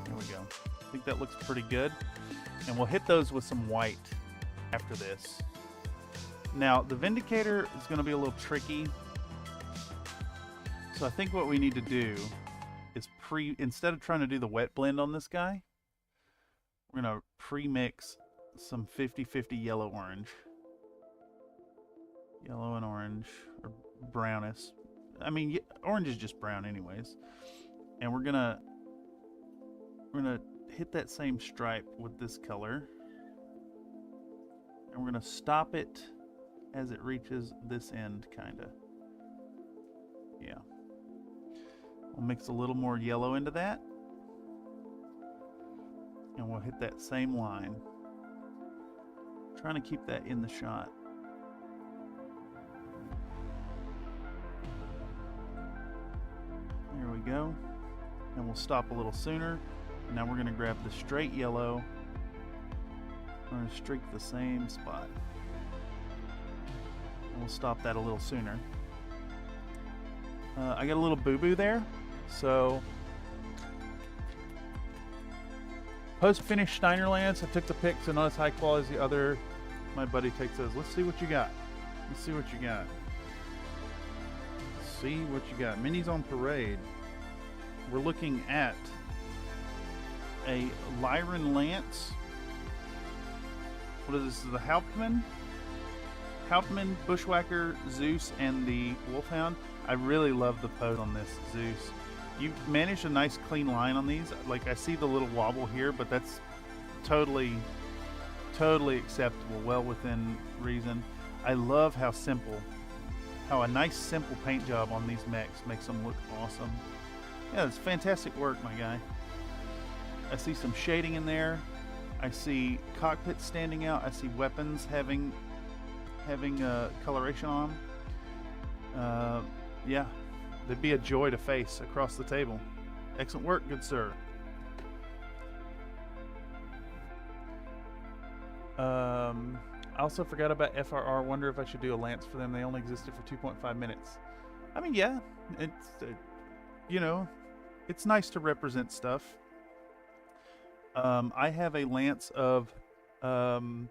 There we go. I think that looks pretty good. And we'll hit those with some white after this. Now, the Vindicator is going to be a little tricky. So I think what we need to do is instead of trying to do the wet blend on this guy, we're going to pre-mix some 50-50 yellow-orange. Yellow and orange, or brownish. I mean, orange is just brown anyways. And we're gonna hit that same stripe with this color. And we're gonna stop it as it reaches this end, kinda. Yeah. We'll mix a little more yellow into that. And we'll hit that same line. Trying to keep that in the shot. There we go. And we'll stop a little sooner. And now we're going to grab the straight yellow. We're going to streak the same spot. And we'll stop that a little sooner. I got a little boo-boo there. So, post-finish Steiner Lance, I took the pics and not as high quality as the other. My buddy takes those. Let's see what you got. Let's see what you got. See what you got. Minis on parade. We're looking at a Lyran Lance. What is this? The Hauptmann, Bushwhacker, Zeus, and the Wolfhound. I really love the pose on this Zeus. You've managed a nice clean line on these. Like, I see the little wobble here, but that's totally acceptable, well within reason. I love how a nice simple paint job on these mechs makes them look awesome. Yeah, it's fantastic work, my guy. I see some shading in there. I see cockpits standing out. I see weapons having coloration on them. Yeah, they'd be a joy to face across the table. Excellent work, good sir. I also forgot about FRR. Wonder if I should do a Lance for them. They only existed for 2.5 minutes. I mean, yeah, it's you know, it's nice to represent stuff. I have a Lance of Clan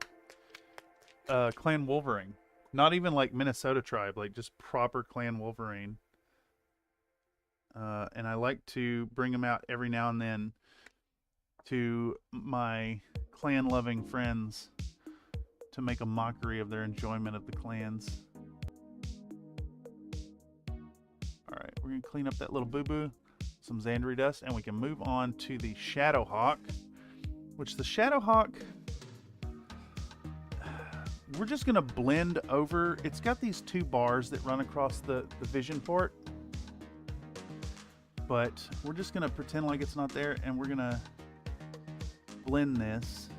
Wolverine. Not even like Minnesota tribe, like just proper Clan Wolverine. And I like to bring them out every now and then to my clan-loving friends to make a mockery of their enjoyment of the clans. Alright, we're going to clean up that little boo-boo, some Xandri dust, and we can move on to the Shadowhawk, which the Shadowhawk, we're just going to blend over. It's got these two bars that run across the vision port, but we're just going to pretend like it's not there, and we're going to blend this.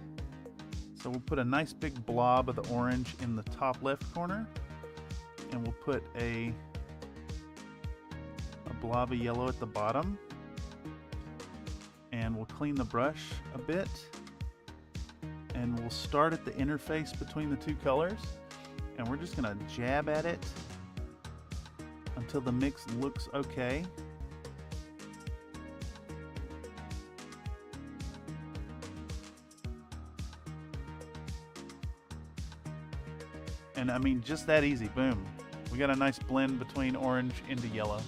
So we'll put a nice big blob of the orange in the top left corner, and we'll put a blob of yellow at the bottom, and we'll clean the brush a bit, and we'll start at the interface between the two colors, and we're just gonna jab at it until the mix looks okay. And I mean, just that easy, boom. We got a nice blend between orange into yellow.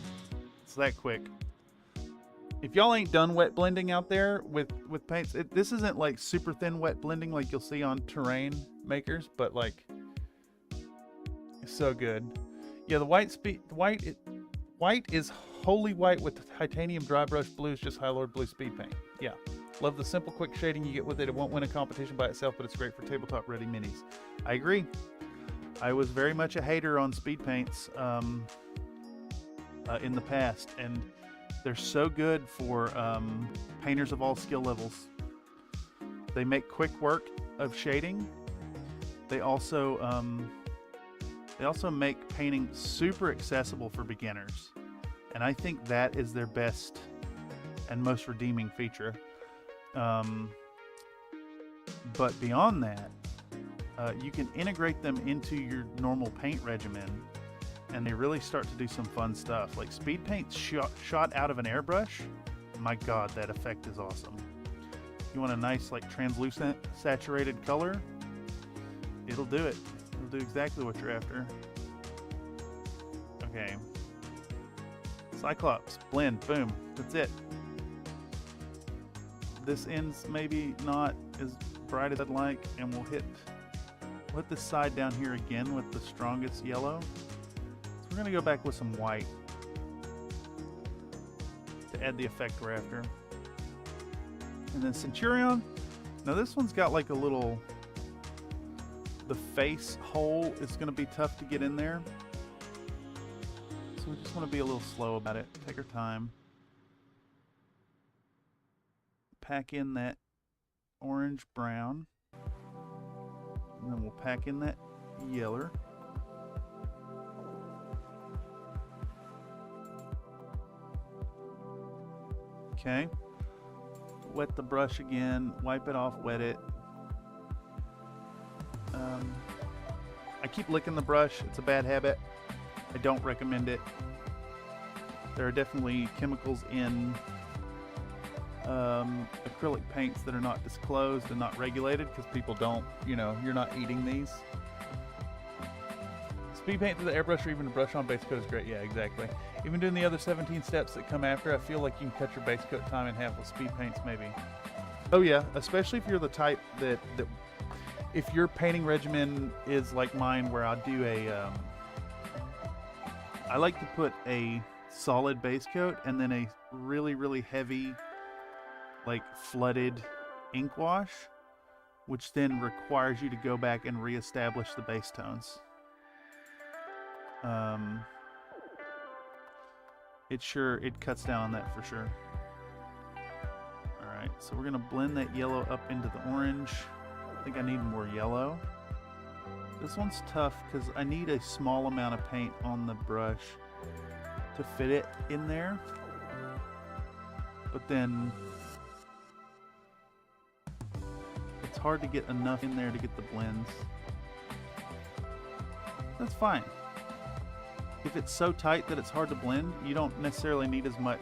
It's that quick. If y'all ain't done wet blending out there with paints, this isn't like super thin wet blending like you'll see on terrain makers, but like, it's so good. Yeah, the white is Holy White with titanium dry brush blues, just High Lord blue speed paint. Yeah, love the simple quick shading you get with it. It won't win a competition by itself, but it's great for tabletop ready minis. I agree. I was very much a hater on speed paints in the past, and they're so good for painters of all skill levels. They make quick work of shading. They also make painting super accessible for beginners, and I think that is their best and most redeeming feature. But beyond that, you can integrate them into your normal paint regimen, and they really start to do some fun stuff. Like speed paint shot out of an airbrush, my god, that effect is awesome. You want a nice like translucent saturated color, it'll do it. It'll do exactly what you're after. Okay, Cyclops, blend, boom, that's it. This end's maybe not as bright as I'd like, and we'll hit this side down here again with the strongest yellow. So we're gonna go back with some white to add the effect we're after. And then Centurion, now this one's got like a little, the face hole is gonna be tough to get in there. So we just wanna be a little slow about it, take our time. Pack in that orange brown. And then we'll pack in that yeller. Okay. Wet the brush again, wipe it off, wet it. I keep licking the brush. It's a bad habit. I don't recommend it. There are definitely chemicals in acrylic paints that are not disclosed and not regulated because people don't, you know, you're not eating these. Speed paint to the airbrush or even a brush on base coat is great. Yeah, exactly. Even doing the other 17 steps that come after, I feel like you can cut your base coat time in half with speed paints maybe. Oh yeah, especially if you're the type that if your painting regimen is like mine, where I'll do I like to put a solid base coat and then a really, really heavy, like flooded ink wash, which then requires you to go back and reestablish the base tones. It cuts down on that for sure. Alright, so we're gonna blend that yellow up into the orange. I think I need more yellow. This one's tough because I need a small amount of paint on the brush to fit it in there. But then it's hard to get enough in there to get the blends. That's fine. If it's so tight that it's hard to blend, you don't necessarily need as much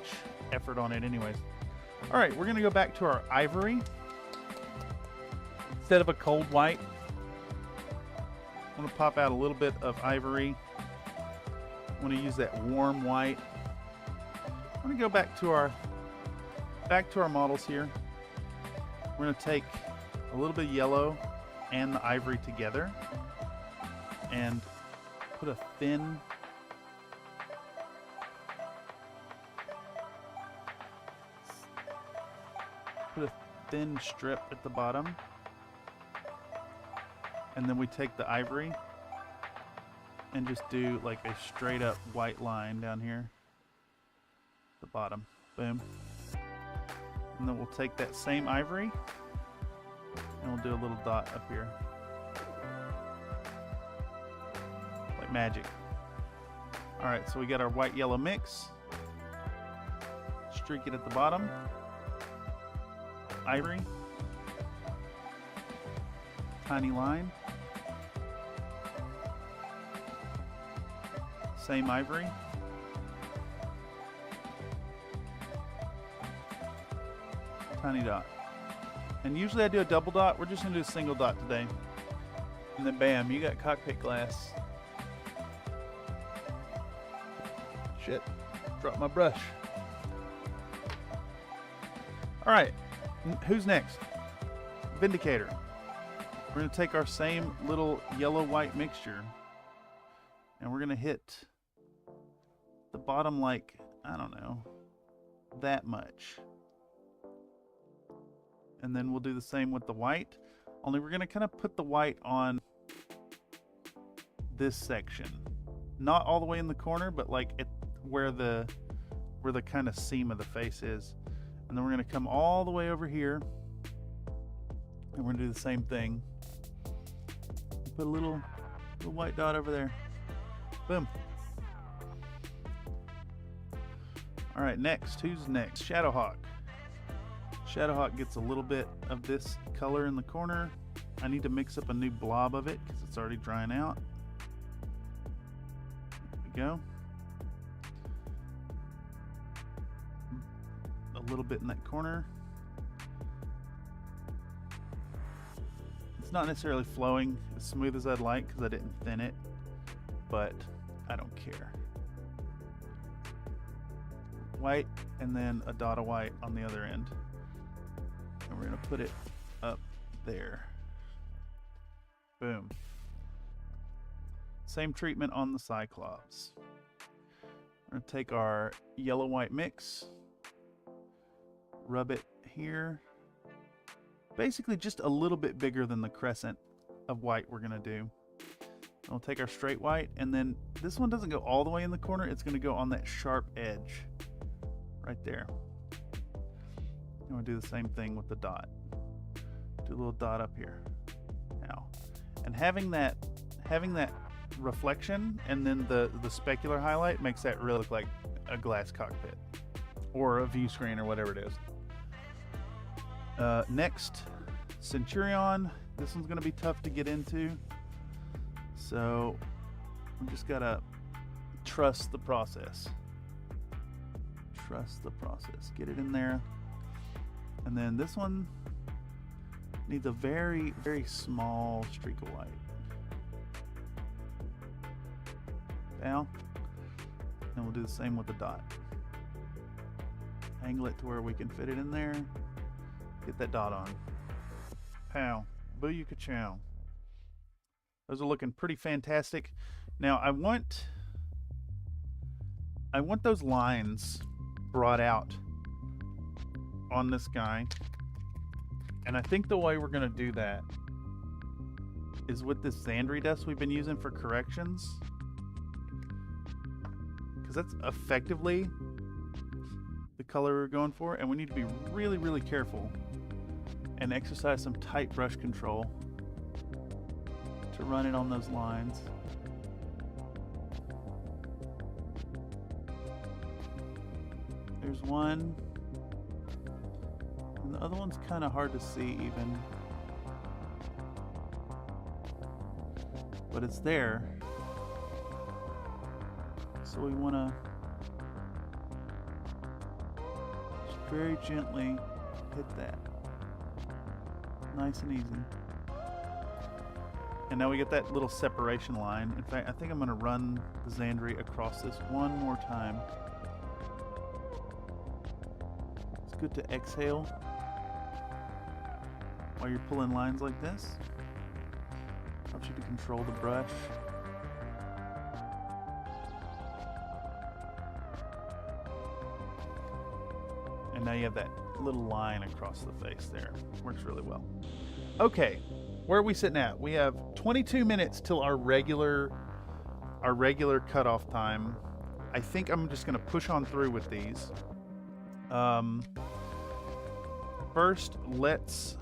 effort on it anyways. Alright, we're going to go back to our ivory. Instead of a cold white, I'm going to pop out a little bit of ivory. I'm going to use that warm white. I'm going to go back to our models here. We're going to take a little bit of yellow and the ivory together and put a thin strip at the bottom, and then we take the ivory and just do like a straight up white line down here at the bottom. Boom. And then we'll take that same ivory And we'll do a little dot up here. Like magic. Alright, so we got our white-yellow mix. Streak it at the bottom. Ivory. Tiny line. Same ivory. Tiny dot. And usually I do a double dot. We're just going to do a single dot today. And then bam, you got cockpit glass. Shit. Dropped my brush. Alright. Who's next? Vindicator. We're going to take our same little yellow-white mixture. And we're going to hit the bottom like, I don't know, that much. And then we'll do the same with the white. Only we're going to kind of put the white on this section. Not all the way in the corner, but like at where the kind of seam of the face is. And then we're going to come all the way over here. And we're going to do the same thing. Put a little white dot over there. Boom. All right, next. Who's next? Shadowhawk. Shadowhawk gets a little bit of this color in the corner. I need to mix up a new blob of it because it's already drying out. There we go. A little bit in that corner. It's not necessarily flowing as smooth as I'd like because I didn't thin it, but I don't care. White and then a dot of white on the other end. And we're going to put it up there. Boom. Same treatment on the Cyclops. We're going to take our yellow-white mix, rub it here. Basically just a little bit bigger than the crescent of white we're going to do. And we'll take our straight white, and then this one doesn't go all the way in the corner. It's going to go on that sharp edge right there. And we'll do the same thing with the dot. Do a little dot up here. Now, and having that reflection and then the specular highlight makes that really look like a glass cockpit or a view screen or whatever it is. Next, Centurion. This one's going to be tough to get into, so we just gotta trust the process. Trust the process. Get it in there. And then this one needs a very, very small streak of white. Down. And we'll do the same with the dot. Angle it to where we can fit it in there. Get that dot on. Pow. Booyah-ka-chow. Those are looking pretty fantastic. Now I want those lines brought out on this guy. And I think the way we're going to do that is with this Xandri dust we've been using for corrections. Because that's effectively the color we're going for. And we need to be really, really careful and exercise some tight brush control to run it on those lines. There's one. And the other one's kind of hard to see even. But it's there. So we want to just very gently hit that. Nice and easy. And now we get that little separation line. In fact, I think I'm going to run the Xandri across this one more time. It's good to exhale while you're pulling lines like this. Helps you to control the brush. And now you have that little line across the face there. Works really well. Okay, where are we sitting at? We have 22 minutes till our regular cutoff time. I think I'm just gonna push on through with these. First, let's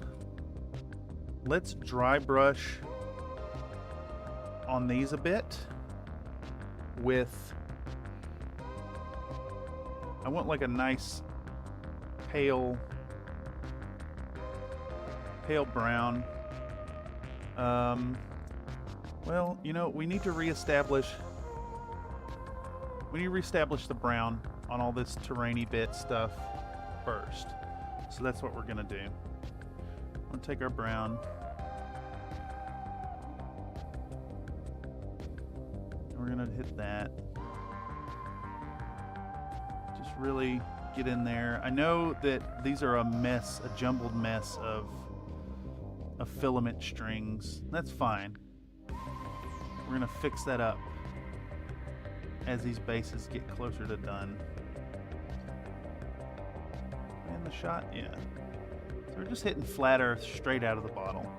let's dry brush on these a bit with, I want like a nice pale brown. Well, you know, we need to reestablish the brown on all this terrainy bit stuff first. So that's what we're gonna do. I'm gonna take our brown. And we're gonna hit that. Just really get in there. I know that these are a mess, a jumbled mess of filament strings. That's fine. We're gonna fix that up as these bases get closer to done. And the shot, yeah. So we're just hitting flat earth straight out of the bottle.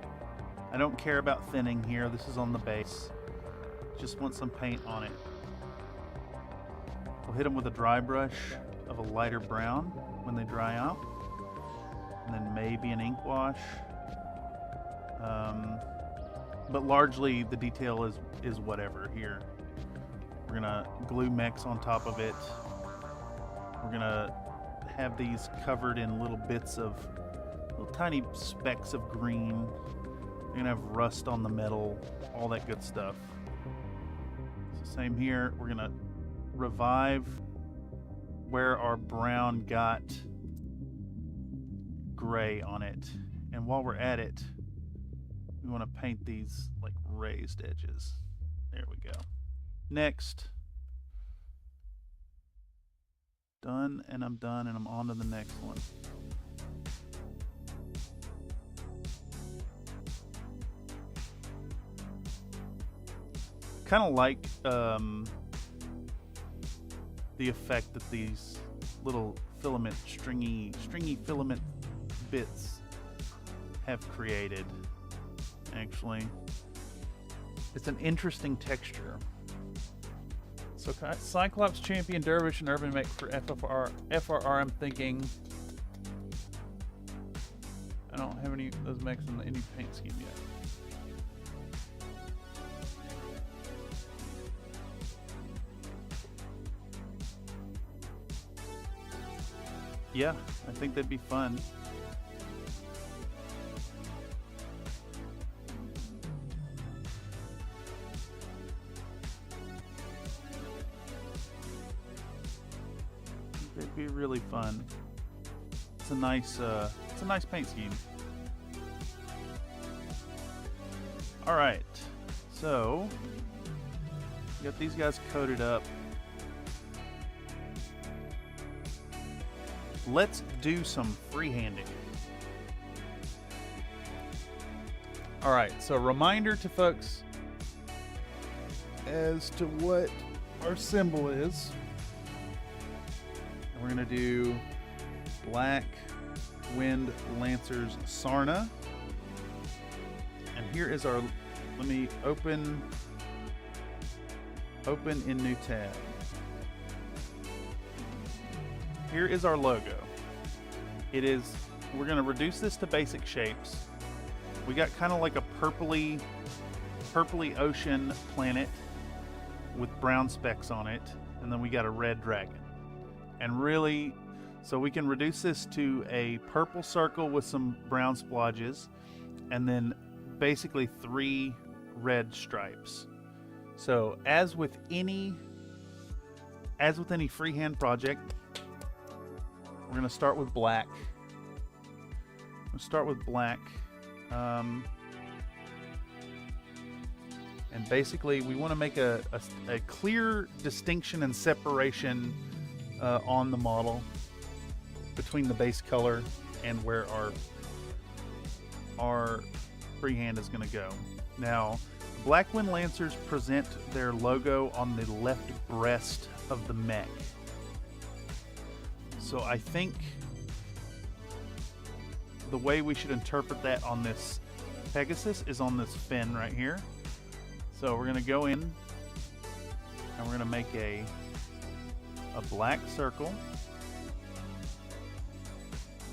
I don't care about thinning here. This is on the base. Just want some paint on it. We'll hit them with a dry brush of a lighter brown when they dry out. And then maybe an ink wash. But largely the detail is whatever here. We're gonna glue Mechs on top of it. We're gonna have these covered in little bits of, little tiny specks of green. We're gonna have rust on the metal, all that good stuff. So same here, we're gonna revive where our brown got gray on it. And while we're at it, we want to paint these like raised edges. There we go. Next. Done, and I'm done, and I'm on to the next one. Kind of like the effect that these little filament, stringy filament bits have created. Actually, it's an interesting texture. So Cyclops, Champion, Dervish, and Urban Mech for FRR. I'm thinking I don't have any of those mechs in any paint scheme yet. Yeah, I think that'd be fun. It'd be really fun. It's a nice paint scheme. All right, so got these guys coated up. Let's do some freehanding. All right, so reminder to folks as to what our symbol is. And we're gonna do Black Wind Lancers Sarna. And here is our, let me open in new tab. Here is our logo. It is, we're going to reduce this to basic shapes. We got kind of like a purpley ocean planet with brown specks on it, and then we got a red dragon. And really, so we can reduce this to a purple circle with some brown splodges, and then basically 3 red stripes. So as with any freehand project, we're going to start with black. We'll start with black. And basically, we want to make a clear distinction and separation on the model between the base color and where our freehand is going to go. Now, Black Wind Lancers present their logo on the left breast of the mech. So I think the way we should interpret that on this Pegasus is on this fin right here. So we're going to go in and we're going to make a black circle.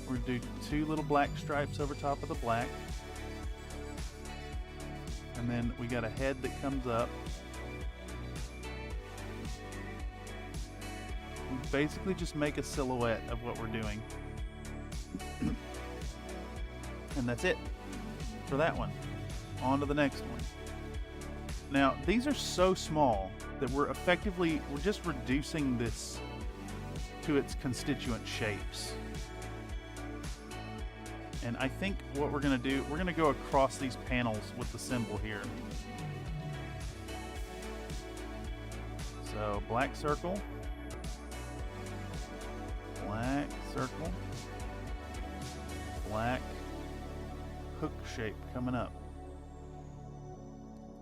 We're going to do 2 little black stripes over top of the black. And then we got a head that comes up. We basically just make a silhouette of what we're doing. And that's it for that one. On to the next one. Now, these are so small that we're just reducing this to its constituent shapes. And I think what we're going to do, we're going to go across these panels with the symbol here. So, black circle, black circle, black hook shape coming up.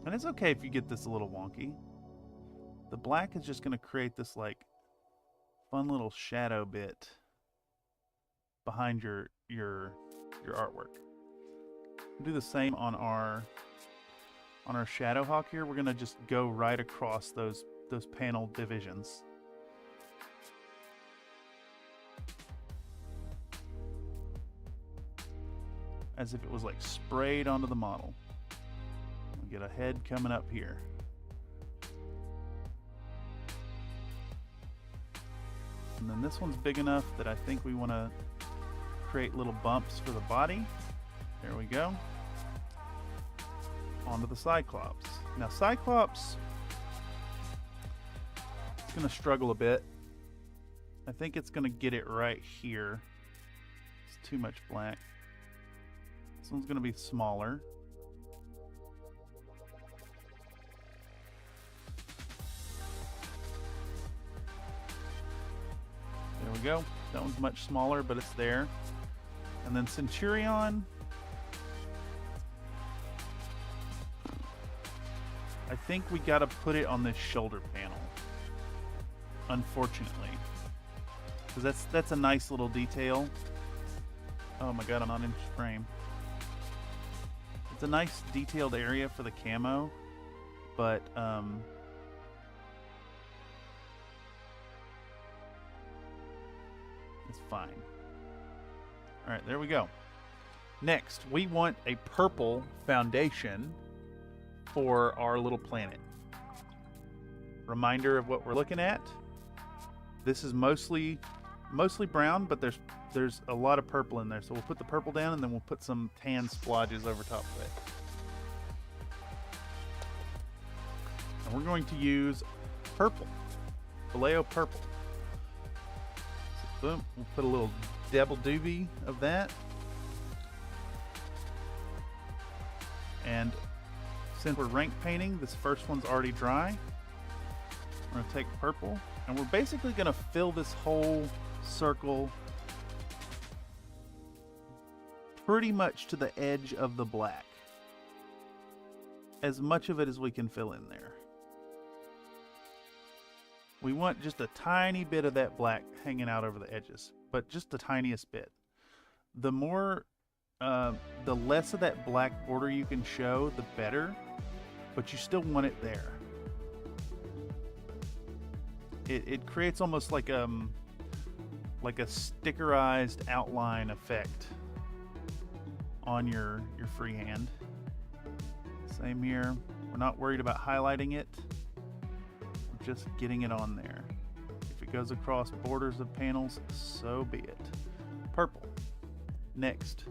And it's okay if you get this a little wonky. The black is just going to create this like fun little shadow bit behind your artwork. We'll do the same on our shadow hawk here. We're going to just go right across those panel divisions. As if it was like sprayed onto the model. We get a head coming up here. And then this one's big enough that I think we want to create little bumps for the body. There we go. Onto the Cyclops. Now Cyclops is going to struggle a bit. I think it's going to get it right here. It's too much black. This one's going to be smaller. There we go. That one's much smaller, but it's there. And then Centurion. I think we got to put it on this shoulder panel. Unfortunately. Because that's a nice little detail. Oh my god, I'm not in frame. It's a nice detailed area for the camo, but it's fine. Alright, there we go. Next, we want a purple foundation for our little planet. Reminder of what we're looking at. This is mostly brown, but there's a lot of purple in there. So we'll put the purple down and then we'll put some tan splodges over top of it. And we're going to use purple. Vallejo purple. So boom, we'll put a little double doobie of that. And since we're rank painting, this first one's already dry. We're going to take purple and we're basically going to fill this whole circle pretty much to the edge of the black. As much of it as we can fill in there. We want just a tiny bit of that black hanging out over the edges, but just the tiniest bit. The more, the less of that black border you can show, the better, but you still want it there. It creates almost like a stickerized outline effect on your freehand. Same here. We're not worried about highlighting it. We're just getting it on there. If it goes across borders of panels, so be it. Purple. Next.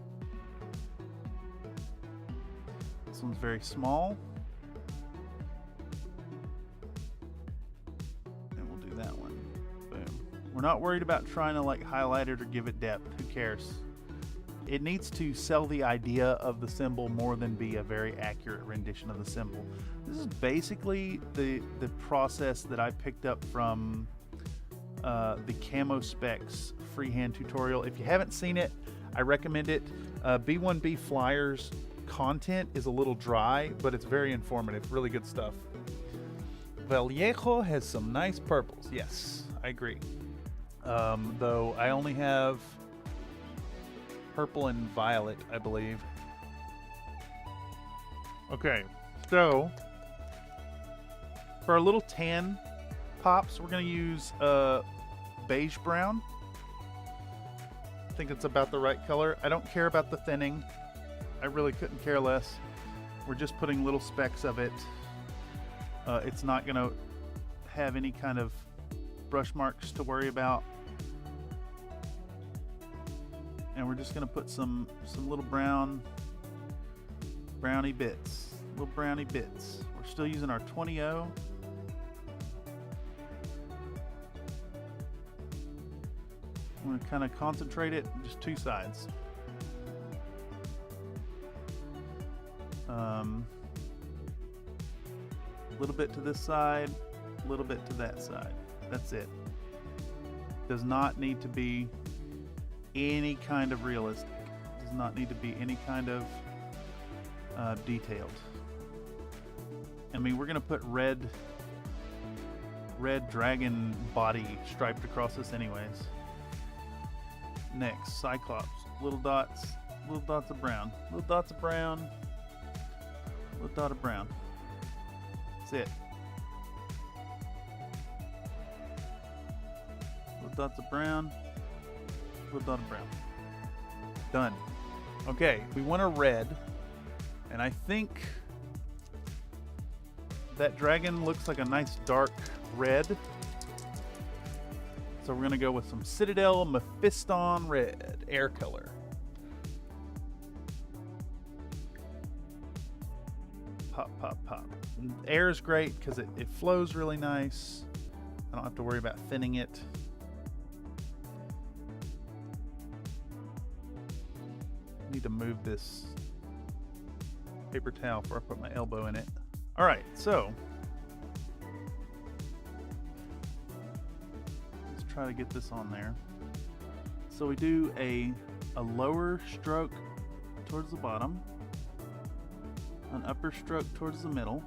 This one's very small. And we'll do that one. Boom. We're not worried about trying to like highlight it or give it depth. Who cares? It needs to sell the idea of the symbol more than be a very accurate rendition of the symbol. This is basically the process that I picked up from the Camo Specs freehand tutorial. If you haven't seen it, I recommend it. B1B Flyers content is a little dry, but it's very informative. Really good stuff. Vallejo has some nice purples. Yes, I agree. Though I only have purple and violet, I believe. Okay, so for our little tan pops, we're going to use beige brown. I think it's about the right color. I don't care about the thinning. I really couldn't care less. We're just putting little specks of it. It's not going to have any kind of brush marks to worry about. And we're just going to put some little brownie bits. Little brownie bits. We're still using our 20-0. I'm going to kind of concentrate it, just two sides. A little bit to this side, a little bit to that side. That's it. Does not need to be any kind of realistic. Does not need to be any kind of detailed. I mean, we're going to put red dragon body striped across this anyways. Next, Cyclops. Little dots of brown. Little dots of brown. Little dot of brown. That's it. Little dots of brown. Little dot of brown. Done. Okay, we want a red, and I think that dragon looks like a nice dark red. So we're going to go with some Citadel Mephiston Red air color. Pop, pop, pop. And air is great because it flows really nice. I don't have to worry about thinning it. I need to move this paper towel before I put my elbow in it. All right, so let's try to get this on there. So we do a lower stroke towards the bottom, an upper stroke towards the middle,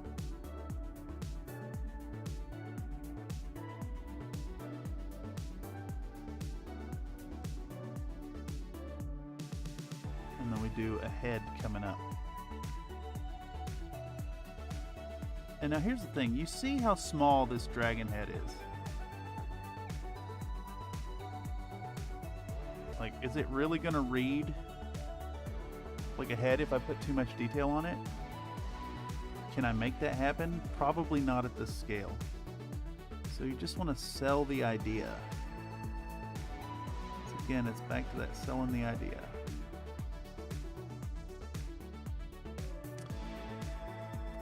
and then we do a head coming up. And now here's the thing, you see how small this dragon head is? Like, is it really gonna read like a head if I put too much detail on it? Can I make that happen? Probably not at this scale. So you just want to sell the idea. So again, it's back to that selling the idea.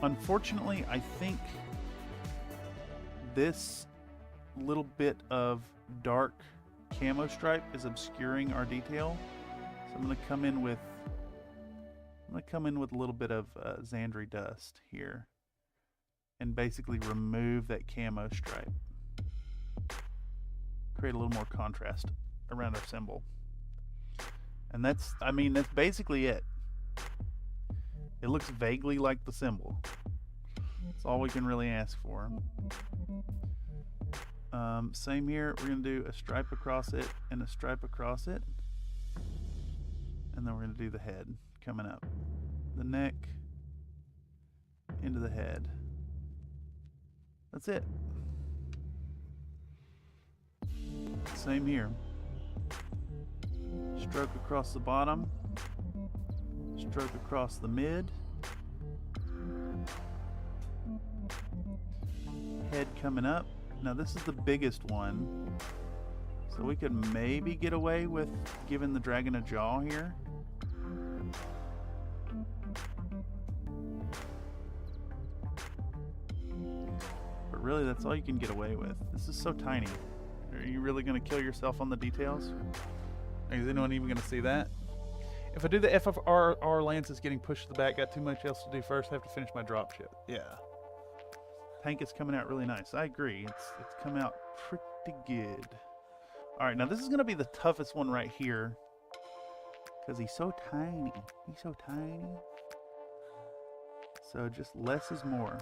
Unfortunately, I think this little bit of dark camo stripe is obscuring our detail. So I'm going to come in with a little bit of Xandri dust here and basically remove that camo stripe. Create a little more contrast around our symbol. And that's basically it. It looks vaguely like the symbol. That's all we can really ask for. Same here, we're going to do a stripe across it and a stripe across it. And then we're going to do the head coming up. The neck into the head. That's it. Same here. Stroke across the bottom. Stroke across the mid. Head coming up. Now this is the biggest one. So we could maybe get away with giving the dragon a jaw here. But really that's all you can get away with. This is so tiny. Are you really going to kill yourself on the details? Is anyone even going to see that? If I do the FFR lance is getting pushed to the back, got too much else to do first, I have to finish my drop ship. Yeah. Tank is coming out really nice. I agree. It's come out pretty good. Alright, now this is going to be the toughest one right here. Because he's so tiny. He's so tiny. So just less is more.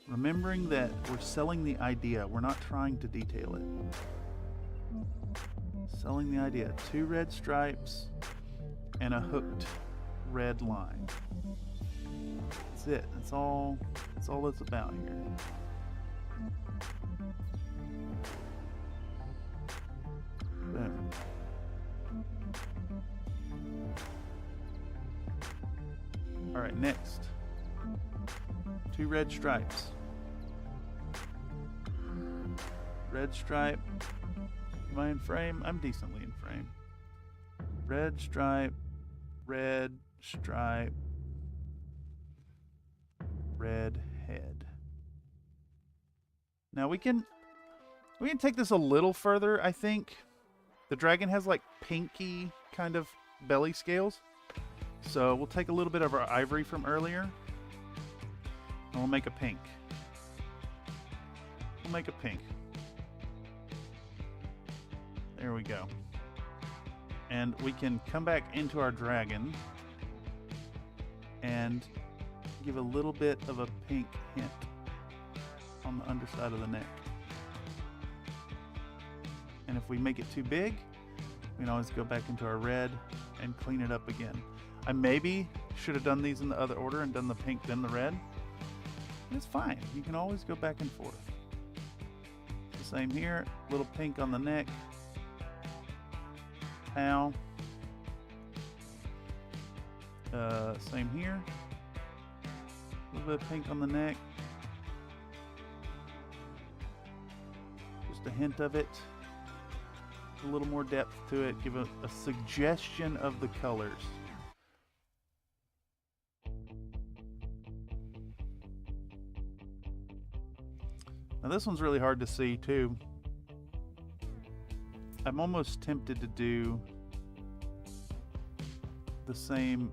Remembering that we're selling the idea. We're not trying to detail it. Selling the idea. 2 red stripes and a hooked red line. That's it. That's all it's about here. Boom. Alright, right, next. 2 red stripes. Red stripe. Am I in frame? I'm decently in frame. Red stripe. Red stripe. Red head. Now we can take this a little further, I think. The dragon has like pinky kind of belly scales. So we'll take a little bit of our ivory from earlier. And we'll make a pink. We'll make a pink. There we go. And we can come back into our dragon and give a little bit of a pink hint on the underside of the neck. And if we make it too big, we can always go back into our red and clean it up again. I maybe should have done these in the other order and done the pink then the red. It's fine. You can always go back and forth. The same here. Little pink on the neck. Pow. Same here. A little bit of pink on the neck. Just a hint of it. A little more depth to it. Give a suggestion of the colors. Now this one's really hard to see too. I'm almost tempted to do the same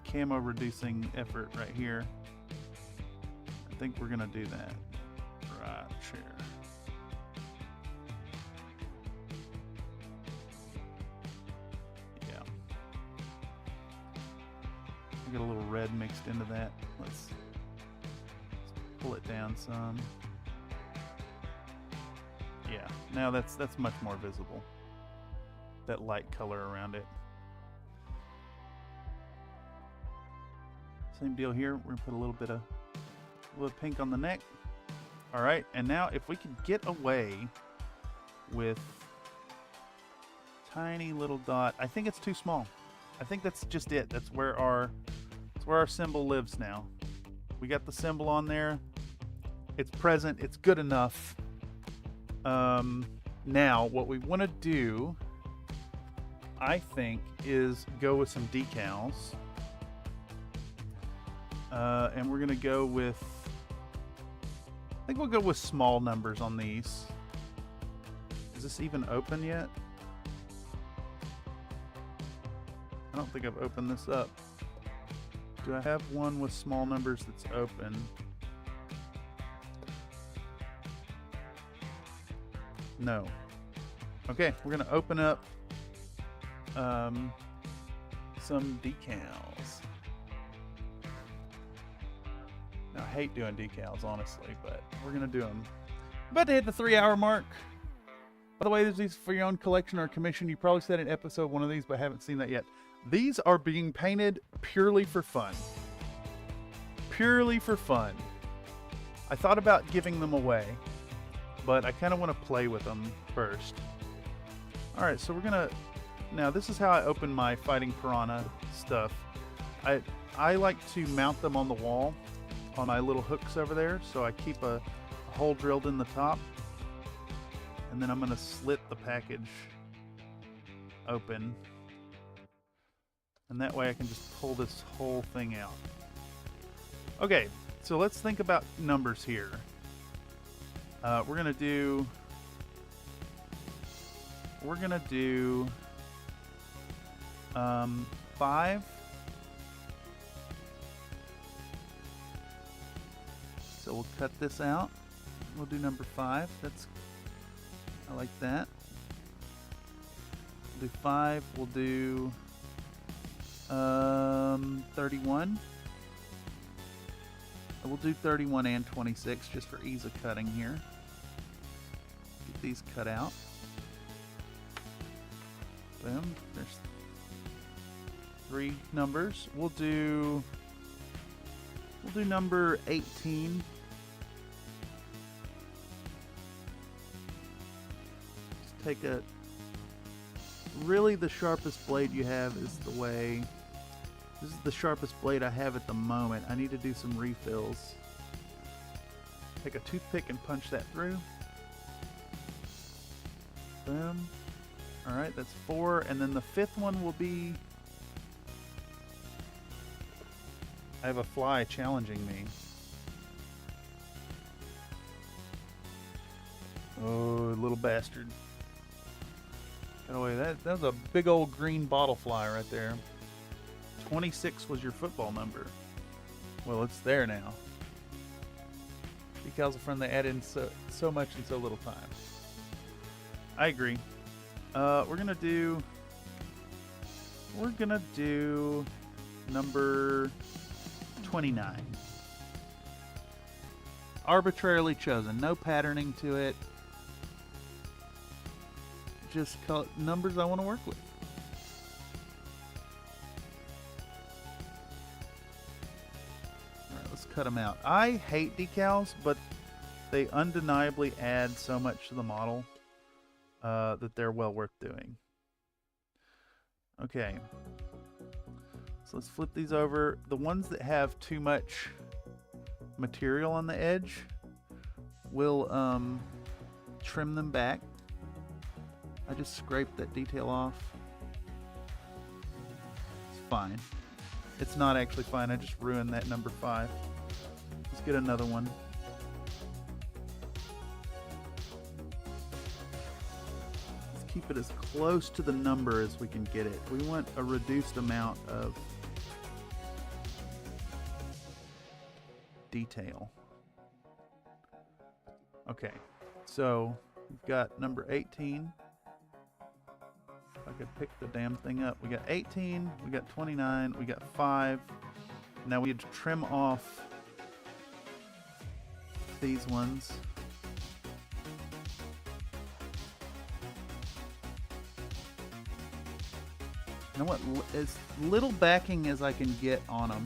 camo reducing effort right here. I think we're gonna do that right here. Yeah. Get a little red mixed into that. Let's pull it down some. Yeah, now that's much more visible. That light color around it. Same deal here. We're gonna put a little bit of pink on the neck. All right, and now if we could get away with tiny little dot. I think it's too small. I think that's just it. That's where our symbol lives now. We got the symbol on there. It's present. It's good enough. Now what we want to do, I think, is go with some decals. And we're gonna go with, I think we'll go with small numbers on these. Is this even open yet? I don't think I've opened this up. Do I have one with small numbers that's open? No. Okay, we're gonna open up some decals. Now, I hate doing decals, honestly, but we're gonna do them. About to hit the 3-hour mark. By the way, there's these for your own collection or commission. You probably said in episode 1 of these, but haven't seen that yet. These are being painted purely for fun. Purely for fun. I thought about giving them away, but I kind of want to play with them first. All right, so we're gonna, now this is how I open my Fighting Piranha stuff. I like to mount them on the wall on my little hooks over there, so I keep a hole drilled in the top, and then I'm gonna slit the package open, and that way I can just pull this whole thing out. Okay, so let's think about numbers here. We're gonna do 5. So we'll cut this out. We'll do number 5. I like that. We'll do 5. We'll do 31. And we'll do 31 and 26 just for ease of cutting here. Get these cut out. Boom. There's 3 numbers. We'll do number 18. Just take really the sharpest blade you have is the way This is the sharpest blade I have at the moment. I need to do some refills. Take a toothpick and punch that through. Boom. Alright, that's 4. And then the 5th one will be... I have a fly challenging me. Oh, little bastard. Get away. That was a big old green bottle fly right there. 26 was your football number. Well, it's there now. Decals are fun. They add in so much in so little time. I agree. We're gonna do number 29. Arbitrarily chosen. No patterning to it. Just numbers I want to work with. Alright, let's cut them out. I hate decals, but they undeniably add so much to the model that they're well worth doing. Okay. So let's flip these over. The ones that have too much material on the edge, we'll trim them back. I just scraped that detail off. It's fine. It's not actually fine. I just ruined that number 5. Let's get another one. Let's keep it as close to the number as we can get it. We want a reduced amount of detail. Okay, so we've got number 18. I could pick the damn thing up. We got 18, we got 29, we got 5. Now we need to trim off these ones. You know what? As little backing as I can get on them.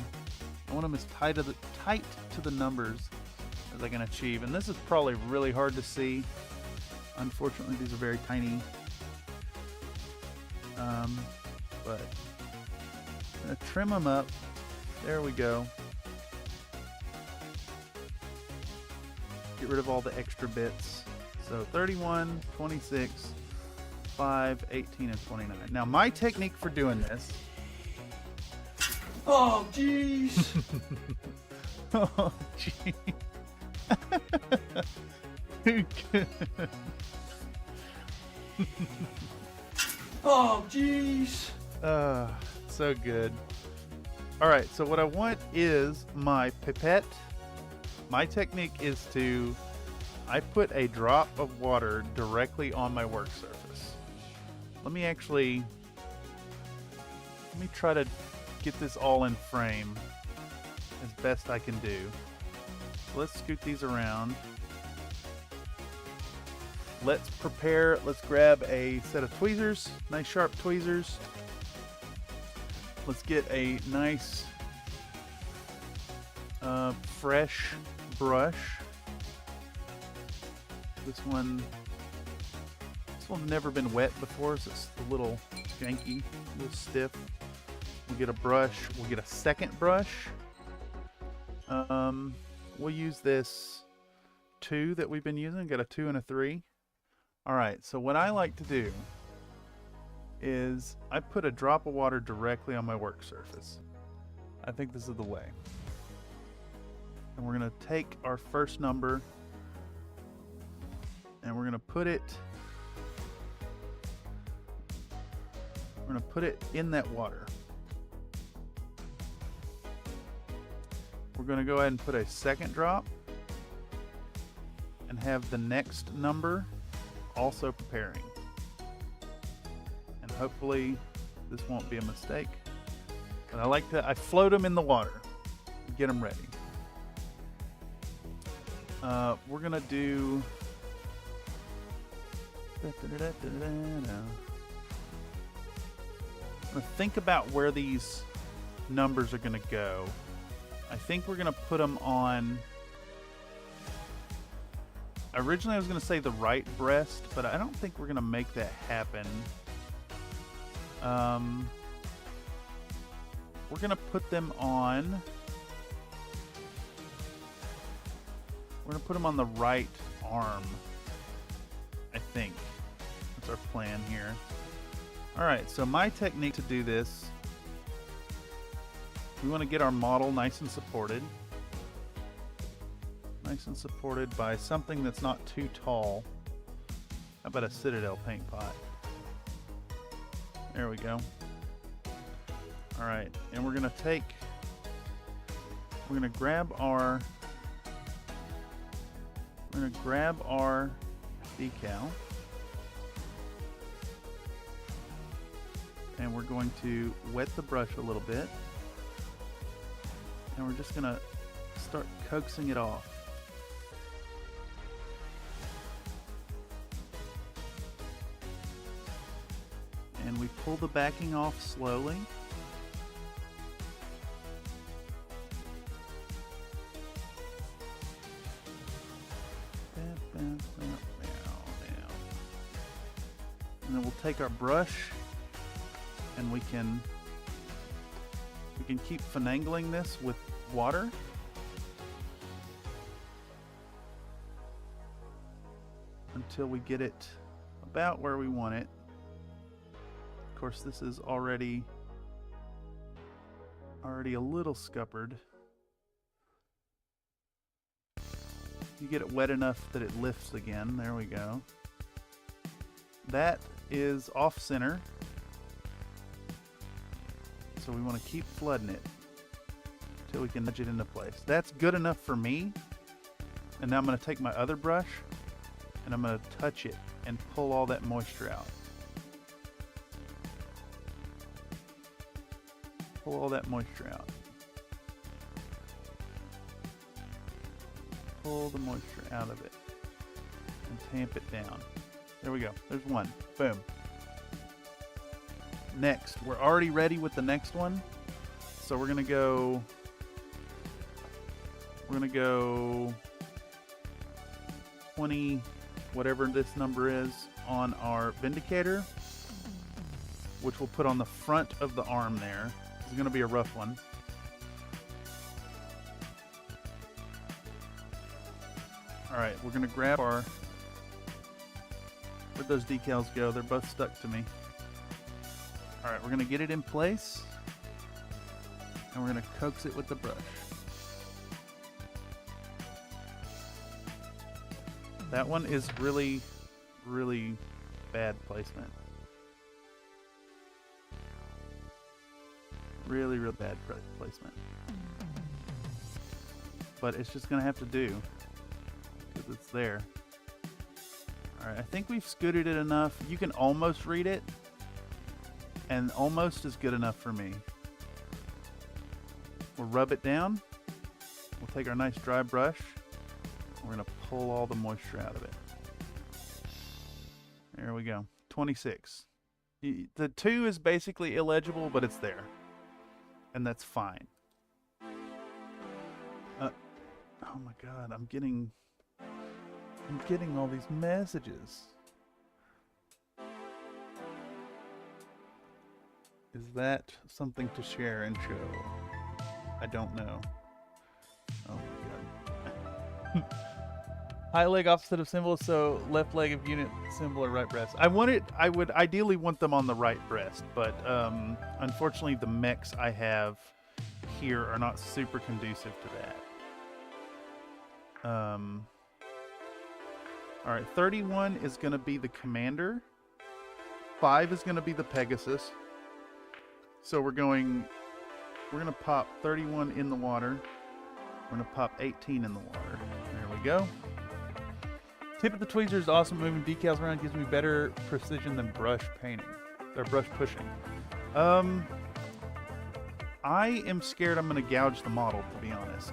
I want them as tight to the numbers as I can achieve. And this is probably really hard to see. Unfortunately, these are very tiny. But I'm gonna trim them up. There we go. Get rid of all the extra bits. So 31, 26, 5, 18, and 29. Now my technique for doing this. Oh, jeez. Oh, gee. Oh, jeez. So good. Alright, so what I want is my pipette. My technique is I put a drop of water directly on my work surface. Let me try to get this all in frame as best I can do. So let's scoot these around. Let's grab a set of tweezers, nice sharp tweezers. Let's get a nice fresh brush. This one's never been wet before, so it's a little janky, a little stiff. We'll get a brush, we'll get a second brush. We'll use this 2 that we've been using, got a 2 and a 3. Alright, so what I like to do is I put a drop of water directly on my work surface. I think this is the way. And we're going to take our first number and we're going to put it in that water. We're going to go ahead and put a second drop and have the next number also preparing. And hopefully this won't be a mistake. And I float them in the water, get them ready. We're gonna do I'm gonna think about where these numbers are gonna go. I think we're gonna put them on. Originally I was going to say the right breast, but I don't think we're going to make that happen. we're gonna put them on. We're gonna put them on the right arm. I think that's our plan here. All right. So my technique to do this, we want to get our model nice and supported. Nice and supported by something that's not too tall. How about a Citadel paint pot? There we go. All right, and we're gonna grab our decal, and we're going to wet the brush a little bit, and we're just gonna start coaxing it off. And we pull the backing off slowly. And then we'll take our brush and we can keep finagling this with water. Until we get it about where we want it. Of course, this is already a little scuppered. You get it wet enough that it lifts again. There we go. That is off center. So we want to keep flooding it until we can nudge it into place. That's good enough for me. And now I'm going to take my other brush and I'm going to touch it and pull all that moisture out. Pull all that moisture out. Pull the moisture out of it and tamp it down. There we go. There's one. Boom. Next, we're already ready with the next one. So we're gonna go 20, whatever this number is, on our Vindicator, which we'll put on the front of the arm there. This is gonna be a rough one. All right, we're gonna grab our, where'd those decals go? They're both stuck to me. All right, we're gonna get it in place and we're gonna coax it with the brush. That one is really, really bad placement. Really, real bad placement. But it's just gonna have to do because it's there. All right, I think we've scooted it enough. You can almost read it, and almost is good enough for me. We'll rub it down. We'll take our nice dry brush. We're gonna pull all the moisture out of it. There we go. 26. The 2 is basically illegible, but it's there. And that's fine. Oh my god, I'm getting all these messages. Is that something to share and show? I don't know. Oh my god. High leg opposite of symbol, so left leg of unit symbol or right breast. I would ideally want them on the right breast, but unfortunately the mechs I have here are not super conducive to that. Alright, 31 is going to be the commander. 5 is going to be the Pegasus. So we're going to pop 31 in the water. We're going to pop 18 in the water. There we go. Tip of the tweezer is awesome. Moving decals around gives me better precision than brush painting. Or brush pushing. I am scared I'm going to gouge the model, to be honest.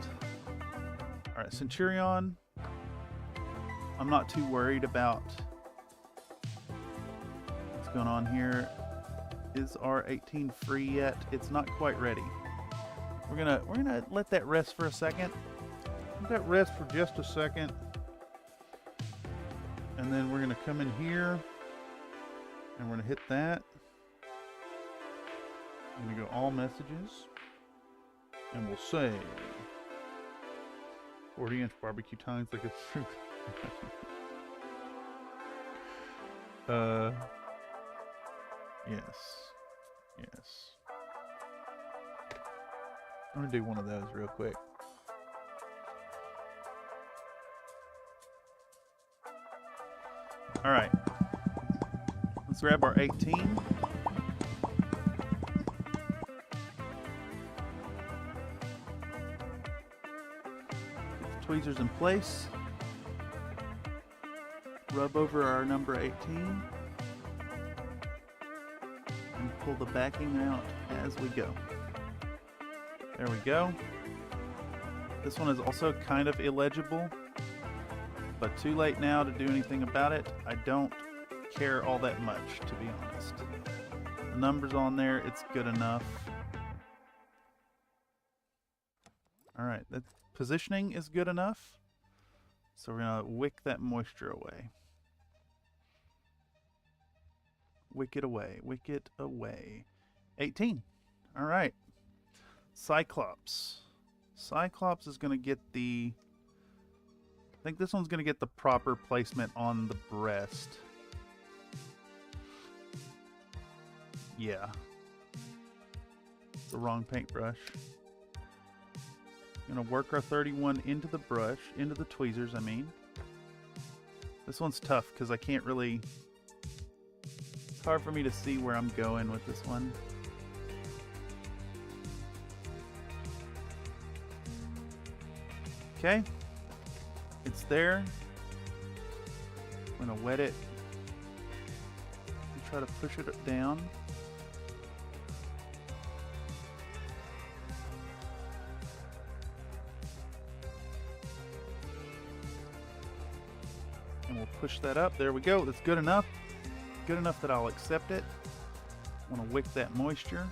Alright, Centurion. I'm not too worried about what's going on here. Is our 18 free yet? It's not quite ready. We're gonna let that rest for a second. Let that rest for just a second. And then we're gonna come in here and we're gonna hit that. I'm gonna go all messages. And we'll say 40-inch barbecue tongs like a fruit. Yes. I'm gonna do one of those real quick. All right. Let's grab our 18. Get the tweezers in place. Rub over our number 18. And pull the backing out as we go. There we go. This one is also kind of illegible, but too late now to do anything about it. I don't care all that much, to be honest. The numbers on there, it's good enough. Alright, that positioning is good enough. So we're going to wick that moisture away. Wick it away. Wick it away. 18. Alright. Cyclops. Cyclops is going to get the... I think this one's going to get the proper placement on the breast. Yeah. It's the wrong paintbrush. I'm going to work our 31 into the brush, into the tweezers, I mean. This one's tough because I can't really... It's hard for me to see where I'm going with this one. Okay. It's there. I'm going to wet it. And try to push it down. And we'll push that up. There we go. That's good enough. Good enough that I'll accept it. I want to wick that moisture.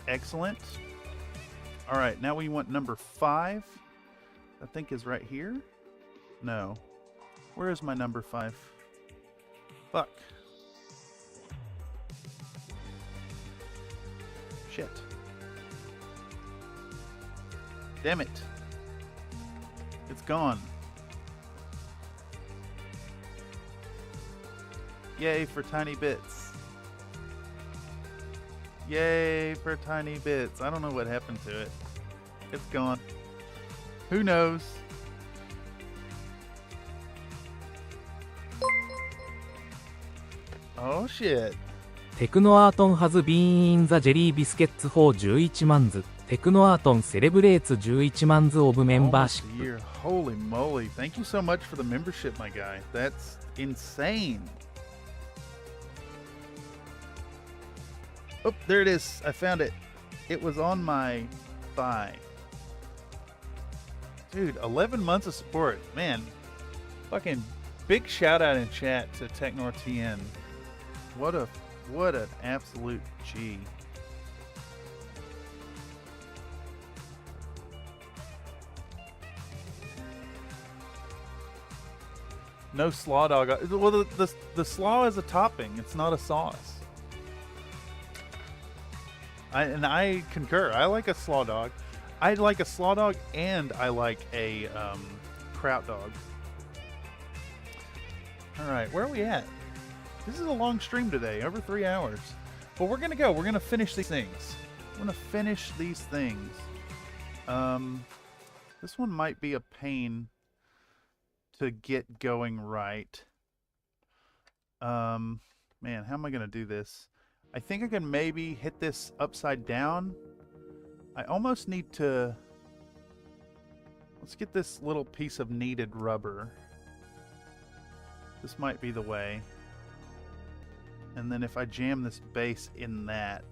Excellent. All right, now we want number 5. I think is right here. No. Where is my number 5? Fuck. Shit. Damn it. It's gone. Yay for tiny bits. Yay for tiny bits. I don't know what happened to it. It's gone. Who knows? Oh shit. テクノアートン has been in the jelly biscuits for 11 months. テクノアートン celebrates 11 months of membership. Almost a year. Holy moly. Thank you so much for the membership, my guy. That's insane. Oh, there it is. I found it. It was on my thigh. Dude, 11 months of support. Man, fucking big shout out in chat to TechnorTN. What an absolute G. No slaw dog. Well, the slaw is a topping. It's not a sauce. I concur. I like a slaw dog. I like a slaw dog and I like a kraut dog. Alright, where are we at? This is a long stream today, over 3 hours. But we're gonna go. We're gonna finish these things. We're gonna finish these things. This one might be a pain to get going right. Man, how am I gonna do this? I think I can maybe hit this upside down. I almost need to... Let's get this little piece of kneaded rubber. This might be the way. And then if I jam this base in that,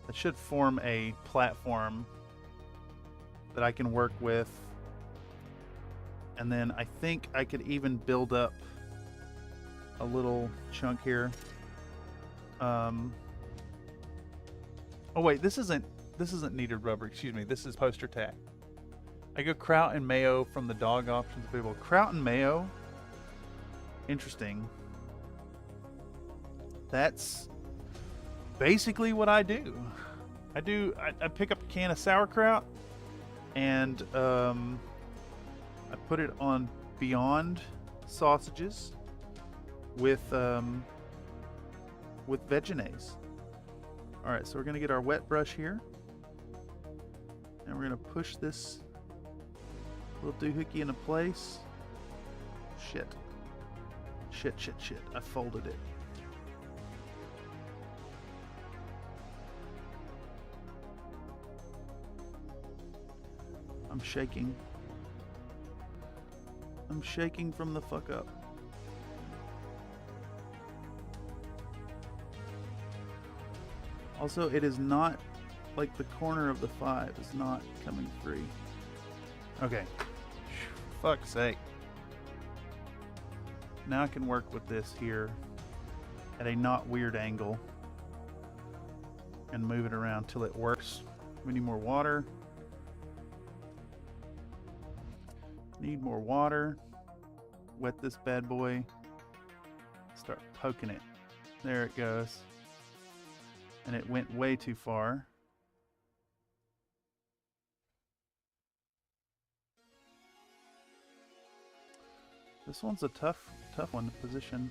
that should form a platform that I can work with. And then I think I could even build up a little chunk here. Oh wait, this isn't kneaded rubber, excuse me, this is poster tack. I go kraut and mayo from the dog options available. Kraut and mayo, interesting. That's basically what I do. I pick up a can of sauerkraut and I put it on Beyond sausages with Vegenaise. All right, so we're gonna get our wet brush here, and we're gonna push this little doohickey into place. Shit. I folded it. I'm shaking. I'm shaking from the fuck up. Also, it is not like the corner of the 5 is not coming free. Okay. Fuck's sake. Now I can work with this here at a not weird angle and move it around till it works. We need more water. Need more water. Wet this bad boy. Start poking it. There it goes. And it went way too far. This one's a tough one to position.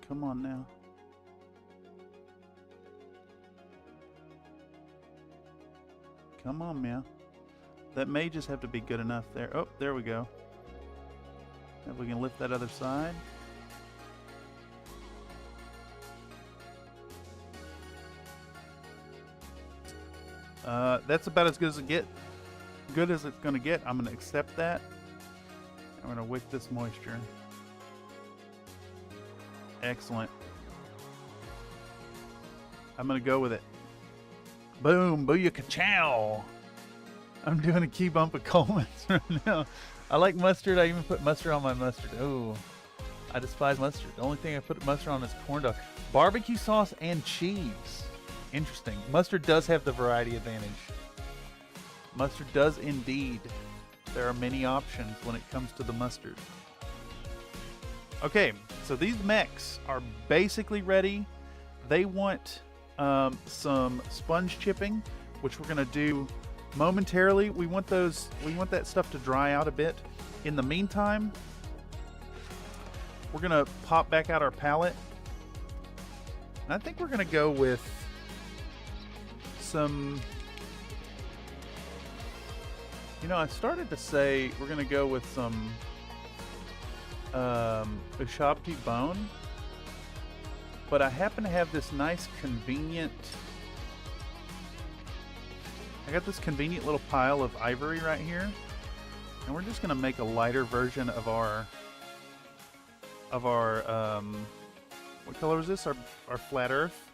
Come on now. Come on, meow. That may just have to be good enough there. Oh, there we go. If we can lift that other side. That's about as good as it get. Good as it's gonna get. I'm gonna accept that. I'm gonna wick this moisture. Excellent. I'm gonna go with it. Boom, booyaka chow. I'm doing a key bump of Coleman's right now. I like mustard. I even put mustard on my mustard. Oh, I despise mustard. The only thing I put mustard on is corn dog. Barbecue sauce and cheese. Interesting. Mustard does have the variety advantage. Mustard does indeed. There are many options when it comes to the mustard. Okay, so these mechs are basically ready. They want some sponge chipping, which we're gonna do momentarily. We want that stuff to dry out a bit. In the meantime, we're gonna pop back out our palette. And I think we're gonna go with some, you know, I started to say we're gonna go with some Ushabti bone, but I happen to have this nice convenient, I got this convenient little pile of ivory right here, and we're just gonna make a lighter version of our what color is this? Our flat earth.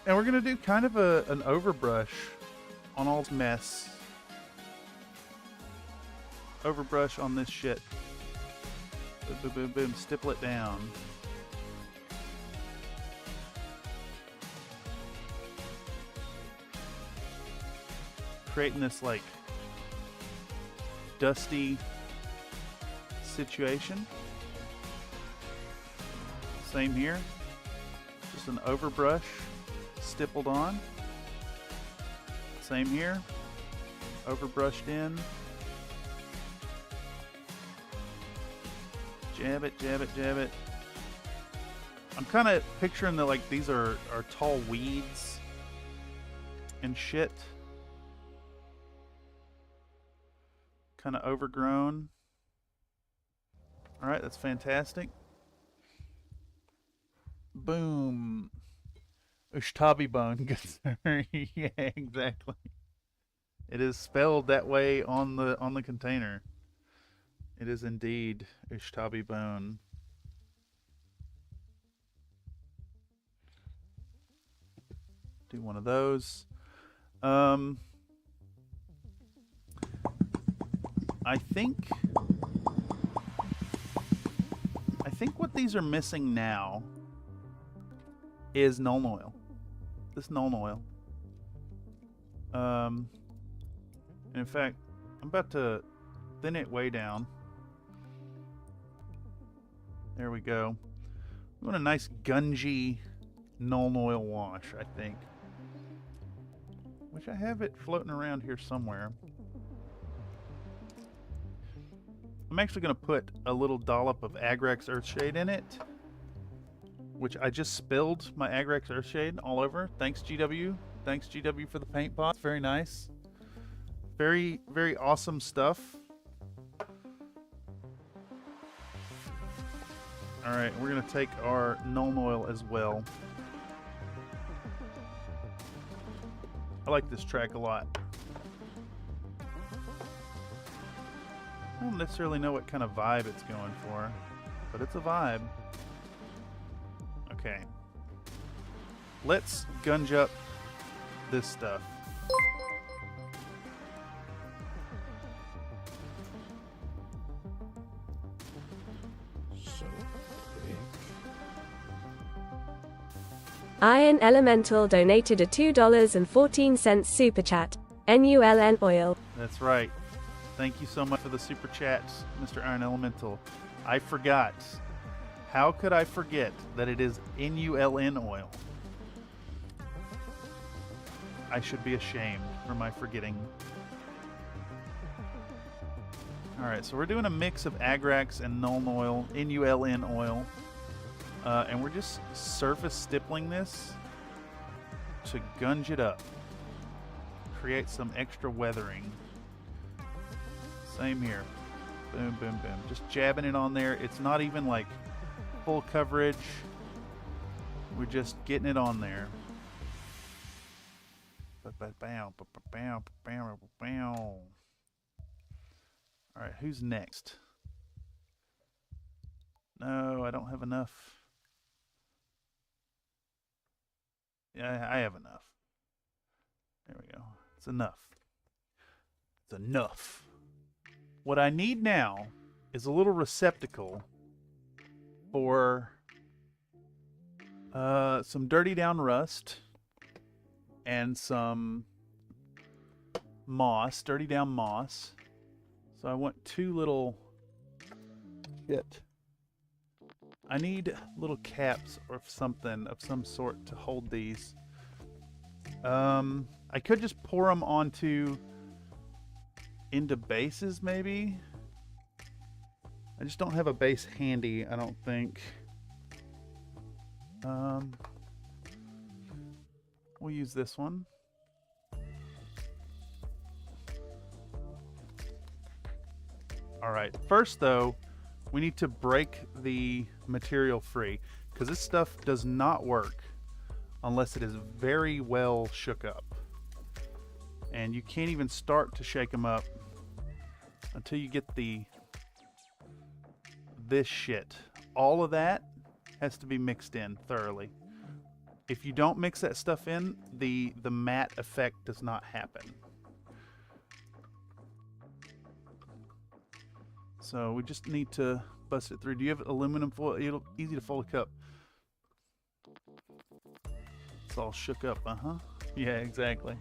And we're gonna do kind of an overbrush on all this mess. Overbrush on this shit. Boom, boom, boom, boom. Stipple it down. Creating this like dusty situation. Same here. Just an overbrush. Stippled on. Same here. Overbrushed in. Jab it, jab it, jab it. I'm kind of picturing that like these are tall weeds and shit. Kind of overgrown. Alright, that's fantastic. Boom. Ushtabi bone, good sir. Yeah, exactly. It is spelled that way on the container. It is indeed Ushtabi bone. Do one of those. I think what these are missing now is Nuln Oil. This Nuln Oil. And in fact, I'm about to thin it way down. There we go. We want a nice gungy Nuln Oil wash, I think. Which I have it floating around here somewhere. I'm actually going to put a little dollop of Agrax Earthshade in it, which I just spilled my Agrax Earthshade all over. Thanks, GW. Thanks, GW, for the paint pot. Very nice. Very, very awesome stuff. Alright, we're going to take our Nuln Oil as well. I like this track a lot. I don't necessarily know what kind of vibe it's going for, but it's a vibe. Okay. Let's gunge up this stuff. So big. Iron Elemental donated a $2.14 super chat. NULN oil. That's right. Thank you so much for the super chats, Mr. Iron Elemental. I forgot. How could I forget that it is NULN oil? I should be ashamed for my forgetting. Alright, so we're doing a mix of Agrax and Nuln oil, NULN oil. And we're just surface stippling this to gunge it up. Create some extra weathering. Same here. Boom, boom, boom. Just jabbing it on there. It's not even like full coverage. We're just getting it on there. Alright, who's next? No, I don't have enough. Yeah, I have enough. There we go. It's enough. It's enough. What I need now is a little receptacle for some dirty down rust and some moss, dirty down moss. So I want two little shit. I need little caps or something of some sort to hold these. I could just pour them into bases, maybe. I just don't have a base handy, I don't think. We'll use this one. Alright, first though, we need to break the material free, because this stuff does not work unless it is very well shook up. And you can't even start to shake them up until you get this shit. All of that has to be mixed in thoroughly. If you don't mix that stuff in, the matte effect does not happen. So we just need to bust it through. Do you have aluminum foil? It'll easy to fold a cup. It's all shook up, Yeah, exactly.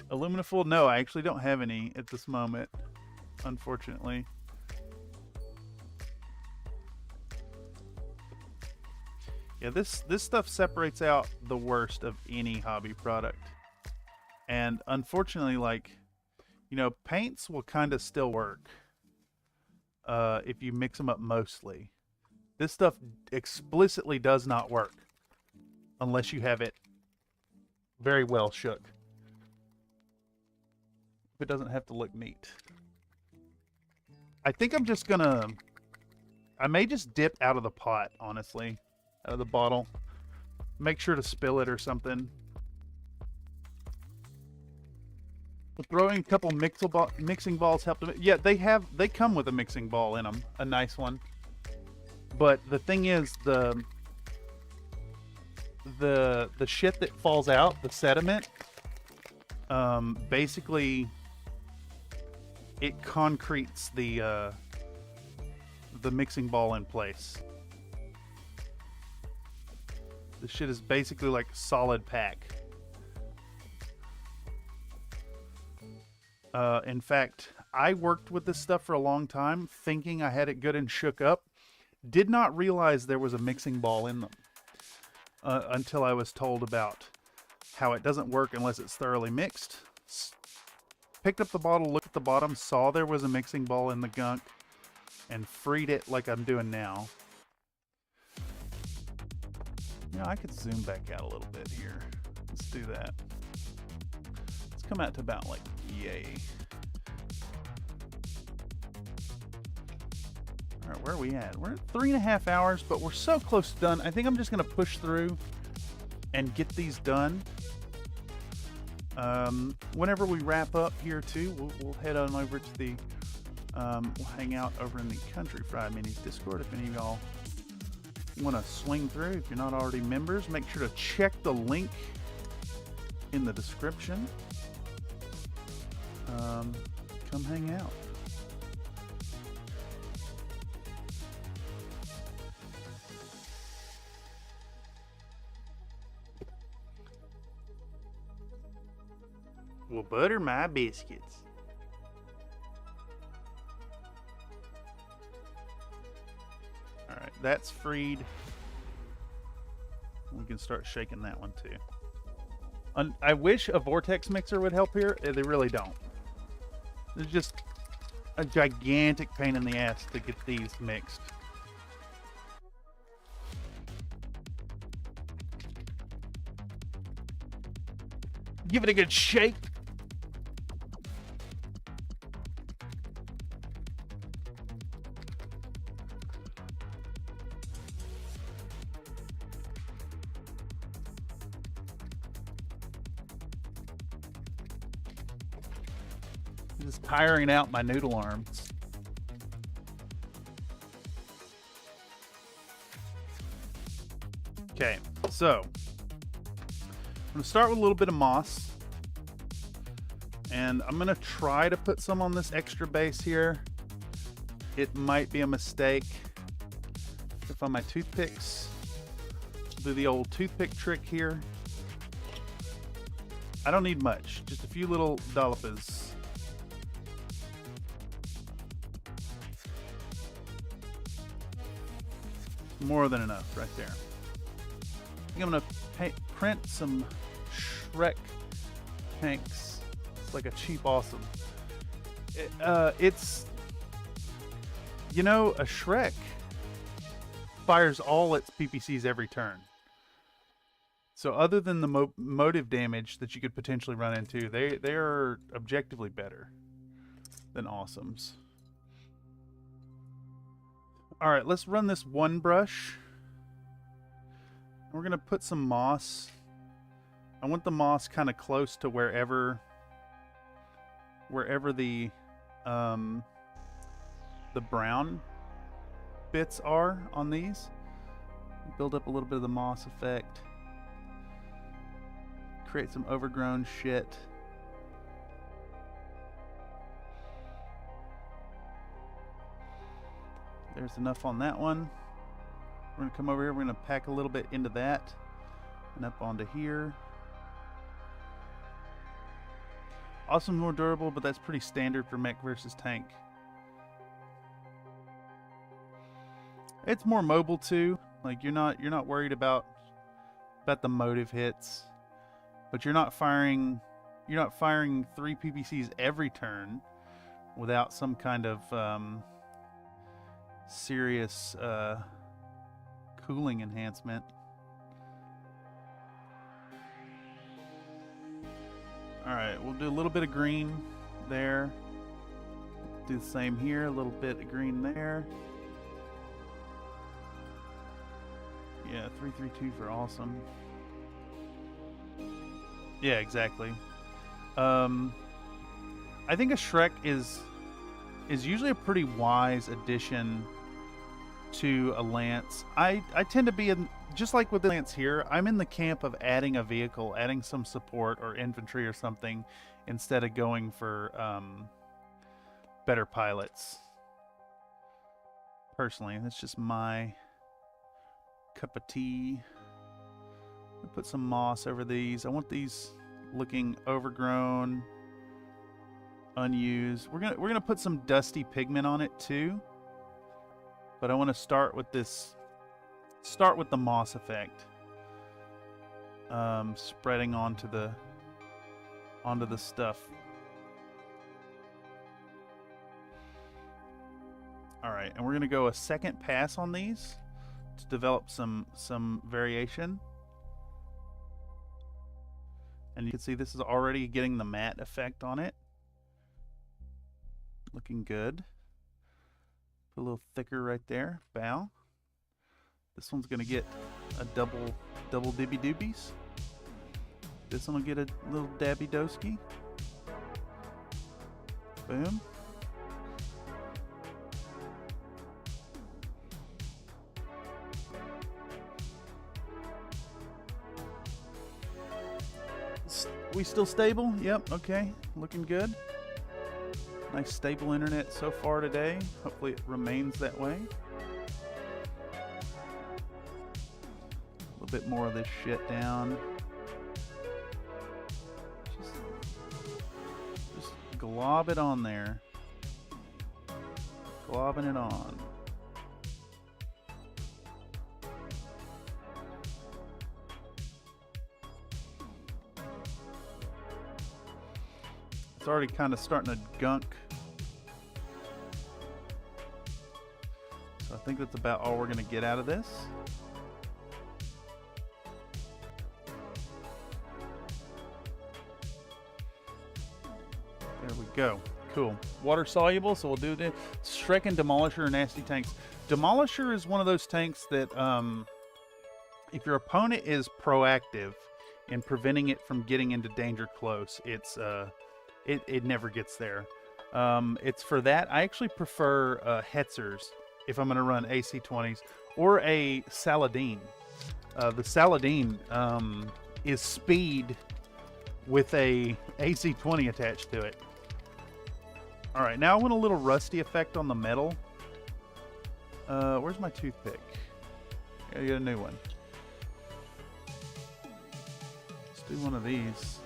Aluminum foil? No, I actually don't have any at this moment, unfortunately. Yeah, this stuff separates out the worst of any hobby product. And unfortunately, like, you know, paints will kind of still work if you mix them up mostly. This stuff explicitly does not work unless you have it very well shook. It doesn't have to look neat. I think I'm just gonna... I may just dip out of the pot, honestly. Out of the bottle. Make sure to spill it or something. But throwing a couple mixing balls help them. Yeah, they come with a mixing ball in them. A nice one. But the thing is, the shit that falls out, the sediment, basically it concretes the mixing ball in place. This shit is basically like solid pack. In fact, I worked with this stuff for a long time, thinking I had it good and shook up. Did not realize there was a mixing ball in them until I was told about how it doesn't work unless it's thoroughly mixed. Picked up the bottle, looked at the bottom, saw there was a mixing ball in the gunk, and freed it like I'm doing now. You know, I could zoom back out a little bit here. Let's do that. Let's come out to about like, yay. All right, where are we at? We're at 3.5 hours, but we're so close to done. I think I'm just going to push through and get these done. Whenever we wrap up here too, we'll head on over to the, we'll hang out over in the Country Fried Minis Discord. If any of y'all want to swing through, if you're not already members, make sure to check the link in the description. Come hang out. Well, butter my biscuits. Alright, that's freed. We can start shaking that one too. I wish a vortex mixer would help here. They really don't. It's just a gigantic pain in the ass to get these mixed. Give it a good shake. Just tiring out my noodle arms. Okay, so I'm going to start with a little bit of moss. And I'm going to try to put some on this extra base here. It might be a mistake. If on my toothpicks, do the old toothpick trick here. I don't need much, just a few little dollopas. More than enough right there. I think I'm going to print some Shrek tanks. It's like a cheap awesome. It's, you know, a Shrek fires all its PPCs every turn. So other than the motive damage that you could potentially run into, they are objectively better than awesomes. All right, let's run this one brush. We're gonna put some moss. I want the moss kind of close to wherever the brown bits are on these. Build up a little bit of the moss effect. Create some overgrown shit. There's enough on that one. We're going to come over here. We're going to pack a little bit into that and up onto here. Awesome, more durable, but that's pretty standard for mech versus tank. It's more mobile too. Like you're not worried about the motive hits, but you're not firing 3 PPCs every turn without some kind of serious cooling enhancement. Alright, we'll do a little bit of green there. Do the same here, a little bit of green there. Yeah, 332 for awesome. Yeah, exactly. I think a Shrek is usually a pretty wise addition to a lance. I tend to be in, just like with the lance here, I'm in the camp of adding a vehicle, adding some support or infantry or something instead of going for better pilots. Personally, that's just my cup of tea. I'll put some moss over these. I want these looking overgrown. unused. We're gonna put some dusty pigment on it too. But I want to start with this. Start with the moss effect. Spreading onto the stuff. All right, and we're gonna go a second pass on these to develop some variation. And you can see this is already getting the matte effect on it. Looking good. Put a little thicker right there. Bow. This one's gonna get a double dibby doobies. This one will get a little dabby doski. Boom. We still stable? Yep, okay. Looking good. Nice stable internet so far today. Hopefully it remains that way. A little bit more of this shit down. Just glob it on there. Globbing it on. It's already kind of starting to gunk. So I think that's about all we're going to get out of this. There we go. Cool. Water soluble, so we'll do the Shrek and Demolisher are nasty tanks. Demolisher is one of those tanks that if your opponent is proactive in preventing it from getting into danger close, it never gets there. It's for that. I actually prefer Hetzers if I'm going to run AC-20s or a Saladin. The Saladin is speed with a AC-20 attached to it. All right, now I want a little rusty effect on the metal. Where's my toothpick? Gotta get a new one. Let's do one of these.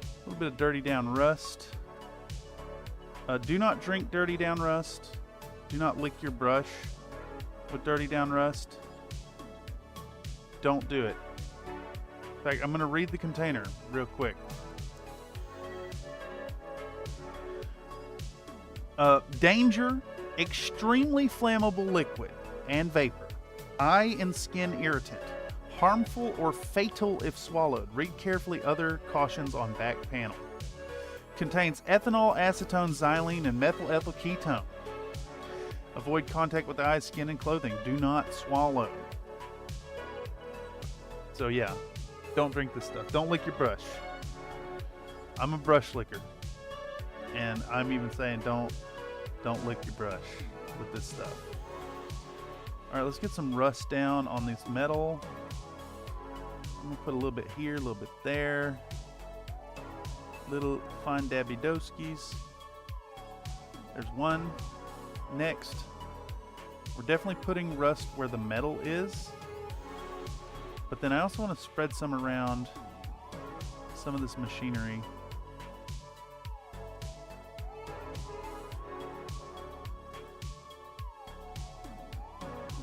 A little bit of dirty down rust. Do not drink dirty down rust. Do not lick your brush with dirty down rust. Don't do it. In fact, I'm going to read the container real quick. Danger, extremely flammable liquid and vapor, eye and skin irritant, harmful or fatal if swallowed. Read carefully other cautions on back panel. Contains ethanol, acetone, xylene, and methyl ethyl ketone. Avoid contact with the eyes, skin, and clothing. Do not swallow. So yeah, don't drink this stuff. Don't lick your brush. I'm a brush licker. And I'm even saying don't lick your brush with this stuff. Alright, let's get some rust down on this metal. I'm going to put a little bit here, a little bit there. Little fine dabby doskies. There's one. Next, we're definitely putting rust where the metal is. But then I also want to spread some around some of this machinery.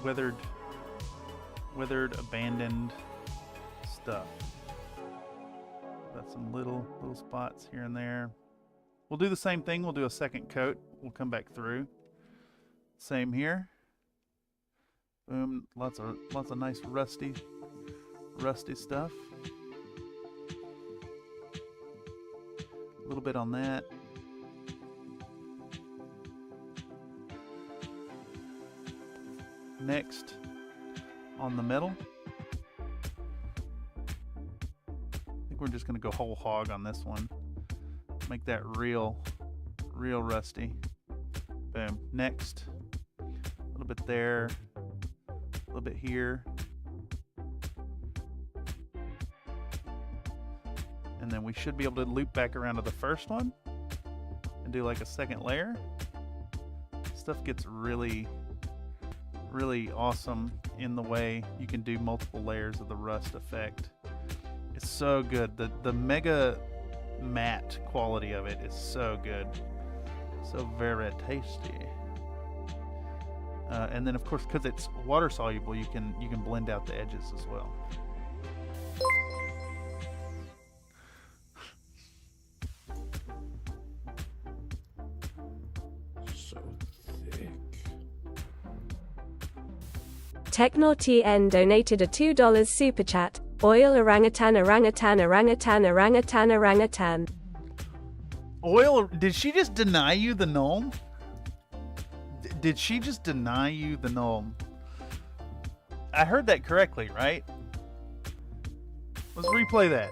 Weathered, abandoned stuff. Got some little spots here and there. We'll do the same thing. We'll do a second coat. We'll come back through. Same here. Boom. Lots of nice rusty stuff. A little bit on that. Next, on the metal. I think we're just going to go whole hog on this one. Make that real rusty. Boom. Next, a little bit there, a little bit here. And then we should be able to loop back around to the first one and do like a second layer. Stuff gets really awesome in the way you can do multiple layers of the rust effect. It's so good. The mega matte quality of it is so good. So very tasty. And then of course, because it's water soluble, you can blend out the edges as well. So thick. Technor TN donated a $2 super chat. Oil orangutan orangutan orangutan orangutan orangutan. Oil, did she just deny you the gnome? Did she just deny you the gnome? I heard that correctly, right? Let's replay that.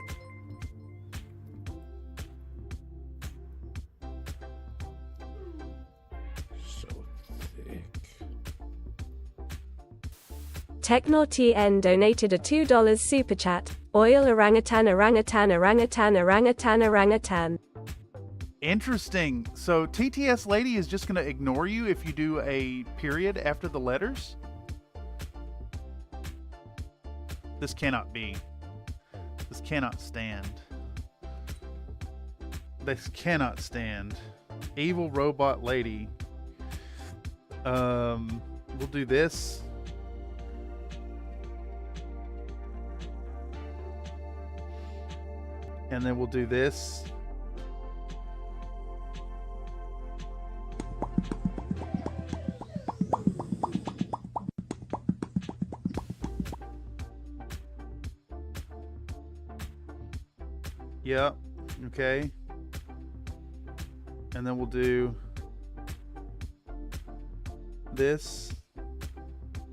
So thick. Technor TN donated a $2 super chat. Oil orangutan orangutan orangutan orangutan orangutan. Interesting. So TTS Lady is just going to ignore you if you do a period after the letters? This cannot be. This cannot stand. This cannot stand. Evil robot lady. We'll do this. And then we'll do this. Yep. Okay. And then we'll do this,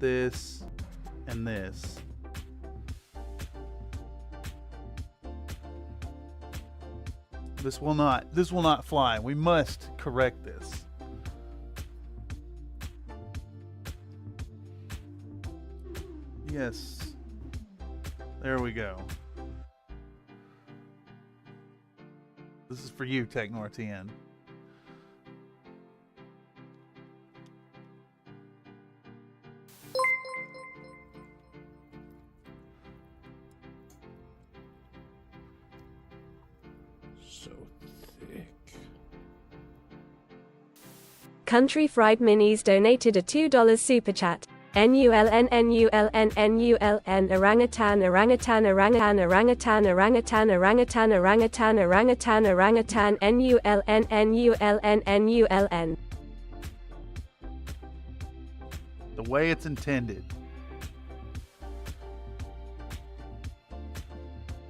this, and this. This will not fly. We must correct this. Yes. There we go. This is for you, Technor TN. So thick. Country Fried Minis donated a $2 super chat. NULN NULN NULN orangutan orangutan orangutan orangutan orangutan orangutan orangutan orangutan orangutan NULN NULN NULN. The way it's intended.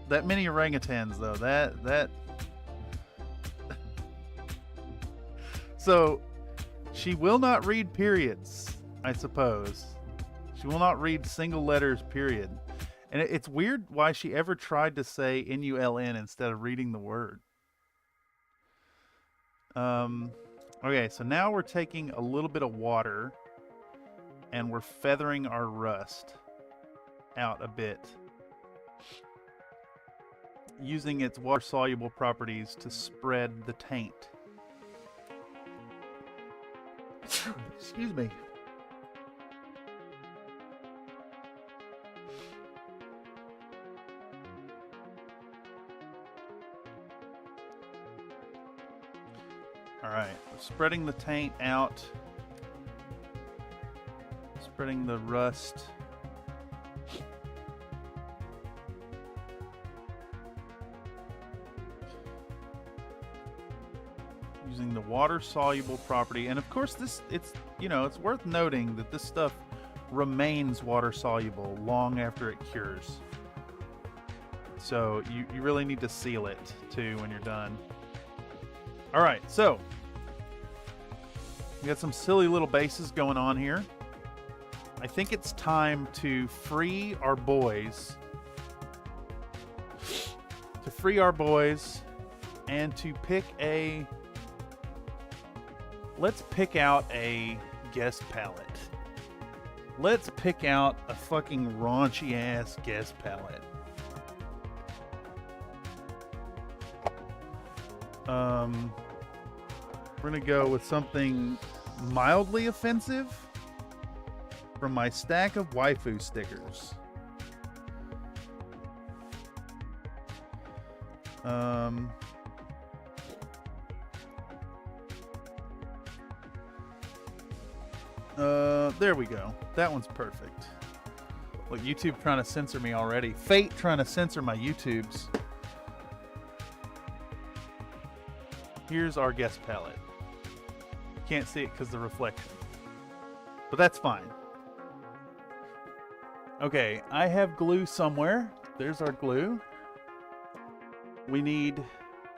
That many orangutans though, that So she will not read periods, I suppose. She will not read single letters, period. And it's weird why she ever tried to say NULN instead of reading the word. Okay, so now we're taking a little bit of water and we're feathering our rust out a bit, using its water-soluble properties to spread the taint. Excuse me. All right, we're spreading the taint out, spreading the rust. Using the water-soluble property, and of course it's worth noting that this stuff remains water-soluble long after it cures. So you really need to seal it too when you're done. All right, so we got some silly little bases going on here. I think it's time to free our boys. And to pick a... Let's pick out a guest palette. Let's pick out a fucking raunchy ass guest palette. We're gonna go with something mildly offensive from my stack of waifu stickers. There we go. That one's perfect. Look, YouTube trying to censor me already. Fate trying to censor my YouTubes. Here's our guest palette. Can't see it because of the reflection. But that's fine. Okay, I have glue somewhere. There's our glue. We need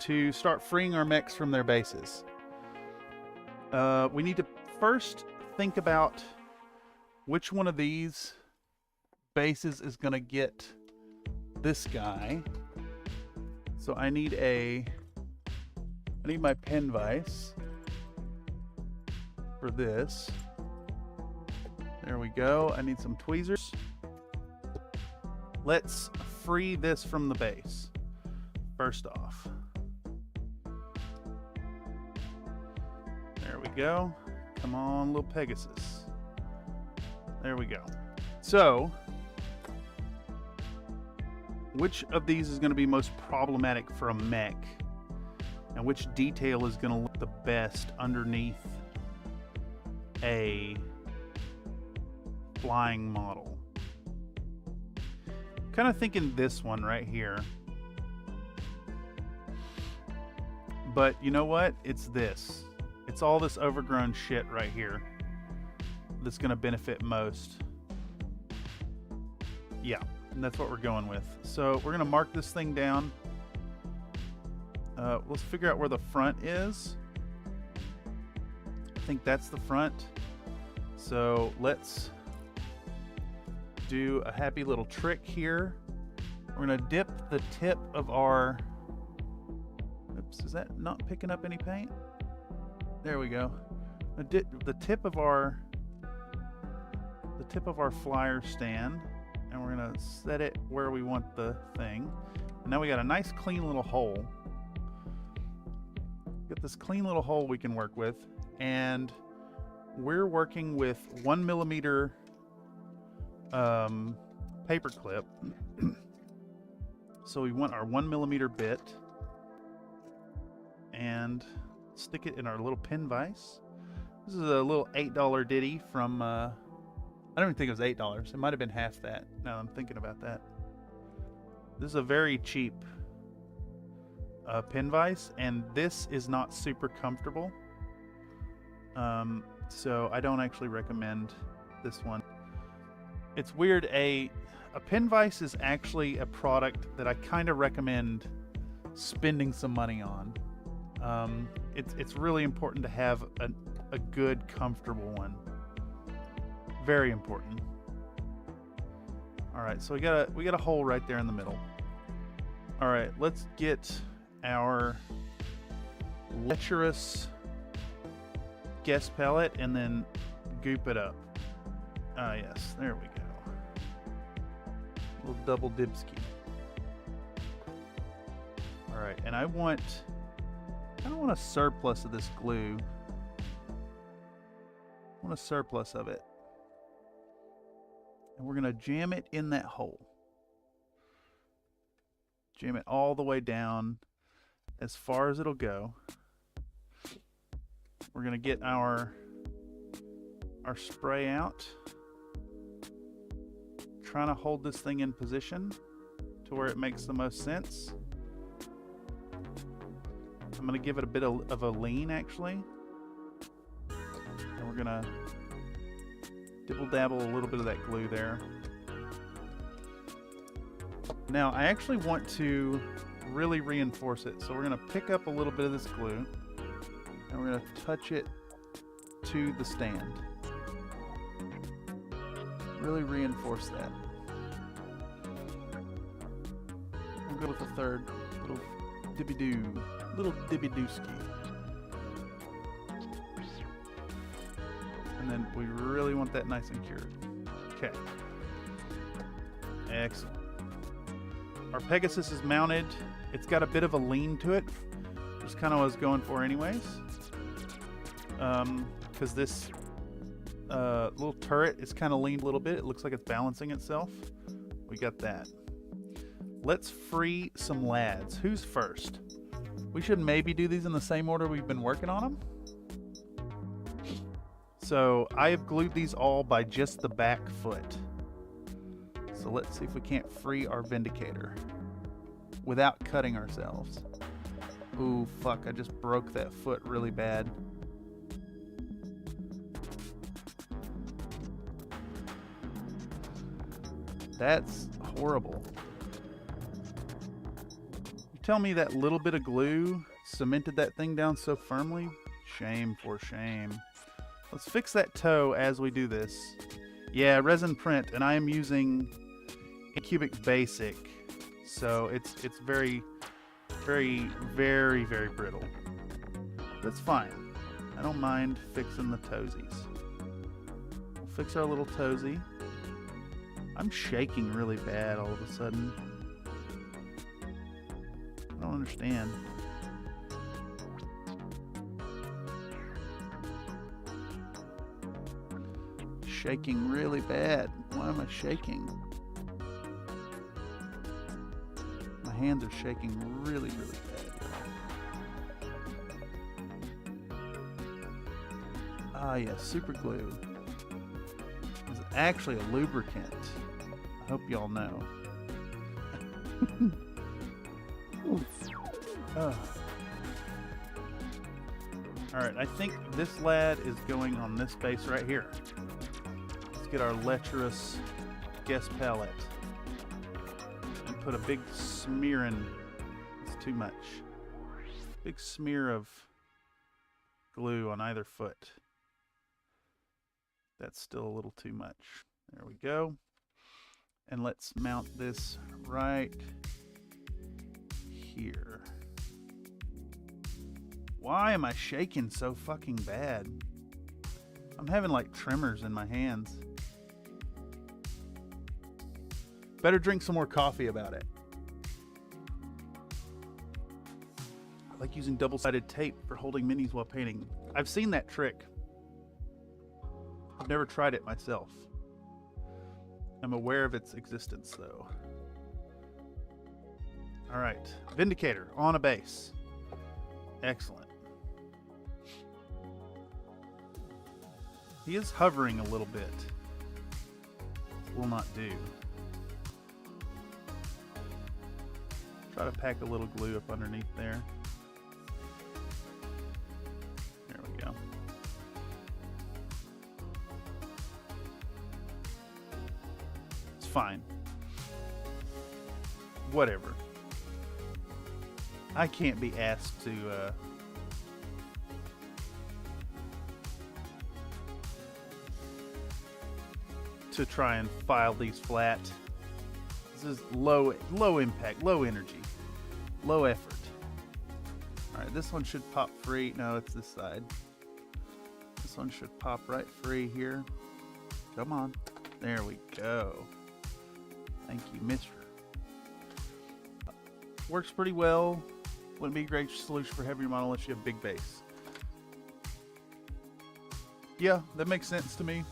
to start freeing our mechs from their bases. We need to first think about which one of these bases is going to get this guy. So I need my pen vise for this. There we go. I need some tweezers. Let's free this from the base. First off. There we go. Come on, little Pegasus. There we go. So, which of these is going to be most problematic for a mech? And which detail is going to look the best underneath a flying model? Kind of thinking this one right here. But you know what? It's this. It's all this overgrown shit right here that's going to benefit most. Yeah, and that's what we're going with. So we're going to mark this thing down. Let's figure out where the front is. I think that's the front. So let's do a happy little trick here. We're going to dip the tip of our... Oops, is that not picking up any paint? There we go. The tip of our flyer stand, and we're going to set it where we want the thing. And now we got a nice clean little hole. Got this clean little hole we can work with, and we're working with 1mm paper clip. So we want our 1mm bit and stick it in our little pen vise. This is a little $8 ditty from I don't even think it was $8. It might have been half that. Now I'm thinking about that. This is a very cheap pen vise, and this is not super comfortable. So I don't actually recommend this one. It's weird. A pen vise is actually a product that I kind of recommend spending some money on. It's really important to have a good, comfortable one. Very important. All right, so we got a hole right there in the middle. All right, let's get our lecherous guest palette and then goop it up. Ah, yes, there we go. Little double dibski. All right, and I don't want a surplus of this glue. I want a surplus of it. And we're going to jam it in that hole. Jam it all the way down as far as it'll go. We're going to get our spray out. Trying to hold this thing in position to where it makes the most sense. I'm going to give it a bit of a lean, actually. And we're going to dibble-dabble a little bit of that glue there. Now, I actually want to really reinforce it. So we're going to pick up a little bit of this glue, and we're going to touch it to the stand. Really reinforce that. We'll go with a third little dibby-doo. Little dibby-dooski. And then we really want that nice and cured. Okay. Excellent. Our Pegasus is mounted. It's got a bit of a lean to it. Just kind of what I was going for anyways. Because this little turret is kind of leaned a little bit. It looks like it's balancing itself. We got that. Let's free some lads. Who's first? We should maybe do these in the same order we've been working on them. So I have glued these all by just the back foot. So let's see if we can't free our Vindicator without cutting ourselves. Ooh, fuck, I just broke that foot really bad. That's horrible. You tell me that little bit of glue cemented that thing down so firmly? Shame for shame. Let's fix that toe as we do this. Yeah, resin print, and I am using Cubic Basic, so it's very, very, very, very brittle. That's fine. I don't mind fixing the toesies. We'll fix our little toesy. I'm shaking really bad all of a sudden. I don't understand. Shaking really bad. Why am I shaking? My hands are shaking really, really bad. Ah, yeah, super glue is actually a lubricant. I hope y'all know. Alright, I think this lad is going on this base right here. Let's get our lecherous guest palette and put a big smear in. It's too much. Big smear of glue on either foot. That's still a little too much. There we go. And let's mount this right here. Why am I shaking so fucking bad? I'm having like tremors in my hands. Better drink some more coffee about it. I like using double-sided tape for holding minis while painting. I've seen that trick. I've never tried it myself. I'm aware of its existence, though. Alright, Vindicator on a base. Excellent. He is hovering a little bit. Will not do. Try to pack a little glue up underneath there. There we go. It's fine. Whatever. I can't be asked to try and file these flat. This is low impact, low energy, low effort. All right, this one should pop free. No, it's this side. This one should pop right free here. Come on. There we go. Thank you, mister. Works pretty well. Wouldn't be a great solution for heavier model unless you have big base. Yeah, that makes sense to me.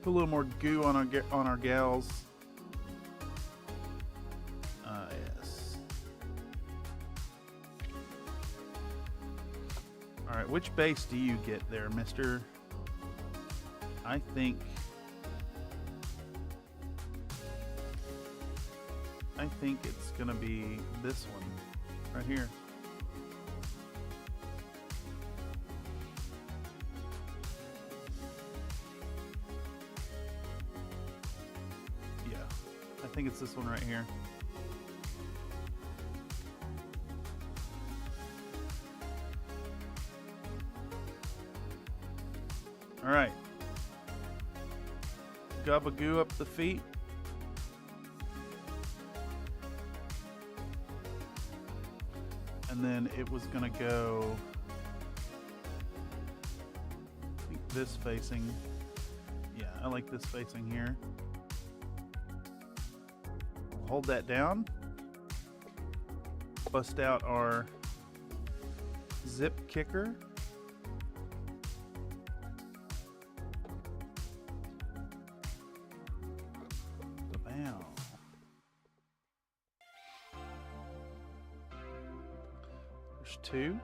Put a little more goo on our gals. Yes. All right, which base do you get there, mister? I think it's gonna be this one right here. Yeah, I think it's this one right here. All right. Gabagoo up the feet. And then it was gonna go, I think this facing. Yeah, I like this facing here. Hold that down. Bust out our zip kicker. Bam. There's two.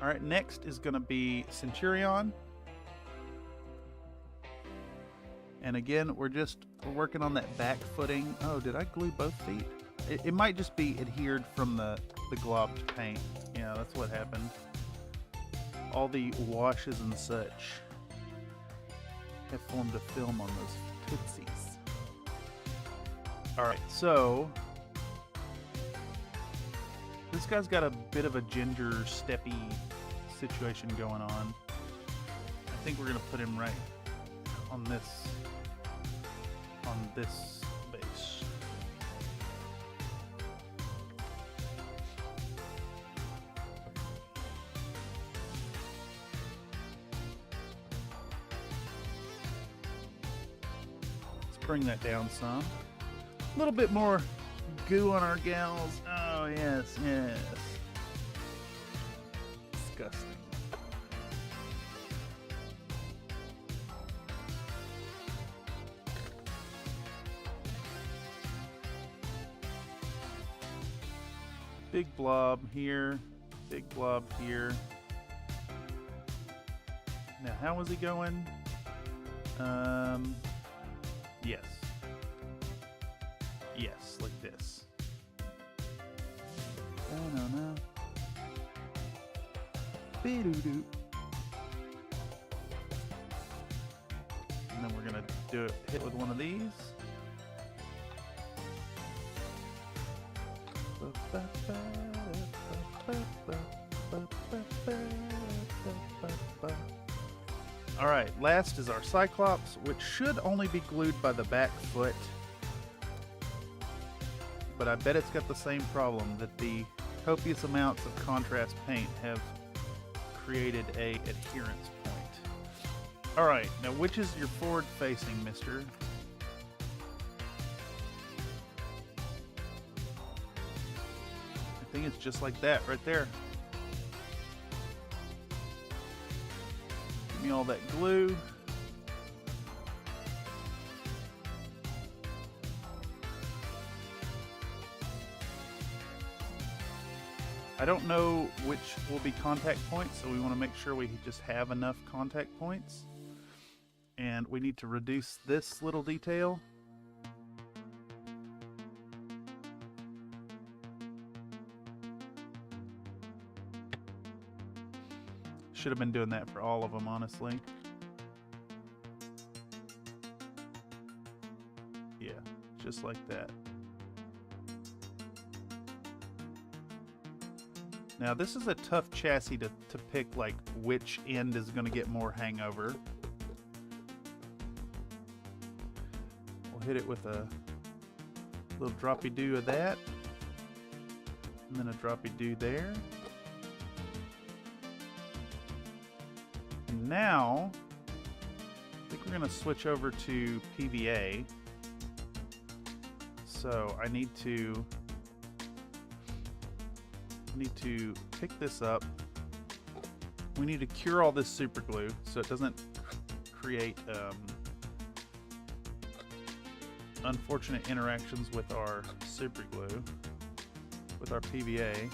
All right, next is going to be Centurion. And again, we're working on that back footing. Oh, did I glue both feet? It might just be adhered from the globbed paint. Yeah, that's what happened. All the washes and such have formed a film on those tootsies. All right, so this guy's got a bit of a ginger steppy situation going on. I think we're gonna put him right on this base. Let's bring that down some. A little bit more goo on our gals. Oh yes, yes. Disgusting. Big blob here, big blob here. Now, how was he going? Yes. Yes, like this. No. Be-doo-doo. And then we're gonna hit with one of these. Alright, last is our Cyclops, which should only be glued by the back foot. But I bet it's got the same problem, that the copious amounts of contrast paint have created a adherence point. Alright, now which is your forward facing, mister? I think it's just like that right there. Give me all that glue. I don't know which will be contact points, so we want to make sure we just have enough contact points. And we need to reduce this little detail. Should have been doing that for all of them, honestly. Yeah, just like that. Now this is a tough chassis to pick, like which end is going to get more hangover. We'll hit it with a little droppy-doo of that. And then a droppy-doo there. And now, I think we're going to switch over to PVA. So I need to pick this up. We need to cure all this super glue so it doesn't create unfortunate interactions with our super glue, with our PVA.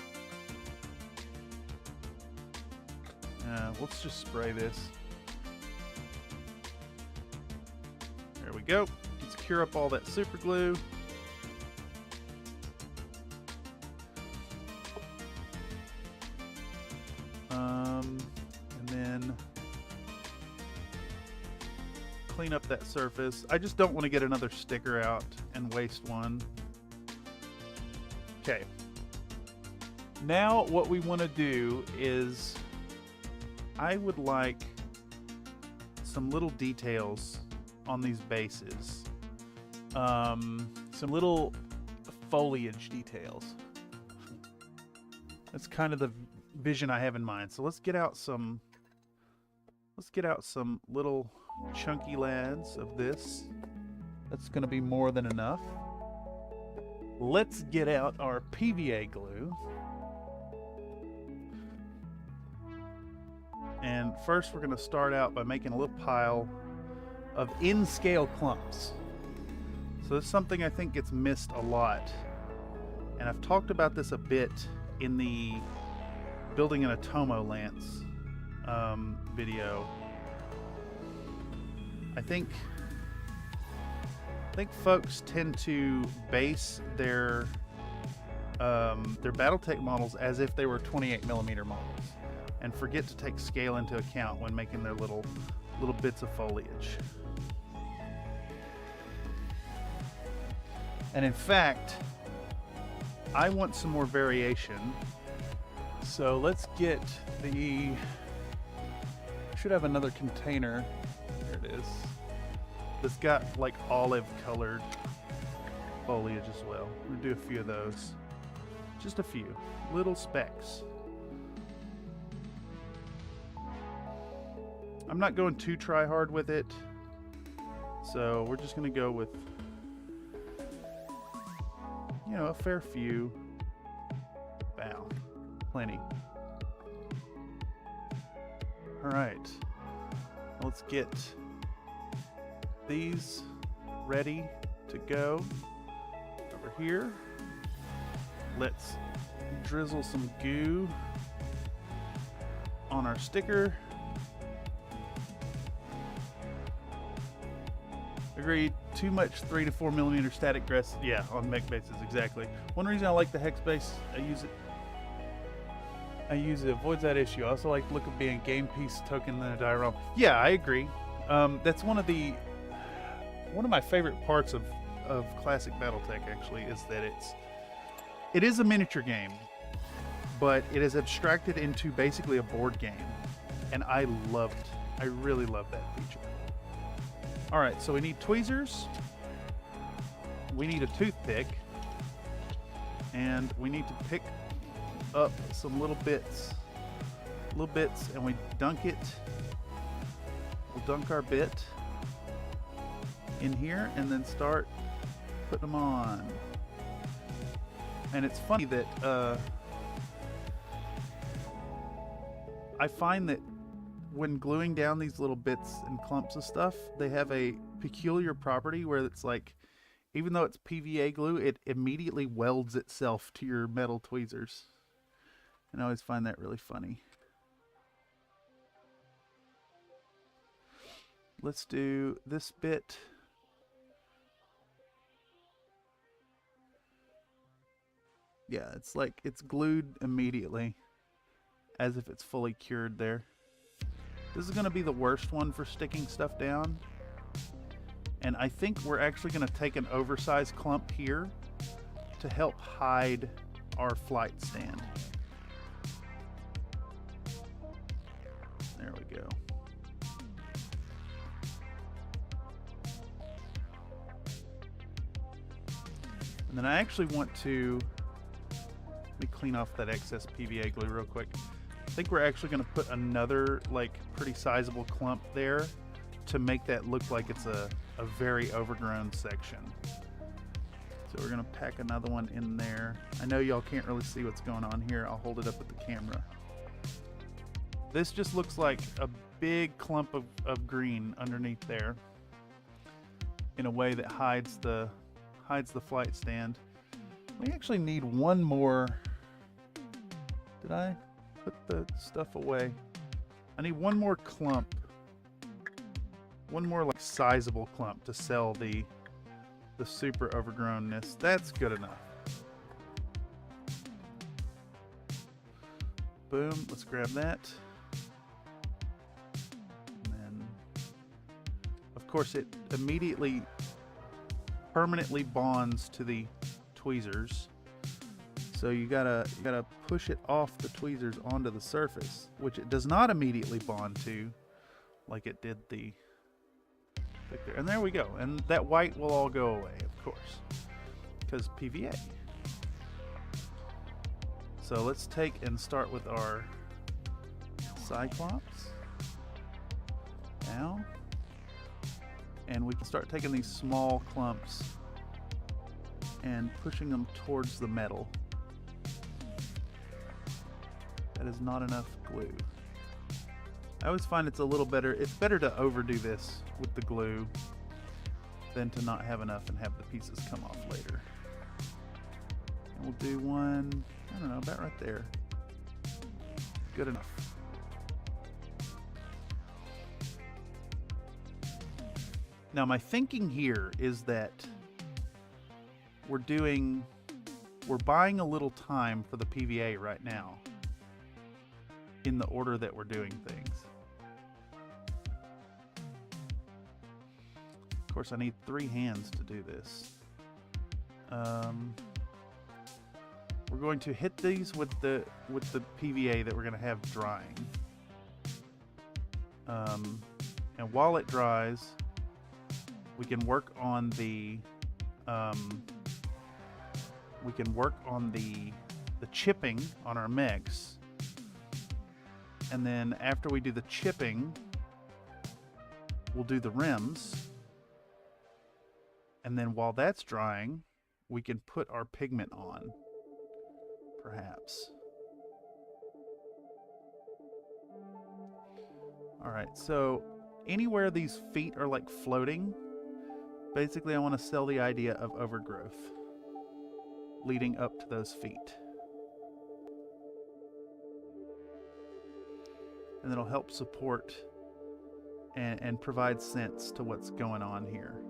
Let's just spray this. There we go. Let's cure up all that super glue. And then clean up that surface. I just don't want to get another sticker out and waste one. Okay. Now what we want to do is, I would like some little details on these bases. Some little foliage details. That's kind of the vision I have in mind. So let's get out some little chunky lads of this. That's going to be more than enough. Let's get out our PVA glue. And first we're going to start out by making a little pile of in-scale clumps. So this is something I think gets missed a lot. And I've talked about this a bit in the building an Atomo lance video. I think folks tend to base their BattleTech models as if they were 28mm models, and forget to take scale into account when making their little bits of foliage. And in fact, I want some more variation. So let's get the, should have another container. There it is. That's got like olive colored foliage as well. We'll do a few of those. Just a few little specks. I'm not going too try hard with it. So we're just gonna go with, you know, a fair few. Wow, plenty. All right, let's get these ready to go over here. Let's drizzle some goo on our sticker. Agreed. Too much 3 to 4mm static dress. Yeah, on mech bases, exactly. One reason I like the hex base, I use it avoids that issue. I also like the look of being a game piece token than a diorama. Yeah, I agree. That's one of my favorite parts of classic BattleTech actually, is that it is a miniature game, but it is abstracted into basically a board game, and I really love that feature. All right, so we need tweezers, we need a toothpick, and we need to pick up some little bits, and we dunk it. We'll dunk our bit in here and then start putting them on. And it's funny that I find that when gluing down these little bits and clumps of stuff, they have a peculiar property where it's like, even though it's PVA glue, it immediately welds itself to your metal tweezers. And I always find that really funny. Let's do this bit. Yeah, it's like it's glued immediately, as if it's fully cured there. This is going to be the worst one for sticking stuff down. And I think we're actually going to take an oversized clump here to help hide our flight stand. There we go. And then I actually want to, let me clean off that excess PVA glue real quick. I think we're actually going to put another like pretty sizable clump there to make that look like it's a very overgrown section. So we're going to pack another one in there. I know y'all can't really see what's going on here. I'll hold it up with the camera. This just looks like a big clump of green underneath there in a way that hides the flight stand. We actually need one more. Did I put the stuff away? I need one more clump. One more like sizable clump to sell the super overgrownness. That's good enough. Boom, let's grab that. And then, of course, it immediately permanently bonds to the tweezers. So you gotta push it off the tweezers onto the surface, which it does not immediately bond to like it did the picture. And there we go. And that white will all go away, of course, because PVA. So let's take and start with our Cyclops. Now. And we can start taking these small clumps and pushing them towards the metal. That is not enough glue. I always find it's a little better, it's better to overdo this with the glue than to not have enough and have the pieces come off later. And we'll do one, I don't know, about right there. Good enough. Now my thinking here is that we're buying a little time for the PVA right now in the order that we're doing things. Of course, I need 3 hands to do this. We're going to hit these with the PVA that we're going to have drying. And while it dries, we can work on the chipping on our Mechs. And then after we do the chipping, we'll do the rims. And then while that's drying, we can put our pigment on, perhaps. All right, so anywhere these feet are like floating, basically I want to sell the idea of overgrowth leading up to those feet. And it'll help support and provide sense to what's going on here.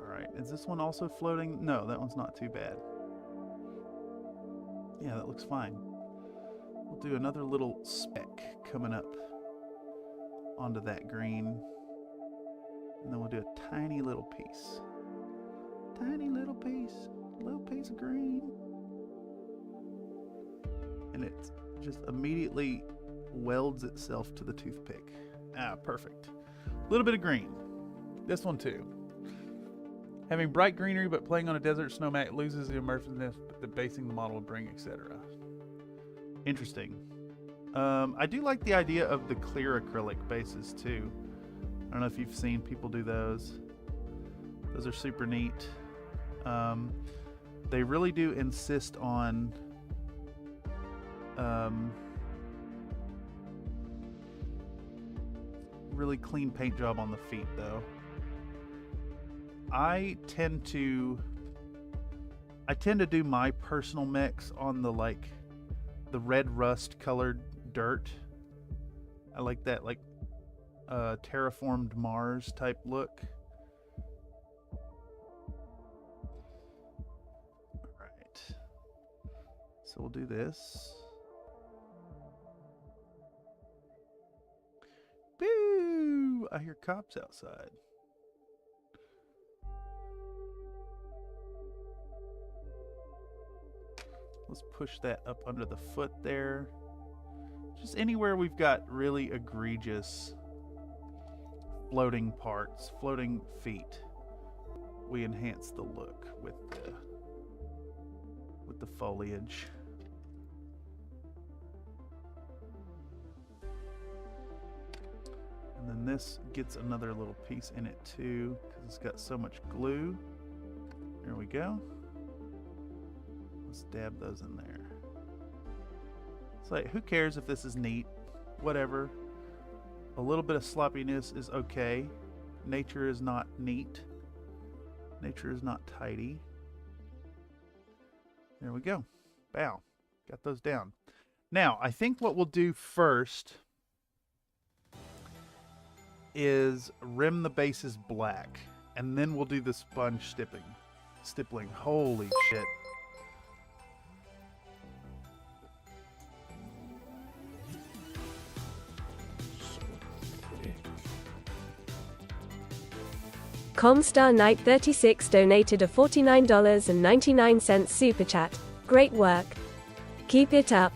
Alright, is this one also floating? No, that one's not too bad. Yeah, that looks fine. We'll do another little speck coming up onto that green. And then we'll do a tiny little piece. Tiny little piece. Little piece of green. And it just immediately welds itself to the toothpick. Ah, perfect. A little bit of green. This one too. Having bright greenery but playing on a desert snow mat loses the immersiveness that basing the model would bring, etc. Interesting. I do like the idea of the clear acrylic bases too. I don't know if you've seen people do those. Those are super neat. They really do insist on really clean paint job on the feet though. I tend to do my personal mix on the the red rust colored dirt. I like that terraformed Mars type look. Alright. So we'll do this. Boo! I hear cops outside. Let's push that up under the foot there. Just anywhere we've got really egregious floating parts, floating feet, we enhance the look with the foliage. And then this gets another little piece in it too, because it's got so much glue. There we go. Let's dab those in there. It's like, who cares if this is neat? Whatever. A little bit of sloppiness is okay. Nature is not neat. Nature is not tidy. There we go. Bow. Got those down. Now, I think what we'll do first is rim the bases black. And then we'll do the sponge stippling. Holy shit. Comstar Knight 36 donated a $49.99 super chat. Great work. Keep it up.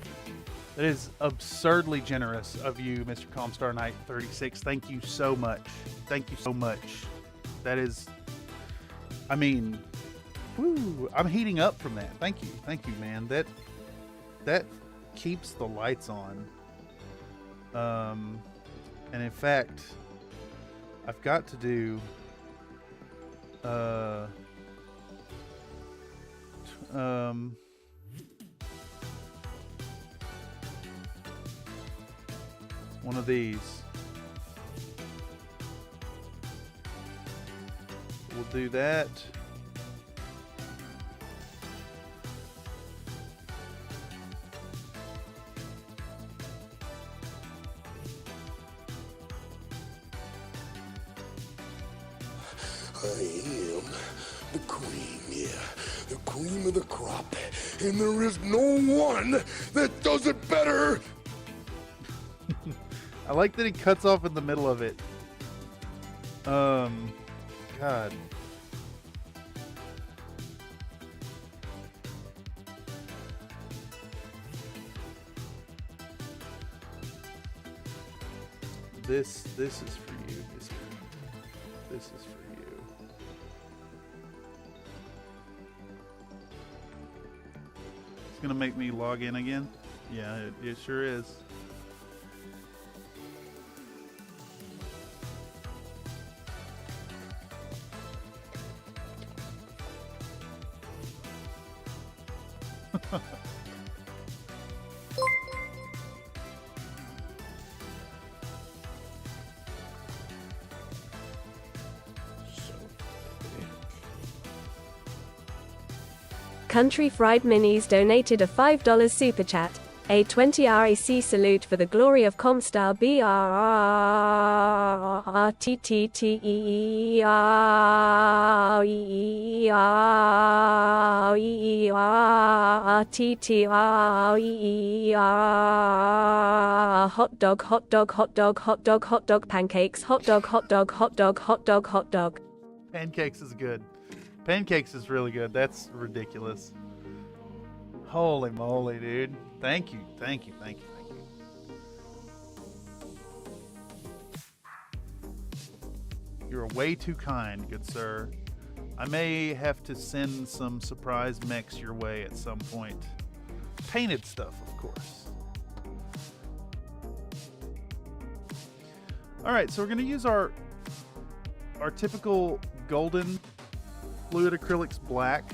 That is absurdly generous of you, Mr. Comstar Knight 36. Thank you so much. Thank you so much. That is, I mean, whoo, I'm heating up from that. Thank you, man. That keeps the lights on. And in fact, I've got to do one of these. We'll do that. I am the cream, yeah, the cream of the crop, and there is no one that does it better. I like that he cuts off in the middle of it. God. This is for you, mister. This is for you. It's gonna make me log in again? Yeah, it sure is. Country Fried Minis donated a $5 super chat. A 20 RAC salute for the glory of Comstar hot dog, hot dog, hot dog, hot dog, hot dog, pancakes, hot dog, hot dog, hot dog, hot dog, hot dog. Pancakes is good. Pancakes is really good. That's ridiculous. Holy moly, dude. Thank you, thank you, thank you, thank you. You're way too kind, good sir. I may have to send some surprise mechs your way at some point. Painted stuff, of course. Alright, so we're going to use our typical golden fluid acrylics black.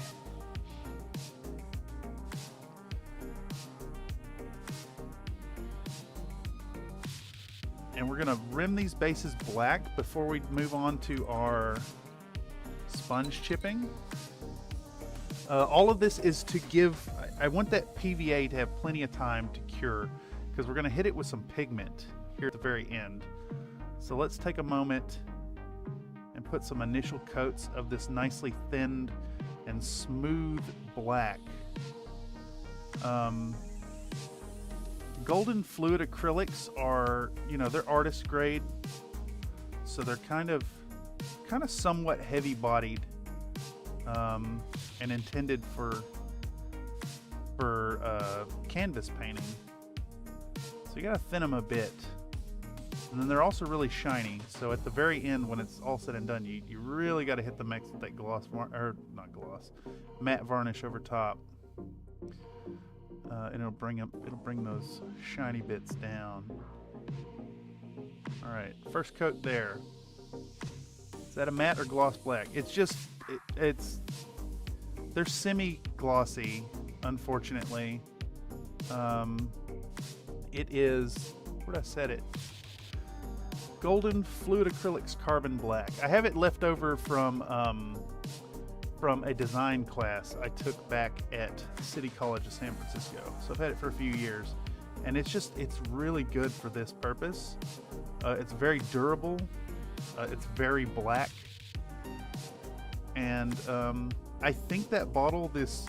And we're going to rim these bases black before we move on to our sponge chipping. All of this is to give, I want that PVA to have plenty of time to cure, because we're going to hit it with some pigment here at the very end. So let's take a moment and put some initial coats of this nicely thinned and smooth black. Golden fluid acrylics are, you know, they're artist grade, so they're kind of somewhat heavy bodied, and intended for canvas painting. So you gotta thin them a bit. And then they're also really shiny, so at the very end, when it's all said and done, you really got to hit the mix with that matte varnish over top, and it'll bring those shiny bits down. All right, first coat there. Is that a matte or gloss black? It's just they're semi-glossy, unfortunately. It is, where'd I set it? Golden Fluid Acrylics Carbon Black. I have it left over from a design class I took back at City College of San Francisco. So I've had it for a few years, and it's really good for this purpose. It's very durable. It's very black, and I think that bottle, this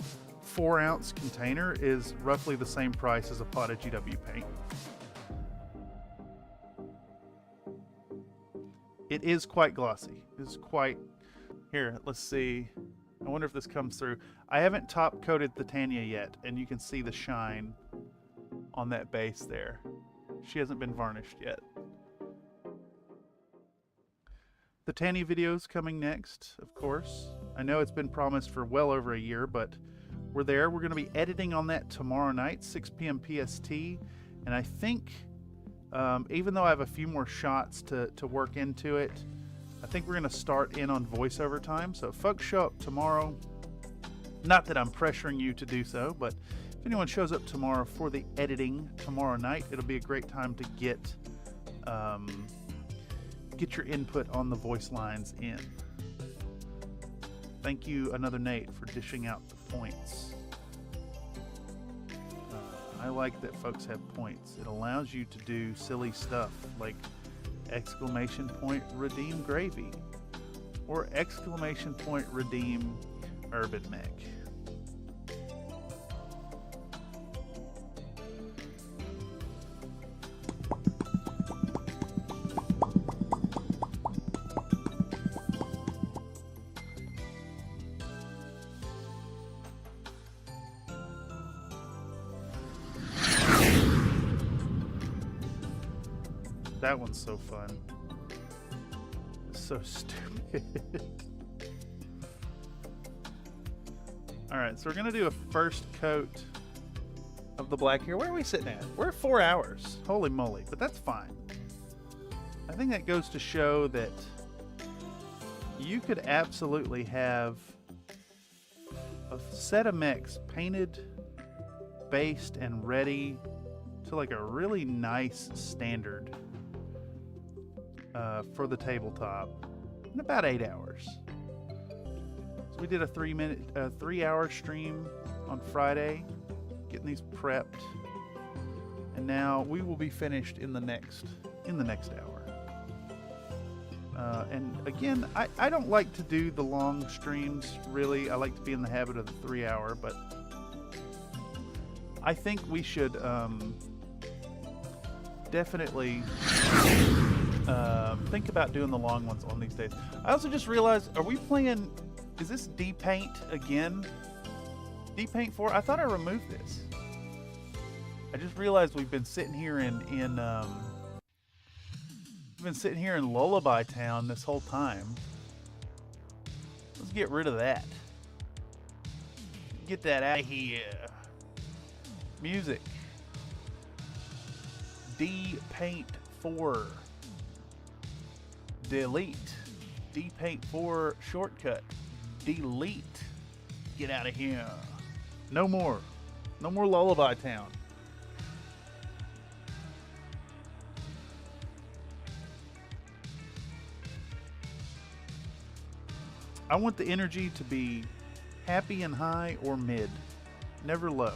4-ounce container, is roughly the same price as a pot of GW paint. It is quite glossy. It's quite... Here, let's see. I wonder if this comes through. I haven't top coated the Tanya yet, and you can see the shine on that base there. She hasn't been varnished yet. The Tanya video's coming next, of course. I know it's been promised for well over a year, but we're there. We're going to be editing on that tomorrow night, 6 p.m. PST, and I think... even though I have a few more shots to work into it, I think we're going to start in on voiceover time. So if folks show up tomorrow, not that I'm pressuring you to do so, but if anyone shows up tomorrow for the editing tomorrow night, it'll be a great time to get your input on the voice lines in. Thank you, Another Nate, for dishing out the points. I like that folks have points. It allows you to do silly stuff like exclamation point redeem gravy. or exclamation point redeem urban mech. That one's so fun. So stupid. Alright, so we're gonna do a first coat of the black here. Where are we sitting at? We're at 4 hours. Holy moly, but that's fine. I think that goes to show that you could absolutely have a set of mechs painted, based, and ready to like a really nice standard for the tabletop in about 8 hours. So we did a 3-hour stream on Friday, getting these prepped, and now we will be finished in the next hour. And again, I don't like to do the long streams, really. I like to be in the habit of the 3-hour, but I think we should definitely think about doing the long ones on these days. I also just realized, are we playing, is this D-Paint again? D-Paint 4? I thought I removed this. I just realized we've been sitting here in Lullaby Town this whole time. Let's get rid of that. Get that out of here. Music. D-Paint 4. Delete. D-Paint 4 shortcut. Delete. Get out of here. No more. No more Lullaby Town. I want the energy to be happy and high or mid. Never low.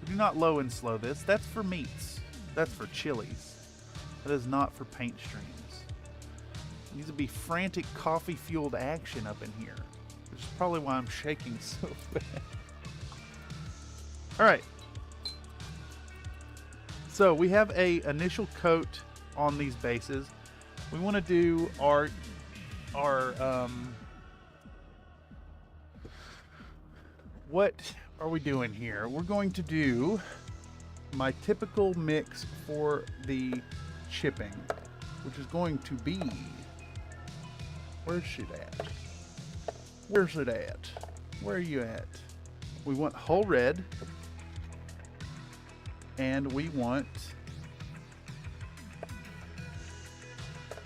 Do not low and slow this. That's for meats. That's for chilies. That is not for paint streams. It needs to be frantic coffee-fueled action up in here. Which is probably why I'm shaking so bad. Alright. So we have a initial coat on these bases. We want to do our what are we doing here? We're going to do my typical mix for the chipping, which is going to be, where's it at? Where's it at? Where are you at? We want whole red, and we want,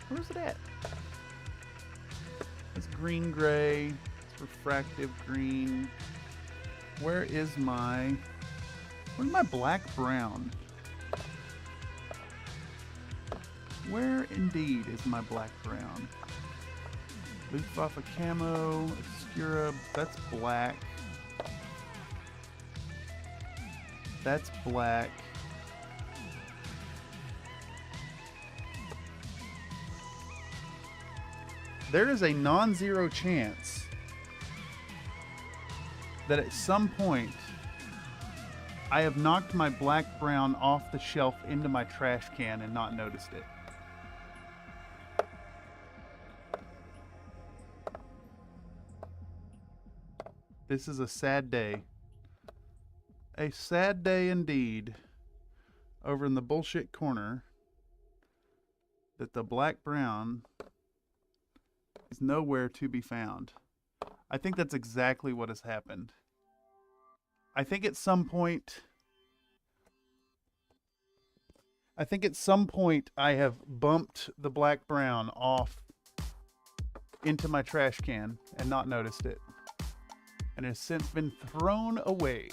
where's it at? It's green gray, it's refractive green. Where's my black brown? Where indeed is my black brown? Leaf off a camo, obscura, that's black. That's black. There is a non-zero chance that at some point I have knocked my black brown off the shelf into my trash can and not noticed it. This is a sad day. A sad day indeed. Over in the bullshit corner, that the black brown is nowhere to be found. I think that's exactly what has happened. I think at some point I have bumped the black brown off into my trash can and not noticed it. And it has since been thrown away.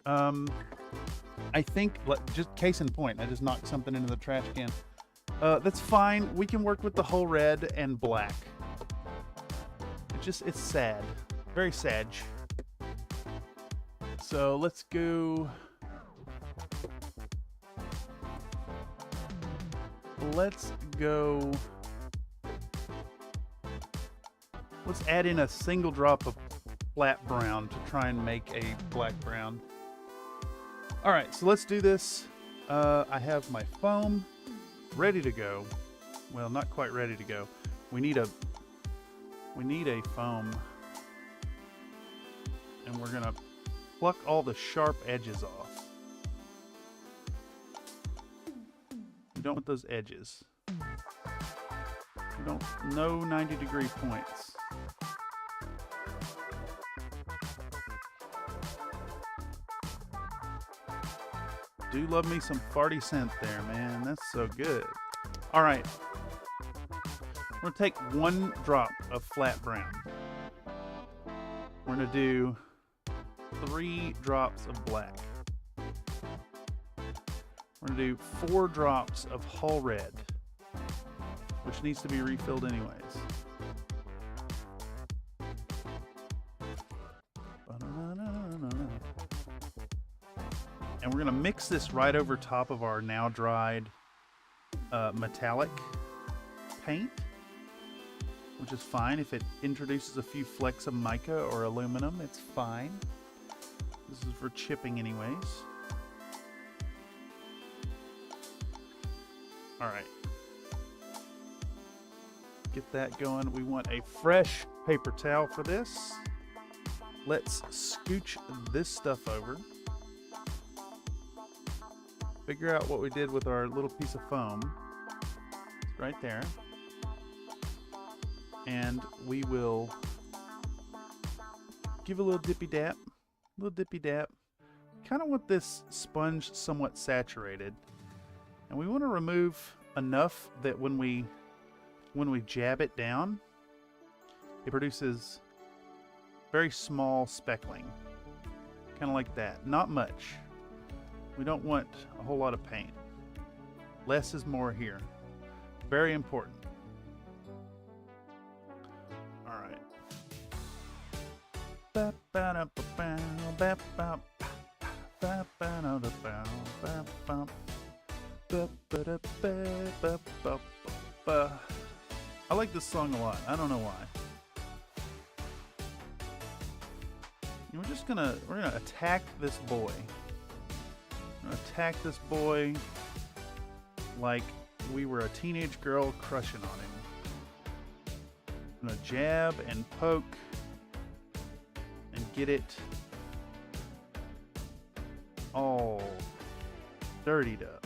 I think, just case in point, I just knocked something into the trash can. That's fine. We can work with the whole red and black. It's sad. Very sad. So let's go. Let's add in a single drop of flat brown to try and make a black brown. All right, so let's do this. I have my foam ready to go. Well, not quite ready to go. We need a foam, and we're gonna pluck all the sharp edges off. We don't want those edges. We don't, no 90-degree points. Do love me some farty scent there, man. That's so good. All right. We're gonna take 1 drop of flat brown. We're gonna do 3 drops of black. We're gonna do 4 drops of hull red, which needs to be refilled anyways. And we're gonna mix this right over top of our now dried metallic paint, which is fine. If it introduces a few flecks of mica or aluminum, it's fine. This is for chipping anyways. All right. Get that going. We want a fresh paper towel for this. Let's scooch this stuff over. Figure out what we did with our little piece of foam. It's right there. And we will give a little dippy dap. Kind of want this sponge somewhat saturated. And we want to remove enough that when we jab it down, it produces very small speckling. Kind of like that. Not much. We don't want a whole lot of paint. Less is more here. Very important. All right. I like this song a lot. I don't know why. We're gonna attack this boy. We're gonna attack this boy like we were a teenage girl crushing on him. I'm gonna jab and poke and get it all dirtied up.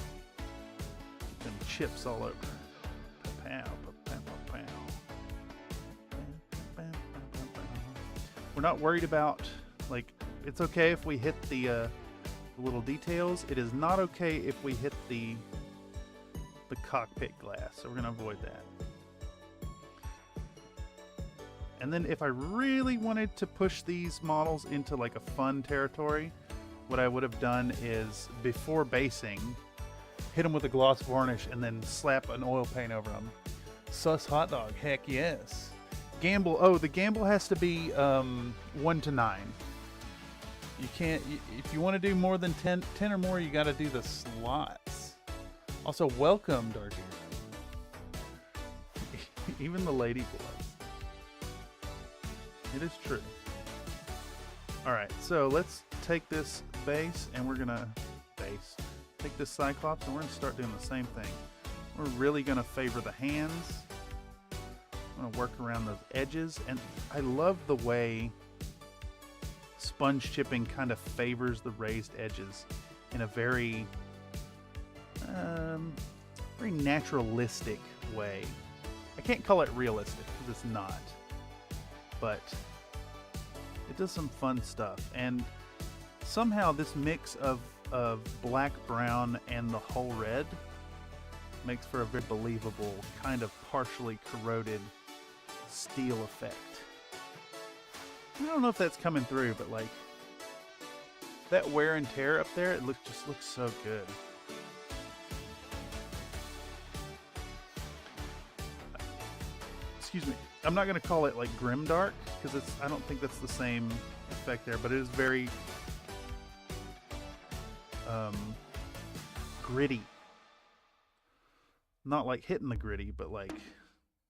Get them chips all over. Pa-pow, pa-pow, pa-pow. We're not worried about, like, it's okay if we hit the little details. It is not okay if we hit the cockpit glass, so we're going to avoid that. And then if I really wanted to push these models into like a fun territory, what I would have done is, before basing, hit them with a gloss varnish and then slap an oil paint over them. Sus hot dog, heck yes. Gamble, oh, the gamble has to be 1 to 9. You can't, if you want to do more than 10 or more, you got to do the slots. Also, welcome, Dark Hero. Even the lady boys. It is true. Alright, so let's take this base and we're gonna take this Cyclops and we're gonna start doing the same thing. We're really gonna favor the hands. I'm gonna work around those edges, and I love the way sponge chipping kind of favors the raised edges in a very very naturalistic way. I can't call it realistic because it's not, but it does some fun stuff. And somehow this mix of black, brown, and the whole red makes for a very believable, kind of partially corroded steel effect. I don't know if that's coming through, but like that wear and tear up there, it just looks so good. Excuse me. I'm not going to call it like grimdark because I don't think that's the same effect there, but it is very gritty. Not like hitting the gritty, but like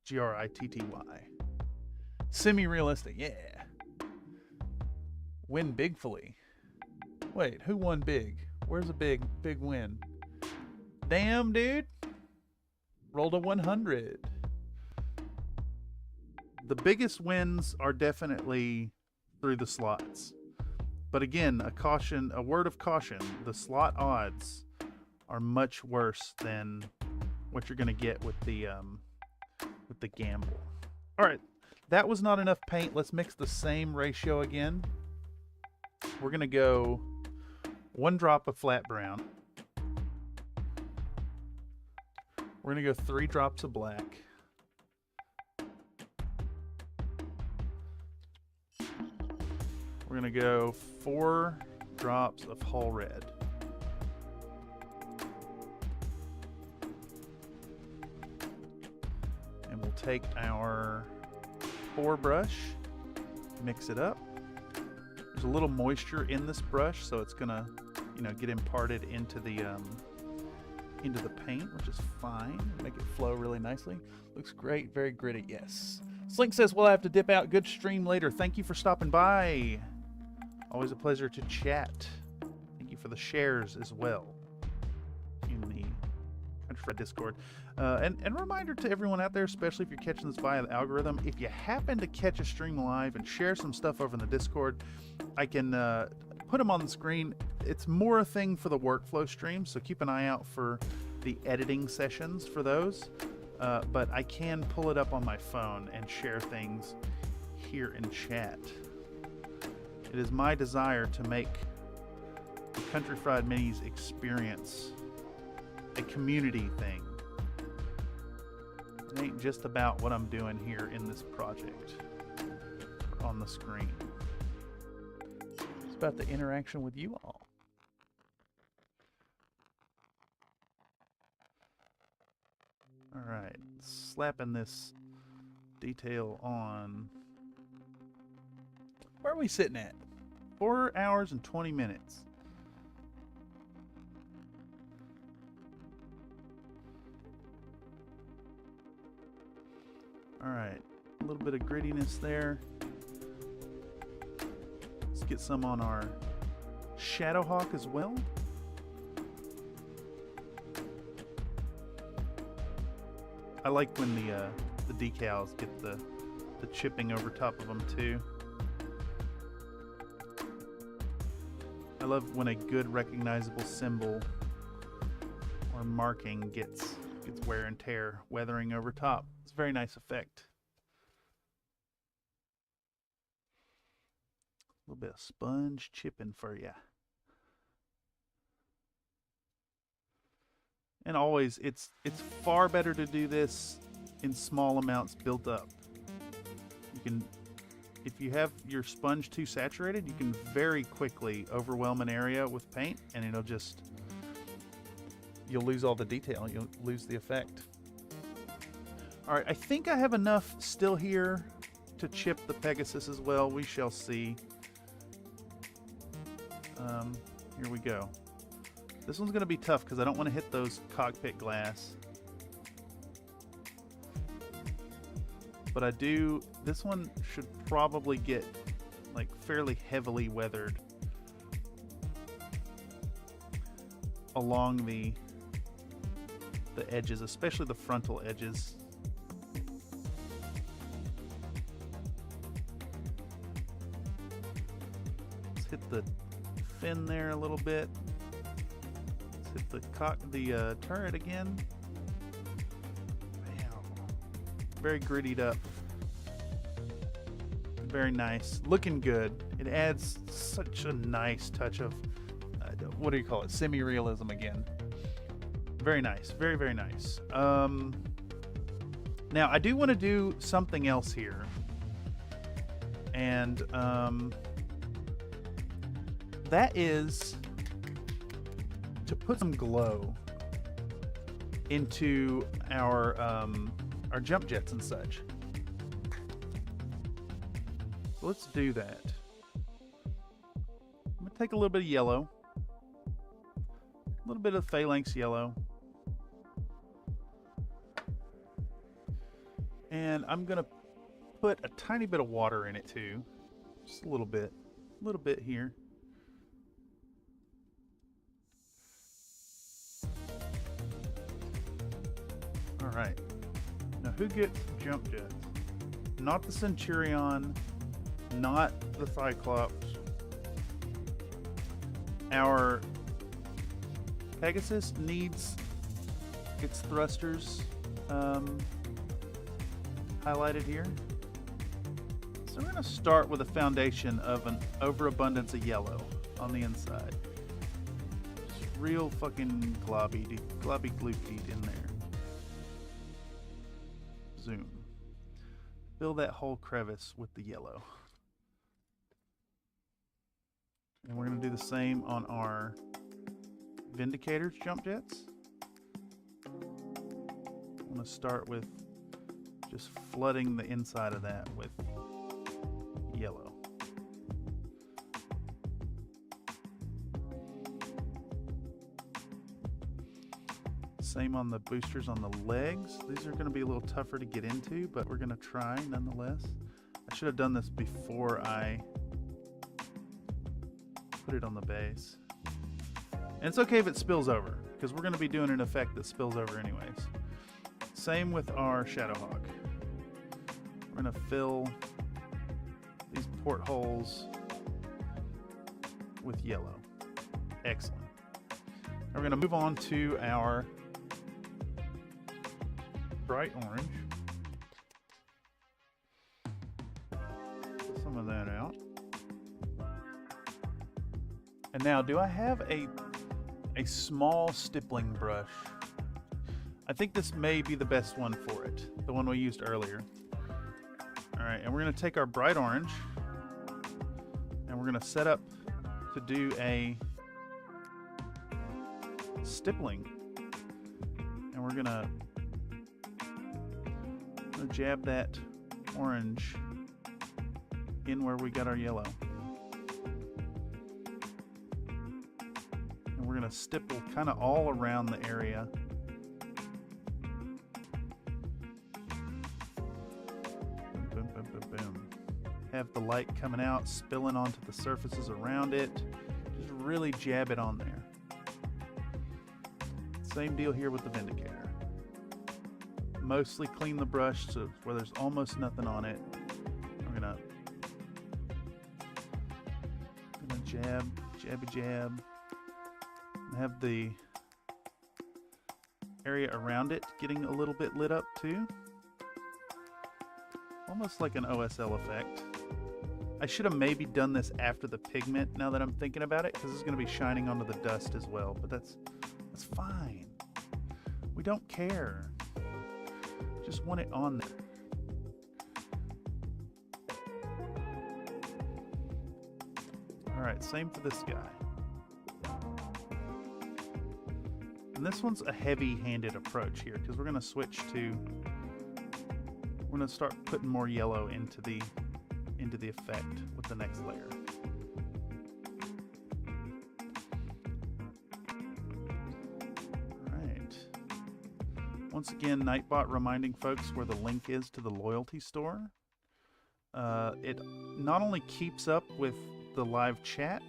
Gritty. Semi-realistic, yeah. Win bigfully. Wait, who won big? Where's a big win? Damn, dude. Rolled a 100. The biggest wins are definitely through the slots. But again, a word of caution, the slot odds are much worse than what you're going to get with the gamble. All right, that was not enough paint. Let's mix the same ratio again. We're going to go 1 drop of flat brown. We're going to go 3 drops of black. We're going to go 4 drops of hull red. And we'll take our 4 brush, mix it up. There's a little moisture in this brush, so it's going to, get imparted into the paint, which is fine. Make it flow really nicely. Looks great, very gritty, yes. Slink says, well, I have to dip out. Good stream later. Thank you for stopping by. Always a pleasure to chat. Thank you for the shares as well in the Country Discord. And a reminder to everyone out there, especially if you're catching this via the algorithm, if you happen to catch a stream live and share some stuff over in the Discord, I can put them on the screen. It's more a thing for the workflow stream, so keep an eye out for the editing sessions for those. But I can pull it up on my phone and share things here in chat. It is my desire to make the Country Fried Minis experience a community thing. It ain't just about what I'm doing here in this project or on the screen. It's about the interaction with you all. All right, slapping this detail on. Where are we sitting at? 4 hours and 20 minutes. All right, a little bit of grittiness there. Let's get some on our Shadowhawk as well. I like when the decals get the chipping over top of them too. I love when a good recognizable symbol or marking gets wear and tear, weathering over top. It's a very nice effect. A little bit of sponge chipping for you. And always, it's far better to do this in small amounts built up. You can, if you have your sponge too saturated, you can very quickly overwhelm an area with paint, and it'll just, you'll lose all the detail. You'll lose the effect. All right, I think I have enough still here to chip the Pegasus as well. We shall see. Here we go. This one's going to be tough because I don't want to hit those cockpit glass. But I do, this one should probably get like fairly heavily weathered along the edges, especially the frontal edges. Let's hit the fin there a little bit. Hit the turret again. Bam. Very grittied up. Very nice. Looking good. It adds such a nice touch of, what do you call it? Semi-realism again. Very nice. Very, very nice. Now, I do want to do something else here. And that is to put some glow into our jump jets and such. So let's do that. I'm gonna take a little bit of yellow, a little bit of phalanx yellow, and I'm gonna put a tiny bit of water in it too. Just a little bit here. All right. Now who gets jump jets? Not the Centurion, not the Cyclops. Our Pegasus needs its thrusters highlighted here. So we're going to start with a foundation of an overabundance of yellow on the inside. Just real fucking globby gloopy in there. Zoom. Fill that whole crevice with the yellow. And we're going to do the same on our Vindicator's jump jets. I'm going to start with just flooding the inside of that with yellow. Same on the boosters on the legs. These are going to be a little tougher to get into, but we're going to try nonetheless. I should have done this before I put it on the base. And it's okay if it spills over, because we're going to be doing an effect that spills over anyways. Same with our Shadowhawk. We're going to fill these portholes with yellow. Excellent. Now we're going to move on to our bright orange. Put some of that out. And now, do I have a small stippling brush? I think this may be the best one for it, the one we used earlier. All right, and we're going to take our bright orange, and we're going to set up to do a stippling. And we're going to jab that orange in where we got our yellow. And we're going to stipple kind of all around the area. Boom, boom, boom, boom, boom. Have the light coming out, spilling onto the surfaces around it. Just really jab it on there. Same deal here with the Vindicator. Mostly clean the brush to where there's almost nothing on it. We're gonna jab, and have the area around it getting a little bit lit up too. Almost like an OSL effect. I should have maybe done this after the pigment now that I'm thinking about it, because it's gonna be shining onto the dust as well, but that's fine. We don't care. Just want it on there. Alright, same for this guy. And this one's a heavy-handed approach here, because we're going to switch to... We're going to start putting more yellow into the effect with the next layer. Once again, Nightbot reminding folks where the link is to the loyalty store. It not only keeps up with the live chat,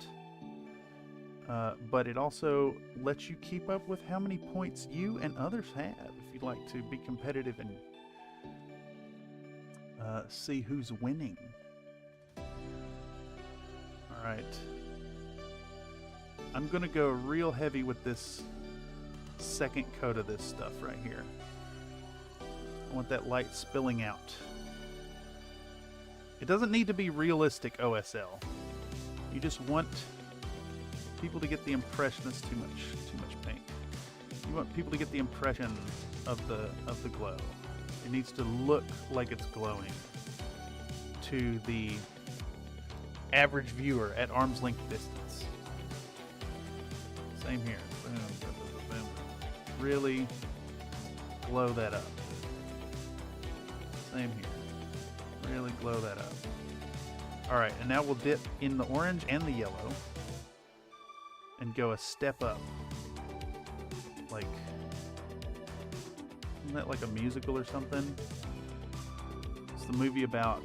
but it also lets you keep up with how many points you and others have if you'd like to be competitive and see who's winning. Alright. I'm going to go real heavy with this second coat of this stuff right here. I want that light spilling out. It doesn't need to be realistic OSL. You just want people to get the impression. That's too much paint. You want people to get the impression of the glow. It needs to look like it's glowing to the average viewer at arm's length distance. Same here. Boom, boom, boom, boom, boom. Really glow that up. Same here. Really glow that up. Alright, and now we'll dip in the orange and the yellow and go a step up. Like, isn't that like a musical or something? It's the movie about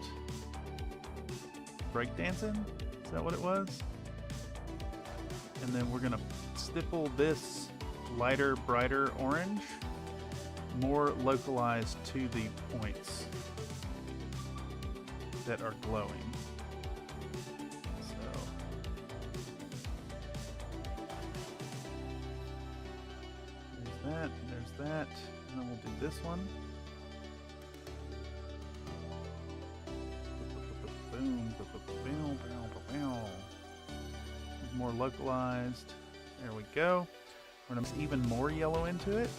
breakdancing. Is that what it was? And then we're gonna stipple this lighter, brighter orange, more localized to the points that are glowing. So there's that, and then we'll do this one. Boom, boom, boom. More localized. There we go. We're gonna mix even more yellow into it.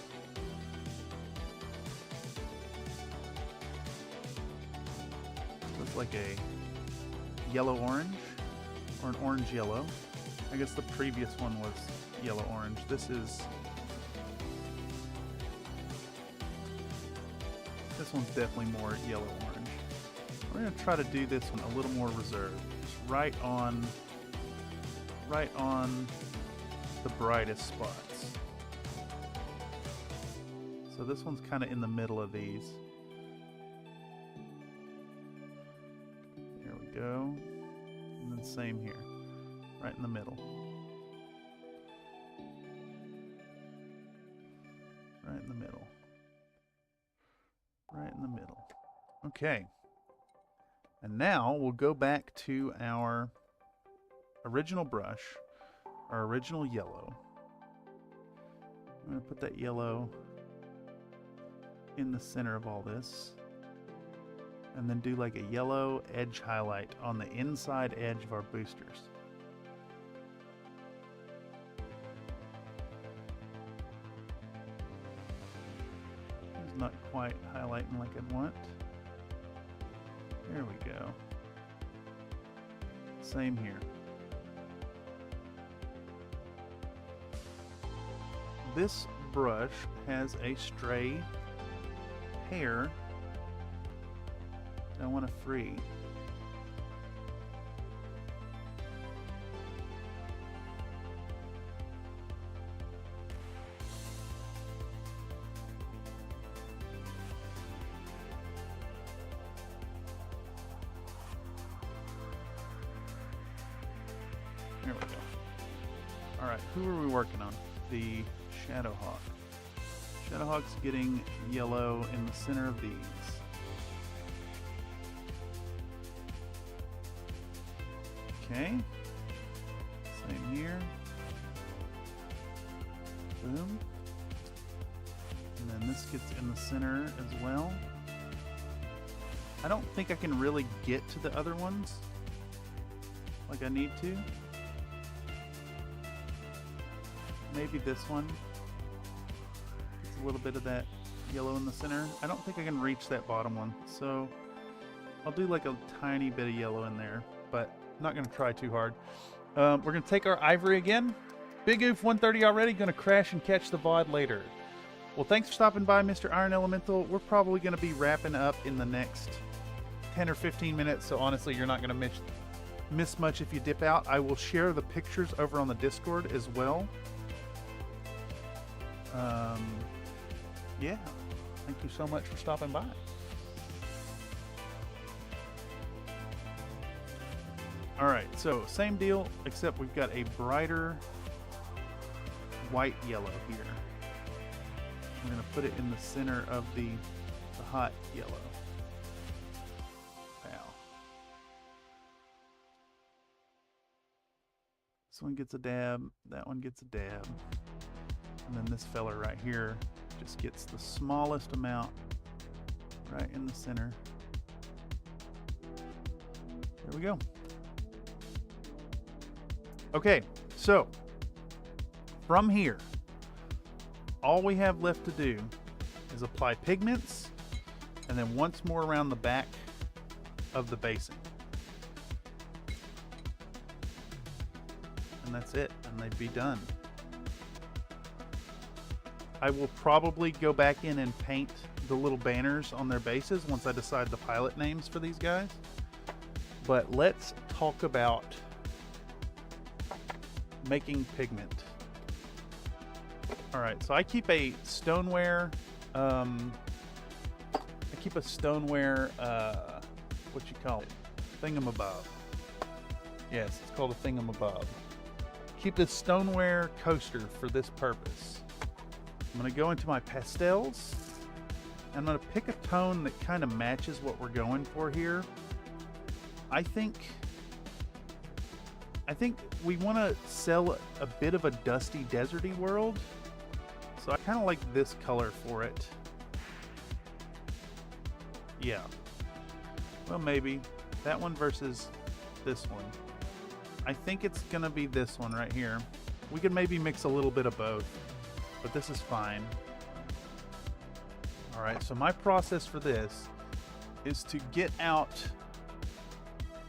Looks like a yellow orange or an orange yellow. I guess the previous one was yellow orange. This one's definitely more yellow orange. We're gonna try to do this one a little more reserved. Just right on the brightest spots. So this one's kind of in the middle of these. There we go. And then same here, right in the middle. Right in the middle. Right in the middle. Okay. And now we'll go back to our original brush, our original yellow. I'm going to put that yellow in the center of all this. And then do like a yellow edge highlight on the inside edge of our boosters. It's not quite highlighting like I'd want. There we go. Same here. This brush has a stray hair I want to free. There we go. Alright, who are we working on? The Shadowhawk. Shadowhawk's getting yellow in the center of these. Okay. Same here. Boom. And then this gets in the center as well. I don't think I can really get to the other ones like I need to. Maybe this one. It's a little bit of that yellow in the center. I don't think I can reach that bottom one, so I'll do like a tiny bit of yellow in there, but I'm not going to try too hard. We're going to take our ivory again. Big Oof 130 already. Going to crash and catch the VOD later. Well, thanks for stopping by, Mr. Iron Elemental. We're probably going to be wrapping up in the next 10 or 15 minutes, so honestly, you're not going to miss much if you dip out. I will share the pictures over on the Discord as well. Yeah, thank you so much for stopping by. Alright, so same deal, except we've got a brighter white yellow here. I'm going to put it in the center of the hot yellow. Wow. This one gets a dab, that one gets a dab. And then this fella right here just gets the smallest amount right in the center. There we go. Okay, so from here, all we have left to do is apply pigments and then once more around the back of the basing. And that's it, and they'd be done. I will probably go back in and paint the little banners on their bases once I decide the pilot names for these guys. But let's talk about making pigment. Alright, so I keep a stoneware what you call it. Thingamabob. Yes, it's called a thingamabob. Keep this stoneware coaster for this purpose. I'm going to go into my pastels. I'm going to pick a tone that kind of matches what we're going for here. I think we want to sell a bit of a dusty, deserty world. So I kind of like this color for it. Yeah. Well, maybe that one versus this one. I think it's gonna be this one right here. We could maybe mix a little bit of both, but this is fine. All right, so my process for this is to get out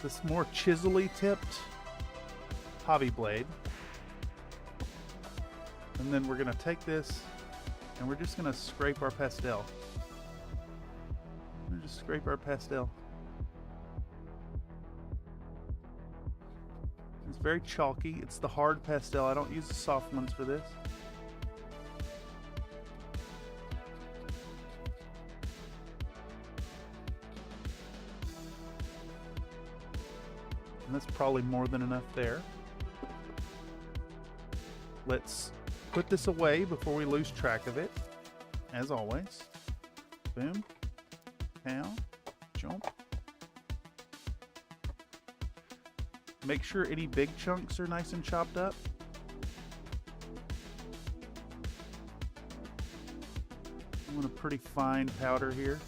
this more chisel-y tipped hobby blade. And then we're gonna take this and we're just gonna scrape our pastel. We're just scrape our pastel. It's very chalky. It's the hard pastel. I don't use the soft ones for this. And that's probably more than enough there. Let's put this away before we lose track of it. As always. Boom. Down. Jump. Make sure any big chunks are nice and chopped up. I want a pretty fine powder here.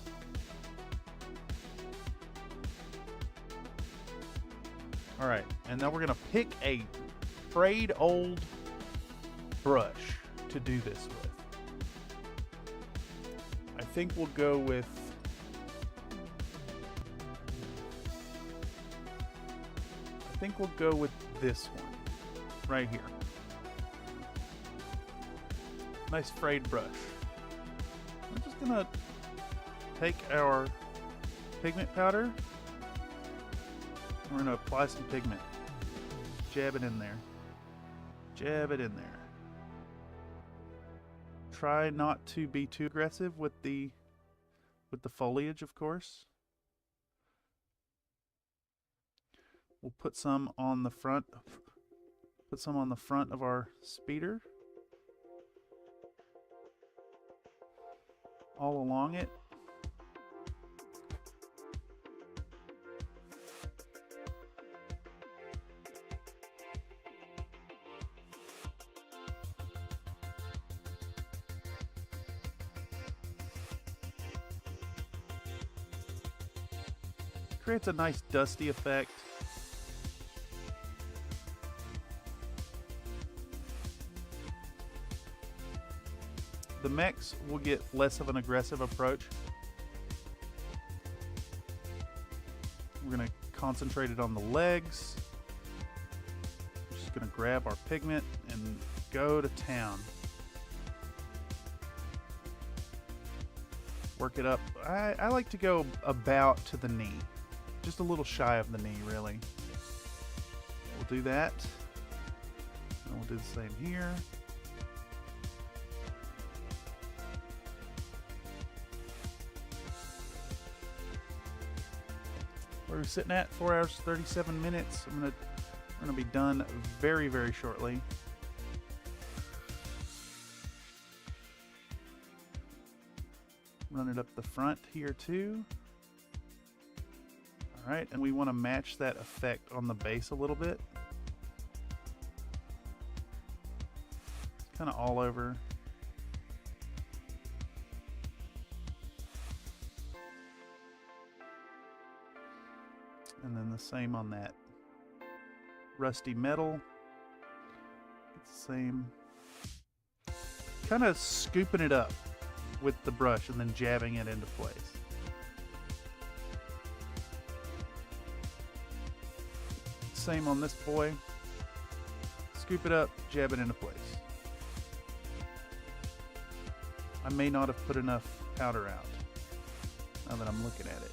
All right, and now we're gonna pick a frayed old brush to do this with. I think we'll go with this one right here. Nice frayed brush. I'm just gonna take our pigment powder. We're gonna apply some pigment. Jab it in there. Jab it in there. Try not to be too aggressive with the foliage, of course. We'll put some on the front. Put some on the front of our speeder. All along it. Creates a nice dusty effect. The Mechs will get less of an aggressive approach. We're going to concentrate it on the legs. We're just going to grab our pigment and go to town. Work it up. I like to go about to the knee. Just a little shy of the knee, really. We'll do that. And we'll do the same here. We're sitting at 4 hours 37 minutes. We're gonna be done very, very shortly. Run it up the front here too. All right, and we want to match that effect on the base a little bit. Kind of all over. And then the same on that rusty metal. It's the same. Kind of scooping it up with the brush and then jabbing it into place. Same on this boy. Scoop it up, jab it into place. I may not have put enough powder out now that I'm looking at it.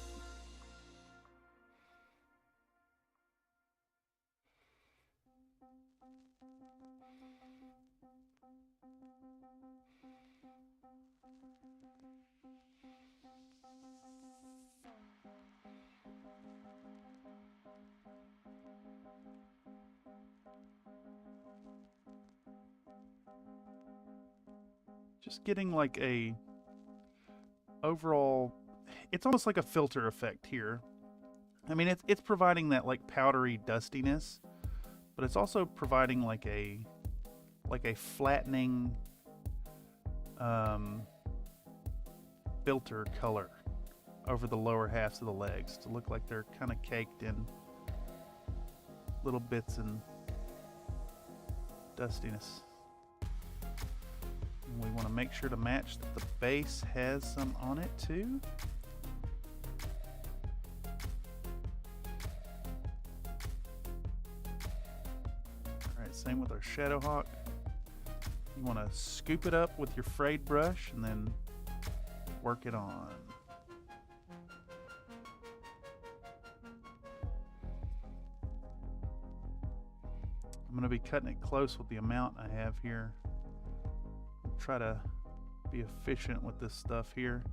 Just getting like a overall, it's almost like a filter effect here. I mean, it's providing that like powdery dustiness, but it's also providing like a flattening filter color over the lower halves of the legs to look like they're kind of caked in little bits and dustiness. And we want to make sure to match that the base has some on it too. Alright, same with our Shadow Hawk. You want to scoop it up with your frayed brush and then work it on. I'm going to be cutting it close with the amount I have here. Try to be efficient with this stuff here.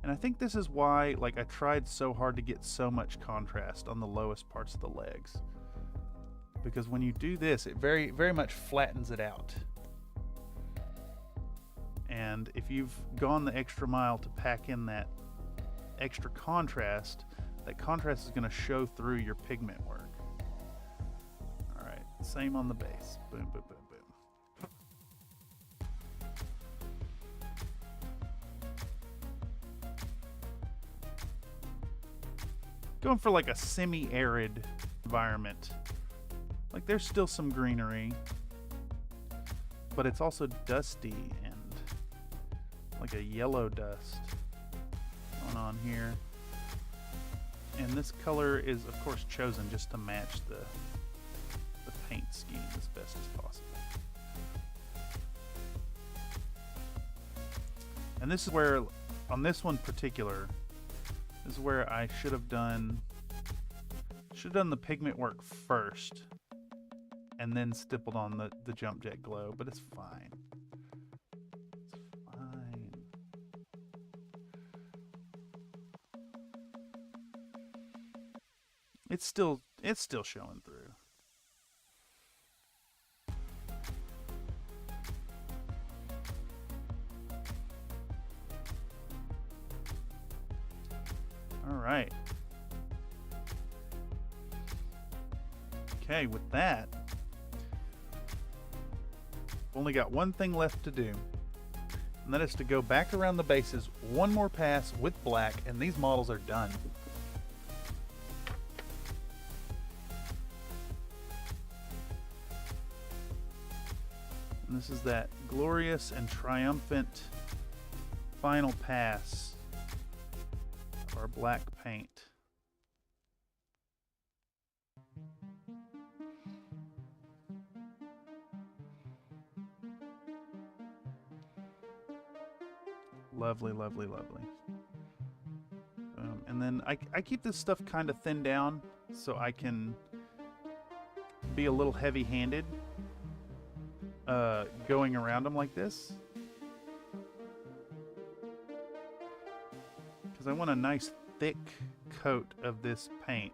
And I think this is why, like, I tried so hard to get so much contrast on the lowest parts of the legs. Because when you do this, it very, very much flattens it out. And if you've gone the extra mile to pack in that extra contrast, that contrast is going to show through your pigment work. Alright, same on the base. Boom, boom, boom, boom. Going for like a semi-arid environment. Like there's still some greenery, but it's also dusty and like a yellow dust going on here. And this color is of course chosen just to match the paint scheme as best as possible. And this is where, on this one particular, this is where I should have done the pigment work first and then stippled on the Jump Jet Glow, but it's fine. It's fine. It's still showing through. All right. Okay, with that, only got one thing left to do, and that is to go back around the bases one more pass with black, and these models are done. And this is that glorious and triumphant final pass of our black paint. Lovely, lovely, lovely. And then I keep this stuff kind of thinned down so I can be a little heavy-handed going around them like this. Because I want a nice thick coat of this paint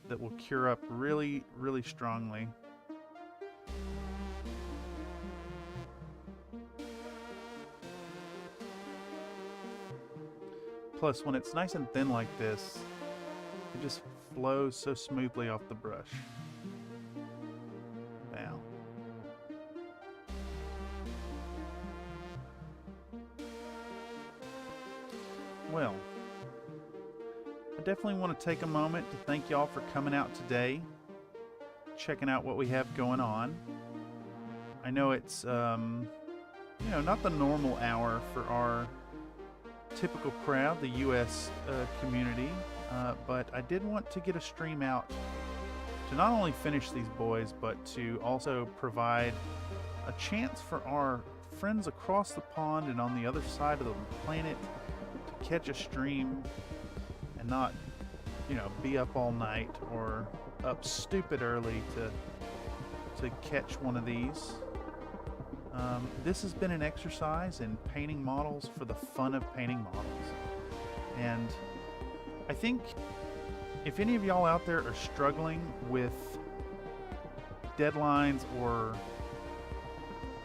that will cure up really, really strongly. Plus, when it's nice and thin like this, it just flows so smoothly off the brush. Now. Well, I definitely want to take a moment to thank y'all for coming out today, checking out what we have going on. I know it's, not the normal hour for our typical crowd, the U.S. Community, but I did want to get a stream out to not only finish these boys, but to also provide a chance for our friends across the pond and on the other side of the planet to catch a stream and not, be up all night or up stupid early to catch one of these. This has been an exercise in painting models for the fun of painting models. And I think if any of y'all out there are struggling with deadlines or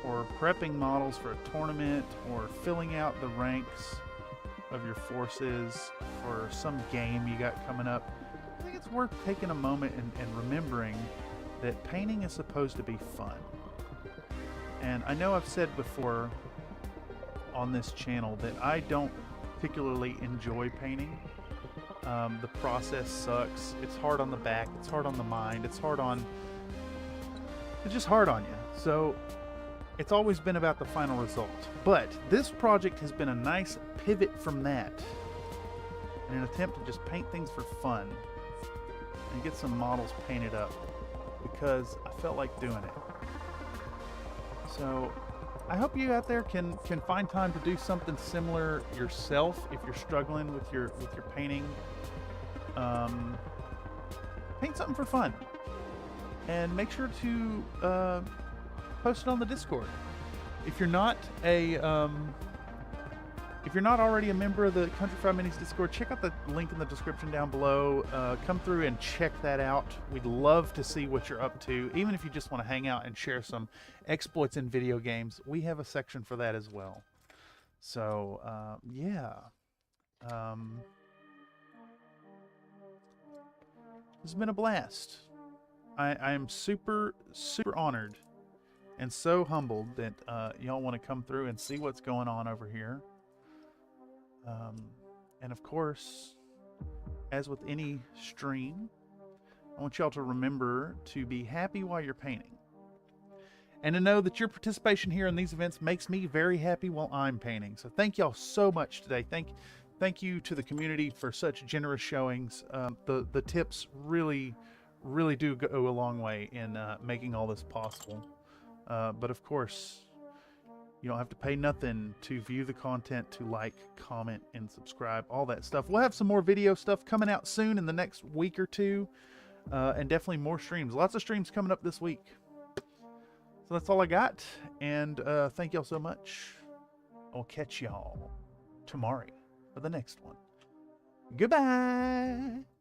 or prepping models for a tournament, or filling out the ranks of your forces for some game you got coming up, I think it's worth taking a moment and remembering that painting is supposed to be fun. And I know I've said before on this channel that I don't particularly enjoy painting. The process sucks. It's hard on the back, it's hard on the mind, it's just hard on you. So it's always been about the final result. But this project has been a nice pivot from that, in an attempt to just paint things for fun and get some models painted up because I felt like doing it. So I hope you out there can find time to do something similar yourself if you're struggling with your painting. Paint something for fun, and make sure to post it on the Discord. If you're not already a member of the Country Fried Minis Discord, check out the link in the description down below. Come through and check that out. We'd love to see what you're up to. Even if you just want to hang out and share some exploits in video games, we have a section for that as well. So, yeah. This has been a blast. I am super, super honored and so humbled that y'all want to come through and see what's going on over here. And of course, as with any stream, I want y'all to remember to be happy while you're painting, and to know that your participation here in these events makes me very happy while I'm painting. So thank y'all so much today. Thank you to the community for such generous showings. The tips really do go a long way in making all this possible. But of course, you don't have to pay nothing to view the content, to like, comment, and subscribe, all that stuff. We'll have some more video stuff coming out soon in the next week or two, and definitely more streams. Lots of streams coming up this week. So that's all I got, and thank y'all so much. I'll catch y'all tomorrow for the next one. Goodbye!